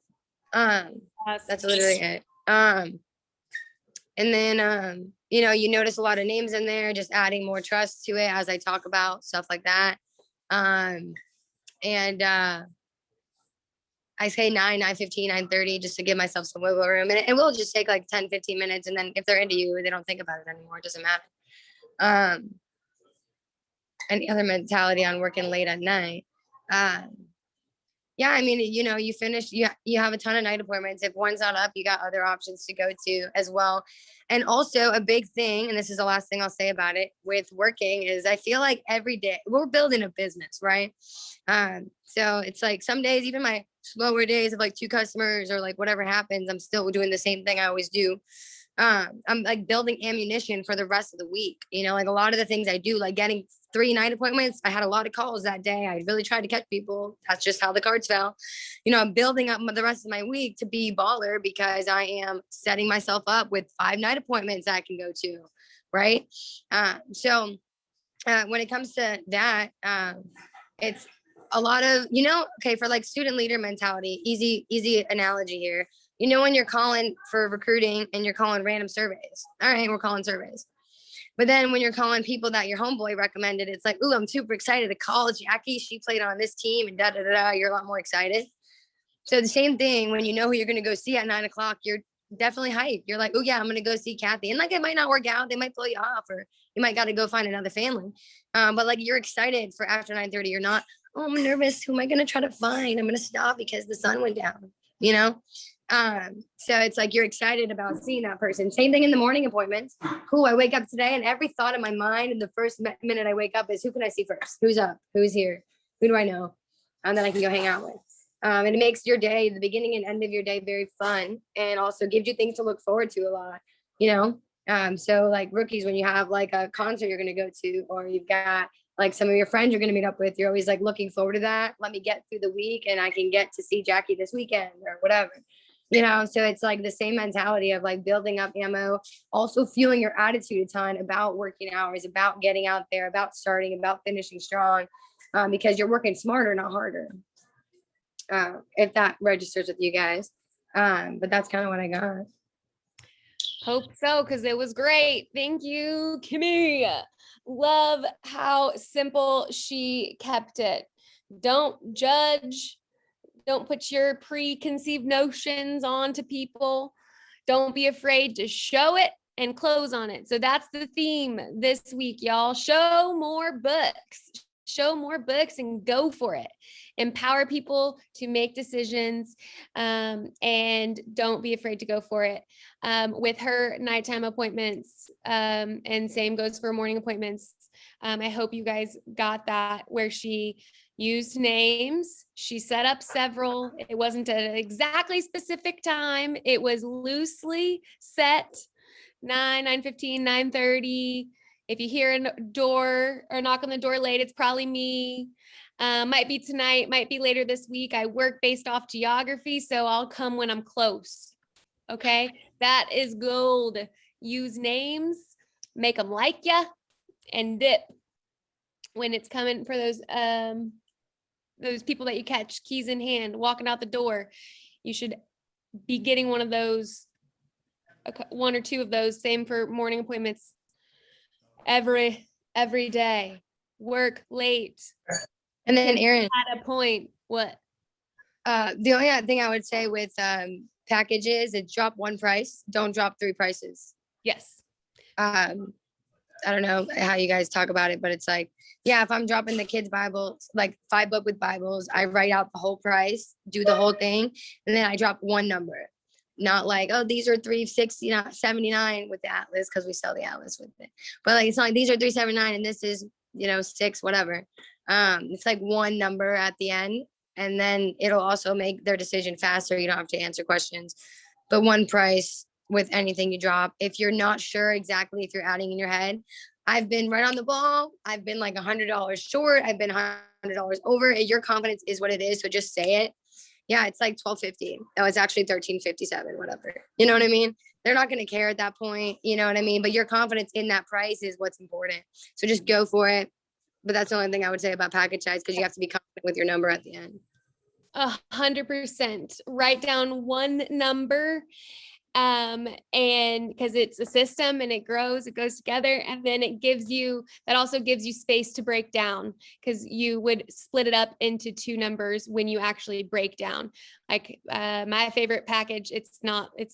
That's literally it. And then you know, you notice a lot of names in there, just adding more trust to it as I talk about stuff like that. And I say 9:15, 9:30 just to give myself some wiggle room, and it will just take like 10-15 minutes, and then if they're into you, they don't think about it anymore. It doesn't matter. Any other mentality on working late at night? Yeah, I mean, you know, you finish, you have a ton of night appointments. If one's not up, you got other options to go to as well. And also a big thing, and this is the last thing I'll say about it with working, is I feel like every day we're building a business, right? So it's like some days, even my slower days of like 2 customers or like whatever happens, I'm still doing the same thing I always do. I'm like building ammunition for the rest of the week. You know, like a lot of the things I do, like getting 3 night appointments. I had a lot of calls that day. I really tried to catch people. That's just how the cards fell. You know, I'm building up the rest of my week to be baller because I am setting myself up with 5 night appointments that I can go to. Right. So when it comes to that, it's a lot of, you know, okay, for like student leader mentality, easy analogy here. You know, when you're calling for recruiting and you're calling random surveys, all right, we're calling surveys. But then when you're calling people that your homeboy recommended, it's like, ooh, I'm super excited to call Jackie. She played on this team and da-da-da-da. You're a lot more excited. So the same thing, when you know who you're going to go see at 9 o'clock, you're definitely hyped. You're like, oh yeah, I'm going to go see Kathy. And like, it might not work out. They might blow you off, or you might got to go find another family. But like, you're excited for after 9:30. You're not, oh, I'm nervous. Who am I going to try to find? I'm going to stop because the sun went down, you know? So it's like you're excited about seeing that person. Same thing in the morning appointments. Cool, I wake up today and every thought in my mind in the first minute I wake up is, who can I see first? Who's up? Who's here? Who do I know? And then I can go hang out with. And it makes your day, the beginning and end of your day, very fun, and also gives you things to look forward to a lot, you know? So like rookies, when you have like a concert you're going to go to, or you've got like some of your friends you're going to meet up with, you're always like looking forward to that. Let me get through the week and I can get to see Jackie this weekend or whatever. You know, so it's like the same mentality of like building up ammo, also fueling your attitude a ton about working hours, about getting out there, about starting, about finishing strong, because you're working smarter, not harder. If that registers with you guys. But that's kind of what I got. Hope so, because it was great. Thank you, Kimmie. Love how simple she kept it. Don't judge. Don't put your preconceived notions onto people. Don't be afraid to show it and close on it. So that's the theme this week, y'all. Show more books. Show more books and go for it. Empower people to make decisions, and don't be afraid to go for it. With her nighttime appointments, and same goes for morning appointments. I hope you guys got that, where she used names. She set up several. It wasn't at an exactly specific time. It was loosely set, 9:15, 9:30. If you hear a door or knock on the door late, it's probably me. Might be tonight, might be later this week. I work based off geography, so I'll come when I'm close. Okay, that is gold. Use names, make them like ya, and dip when it's coming for those people that you catch, keys in hand, walking out the door. You should be getting one of those, one or two of those. Same for morning appointments. Every day. Work late. And then Erin, at a point, what? The only thing I would say with packages is drop one price, don't drop three prices. Yes. I don't know how you guys talk about it, but it's like, yeah, if I'm dropping the kids' Bibles, like 5 book with Bibles, I write out the whole price, do the whole thing, and then I drop one number. Not like, oh, these are $379 with the Atlas, because we sell the Atlas with it. But like, it's not like these are $379 and this is, $6, whatever. It's like one number at the end, and then it'll also make their decision faster. You don't have to answer questions. But one price with anything you drop. If you're not sure exactly if you're adding in your head, I've been right on the ball. I've been like $100 short. I've been $100 over. Your confidence is what it is. So just say it. Yeah, it's like $12.50. Oh, it's actually $13.57, whatever. You know what I mean? They're not going to care at that point. You know what I mean? But your confidence in that price is what's important. So just go for it. But that's the only thing I would say about package size, because you have to be confident with your number at the end. 100%. Write down one number, and because it's a system and it grows, it goes together, and then that also gives you space to break down, because you would split it up into 2 numbers when you actually break down. Like my favorite package, it's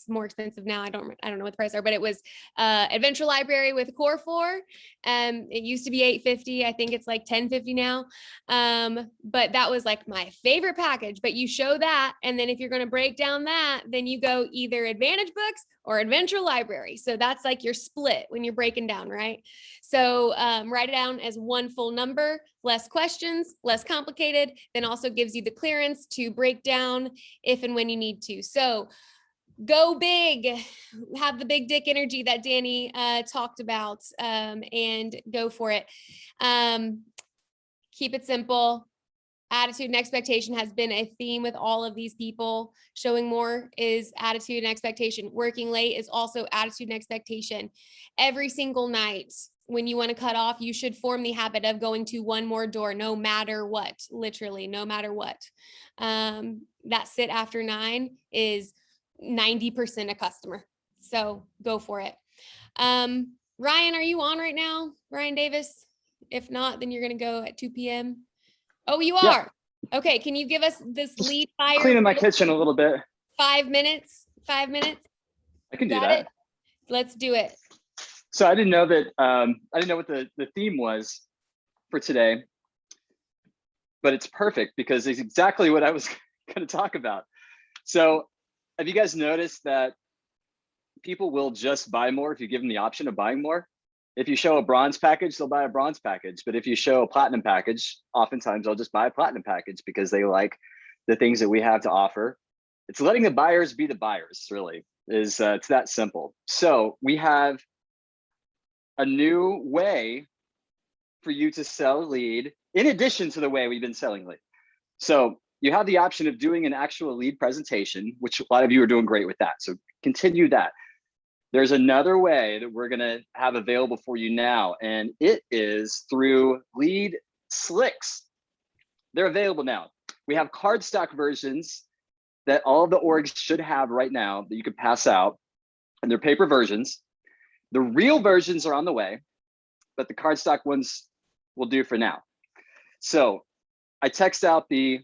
more expensive now. I don't know what the price are, but it was Adventure Library with Core 4. It used to be $8.50. I think it's like $10.50 now. But that was like my favorite package. But you show that, and then if you're going to break down that, then you go either Advantage Books or Adventure Library. So that's like your split when you're breaking down, right? So write it down as one full number, less questions, less complicated, then also gives you the clearance to break down if and when you need to. So go big, have the big dick energy that Danny talked about, and go for it. Keep it simple. Attitude and expectation has been a theme with all of these people. Showing more is attitude and expectation. Working late is also attitude and expectation. Every single night when you want to cut off, you should form the habit of going to one more door, no matter what, literally, no matter what. That sit after 9 is 90% a customer. So go for it. Ryan, are you on right now? Ryan Davis? If not, then you're going to go at 2 p.m. Oh, you are? Yeah. Okay. Can you give us this lead fire? Cleaning my kitchen a little bit. 5 minutes? 5 minutes? I can do that. Let's do it. So I didn't know that, I didn't know what the theme was for today, but it's perfect because it's exactly what I was going to talk about. So have you guys noticed that people will just buy more if you give them the option of buying more? If you show a bronze package, they'll buy a bronze package. But if you show a platinum package, oftentimes they'll just buy a platinum package because they like the things that we have to offer. It's letting the buyers be the buyers, really. It's that simple. So we have a new way for you to sell a lead in addition to the way we've been selling lead. So you have the option of doing an actual lead presentation, which a lot of you are doing great with that. So continue that. There's another way that we're going to have available for you now, and it is through lead slicks. They're available now. We have cardstock versions that all of the orgs should have right now that you could pass out, and they're paper versions. The real versions are on the way. but the cardstock ones will do for now. So I text out there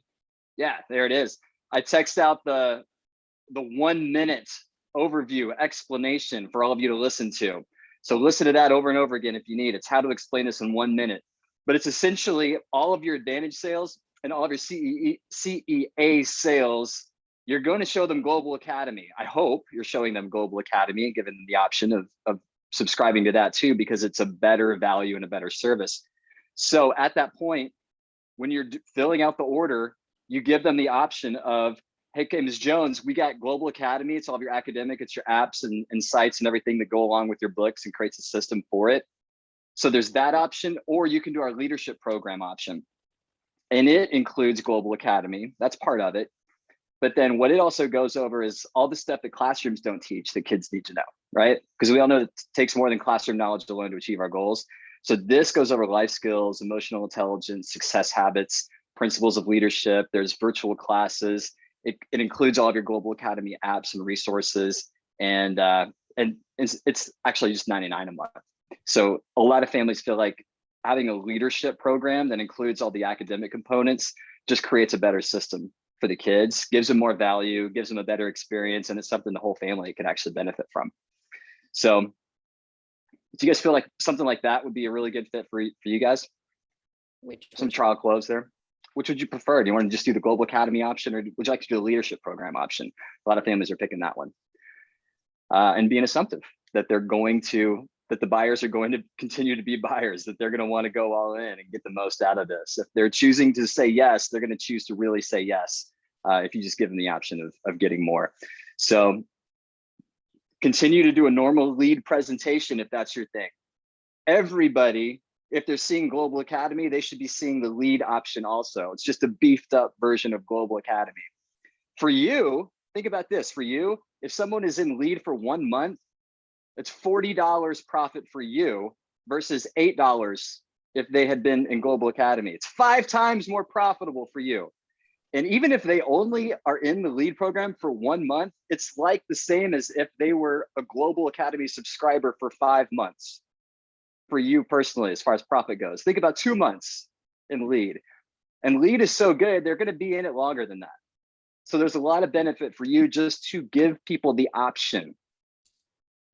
it is. I text out the 1 minute overview explanation for all of you to listen to. So listen to that over and over again if you need. It's how to explain this in 1 minute. But it's essentially all of your Advantage sales and all of your CEA sales. You're going to show them Global Academy. I hope you're showing them Global Academy and giving them the option of subscribing to that too, because it's a better value and a better service. So at that point, when you're filling out the order, you give them the option of, hey, Ms. Jones, we got Global Academy. It's all of your academic, it's your apps and sites and everything that go along with your books and creates a system for it. So there's that option, or you can do our leadership program option. And it includes Global Academy. That's part of it. But then what it also goes over is all the stuff that classrooms don't teach that kids need to know, right? Because we all know it takes more than classroom knowledge alone to achieve our goals. So this goes over life skills, emotional intelligence, success habits, principles of leadership. There's virtual classes. It includes all of your Global Academy apps and resources. And it's actually just $99 a month. So a lot of families feel like having a leadership program that includes all the academic components just creates a better system for the kids, gives them more value, gives them a better experience, and it's something the whole family can actually benefit from. So do you guys feel like something like that would be a really good fit for you guys? Some trial clothes there. Which would you prefer? Do you want to just do the Global Academy option, or would you like to do the leadership program option? A lot of families are picking that one. And being assumptive that that the buyers are going to continue to be buyers, that they're going to want to go all in and get the most out of this. If they're choosing to say yes, they're going to choose to really say yes if you just give them the option of getting more. So continue to do a normal lead presentation if that's your thing. Everybody, if they're seeing Global Academy, they should be seeing the lead option also. It's just a beefed up version of Global Academy. For you, think about this. For you, if someone is in lead for 1 month, it's $40 profit for you versus $8 if they had been in Global Academy. It's 5 times more profitable for you. And even if they only are in the lead program for 1 month, it's like the same as if they were a Global Academy subscriber for 5 months for you personally, as far as profit goes. Think about 2 months in lead. And lead is so good, they're going to be in it longer than that. So there's a lot of benefit for you just to give people the option.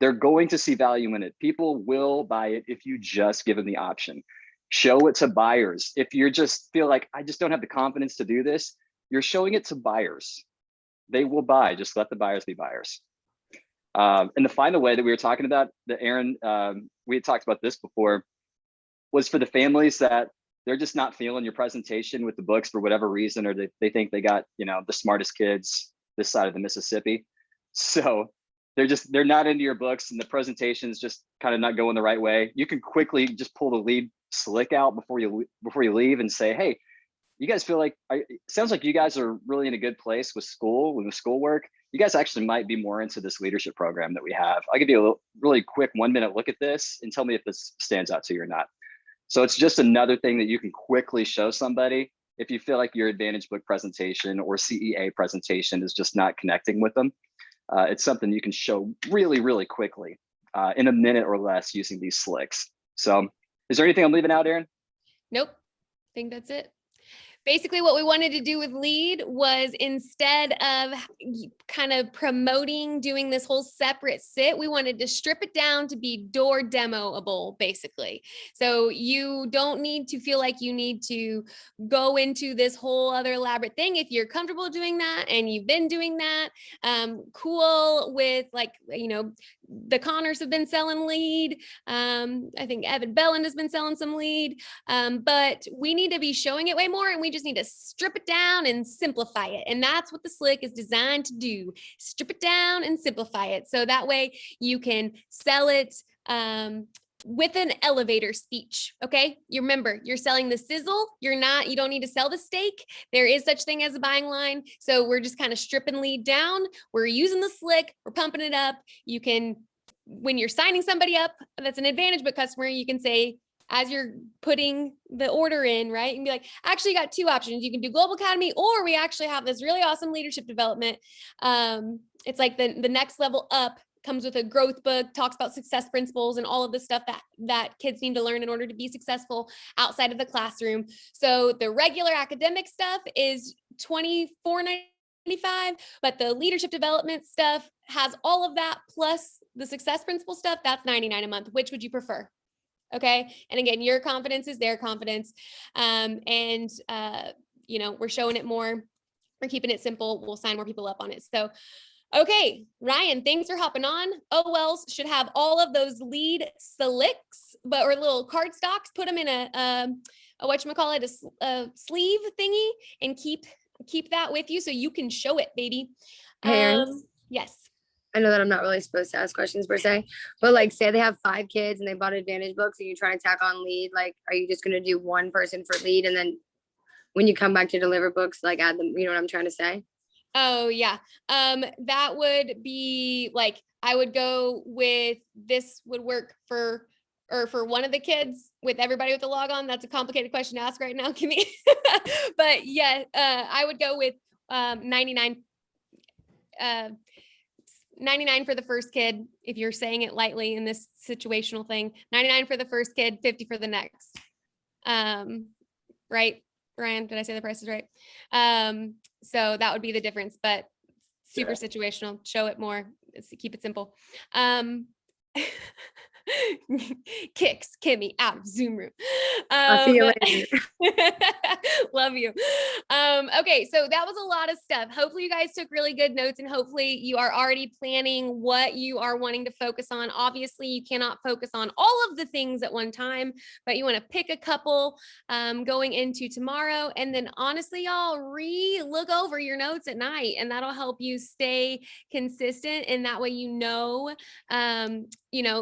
They're going to see value in it. People will buy it if you just give them the option. Show it to buyers. If you just feel like, I just don't have the confidence to do this, you're showing it to buyers. They will buy. Just let the buyers be buyers. And the final way that we were talking about, that Erin, we had talked about this before, was for the families that they're just not feeling your presentation with the books for whatever reason, or they think they got, the smartest kids this side of the Mississippi. So they're not into your books and the presentation's just kind of not going the right way. You can quickly just pull the lead slick out before you leave and say, hey, you guys feel like, it sounds like you guys are really in a good place with schoolwork. You guys actually might be more into this leadership program that we have. I'll give you a really quick 1 minute look at this and tell me if this stands out to you or not. So it's just another thing that you can quickly show somebody if you feel like your Advantage book presentation or CEA presentation is just not connecting with them. It's something you can show really, really quickly in a minute or less using these slicks. So is there anything I'm leaving out, Erin? Nope. I think that's it. Basically, what we wanted to do with lead was, instead of kind of promoting doing this whole separate sit, we wanted to strip it down to be door demoable, basically. So you don't need to feel like you need to go into this whole other elaborate thing. If you're comfortable doing that and you've been doing that, cool with, like, the Connors have been selling lead. I think Evan Belland has been selling some lead, but we need to be showing it way more, and we just need to strip it down and simplify it. And that's what the slick is designed to do. Strip it down and simplify it. So that way you can sell it with an elevator speech. Okay. You remember, you're selling the sizzle. You don't need to sell the steak. There is such thing as a buying line. So we're just kind of stripping lead down. We're using the slick, we're pumping it up. You can, when you're signing somebody up, that's an Advantage book customer, you can say, as you're putting the order in, right? You can be like, actually, you got 2 options. You can do Global Academy, or we actually have this really awesome leadership development. It's like the next level up comes with a growth book, talks about success principles and all of the stuff that kids need to learn in order to be successful outside of the classroom. So the regular academic stuff is $24.95, but the leadership development stuff has all of that plus the success principle stuff. That's $99 a month. Which would you prefer? Okay. And again, your confidence is their confidence. We're showing it more. We're keeping it simple. We'll sign more people up on it. So, okay, Ryan, thanks for hopping on. OLs should have all of those lead selects, or little card stocks. Put them in a sleeve thingy, and keep that with you so you can show it, baby. Hey, Erin. Yes. I know that I'm not really supposed to ask questions per se, but like, say they have 5 kids and they bought Advantage books and you're trying to tack on lead, like, are you just going to do one person for lead, and then when you come back to deliver books, like, add them? You know what I'm trying to say? Oh yeah. That would be like, I would go with, this would work for one of the kids with everybody with the log on. That's a complicated question to ask right now, Kimmie. But yeah, I would go with 99 for the first kid, if you're saying it lightly in this situational thing. 99 for the first kid, 50 for the next. Right, Ryan? Did I say the price is right? So that would be the difference, but super situational. Show it more. Keep it simple. Kicks Kimmie out of Zoom room. I'll see you later. Love you. Okay, so that was a lot of stuff. Hopefully you guys took really good notes, and hopefully you are already planning what you are wanting to focus on. Obviously, you cannot focus on all of the things at one time, but you want to pick a couple going into tomorrow. And then honestly, y'all, look over your notes at night, and that'll help you stay consistent. And that way,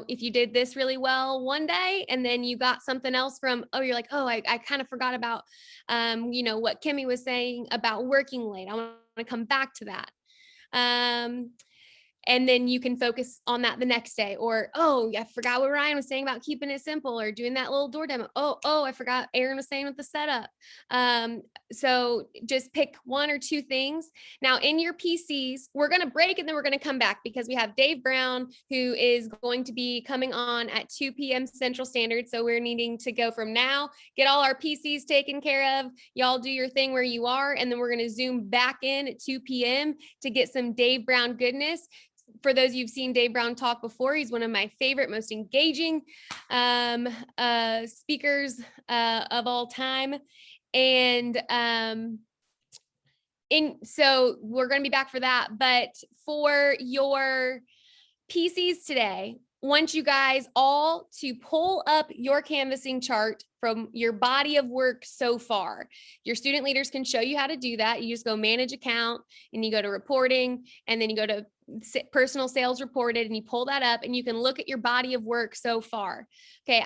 if you did this really well one day and then you got something else from, you're like, I kind of forgot about, what Kimmie was saying about working late. I want to come back to that. And then you can focus on that the next day. Or, I forgot what Ryan was saying about keeping it simple, or doing that little door demo. I forgot Erin was saying with the setup. So just pick 1 or 2 things. Now in your PCs, we're going to break and then we're going to come back because we have Dave Brown, who is going to be coming on at 2 p.m. Central Standard. So we're needing to go from now, get all our PCs taken care of. Y'all do your thing where you are. And then we're going to zoom back in at 2 p.m. to get some Dave Brown goodness. For those of you who've seen Dave Brown talk before, he's one of my favorite, most engaging speakers of all time. And so we're going to be back for that. But for your PCs today, want you guys all to pull up your canvassing chart from your body of work so far. Your student leaders can show you how to do that. You just go manage account, and you go to reporting, and then you go to personal sales reported, and you pull that up, and you can look at your body of work so far. Okay.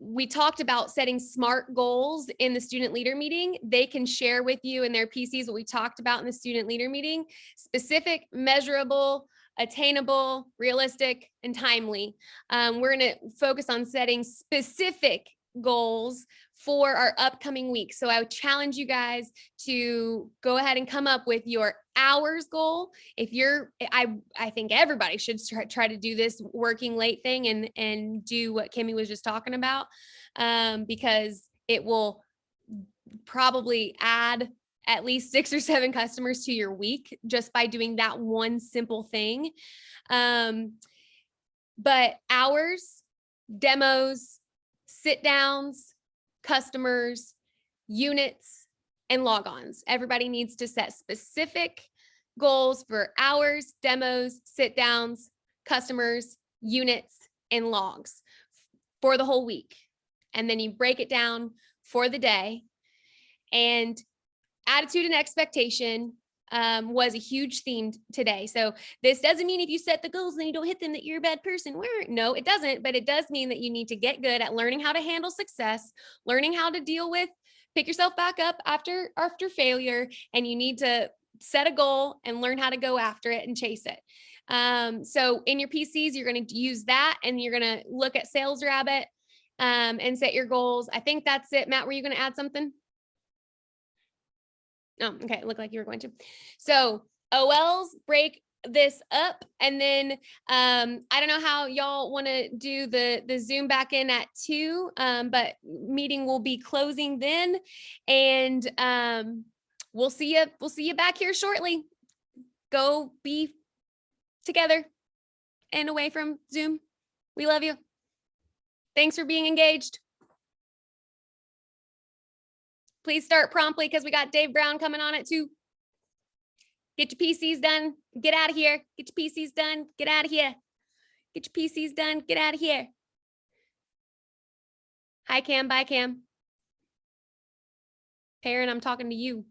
We talked about setting SMART goals in the student leader meeting. They can share with you in their PCs what we talked about in the student leader meeting: specific, measurable, attainable, realistic, and timely. We're going to focus on setting specific goals for our upcoming week. So I would challenge you guys to go ahead and come up with your hours goal. I think everybody should try to do this working late thing and do what Kimmie was just talking about, because it will probably add at least 6 or 7 customers to your week just by doing that one simple thing. But hours, demos, sit downs, customers, units, and logons. Everybody needs to set specific goals for hours, demos, sit downs, customers, units, and logs for the whole week. And then you break it down for the day. And attitude and expectation was a huge theme today. So this doesn't mean if you set the goals and you don't hit them that you're a bad person. No, it doesn't. But it does mean that you need to get good at learning how to handle success, learning how to deal with, pick yourself back up after failure, and you need to set a goal and learn how to go after it and chase it. So in your PCs, you're going to use that, and you're going to look at Sales Rabbit and set your goals. I think that's it. Matt, were you going to add something? Oh, okay. It looked like you were going to. So OLs break this up, and then I don't know how y'all want to do the Zoom back in at 2, but meeting will be closing then, and we'll see you back here shortly. Go be together and away from Zoom. We love you. Thanks for being engaged. Please start promptly because we got Dave Brown coming on at 2. Get your PCs done. Get out of here. Get your PCs done. Get out of here. Get your PCs done. Get out of here. Hi, Cam. Bye, Cam. Erin, I'm talking to you.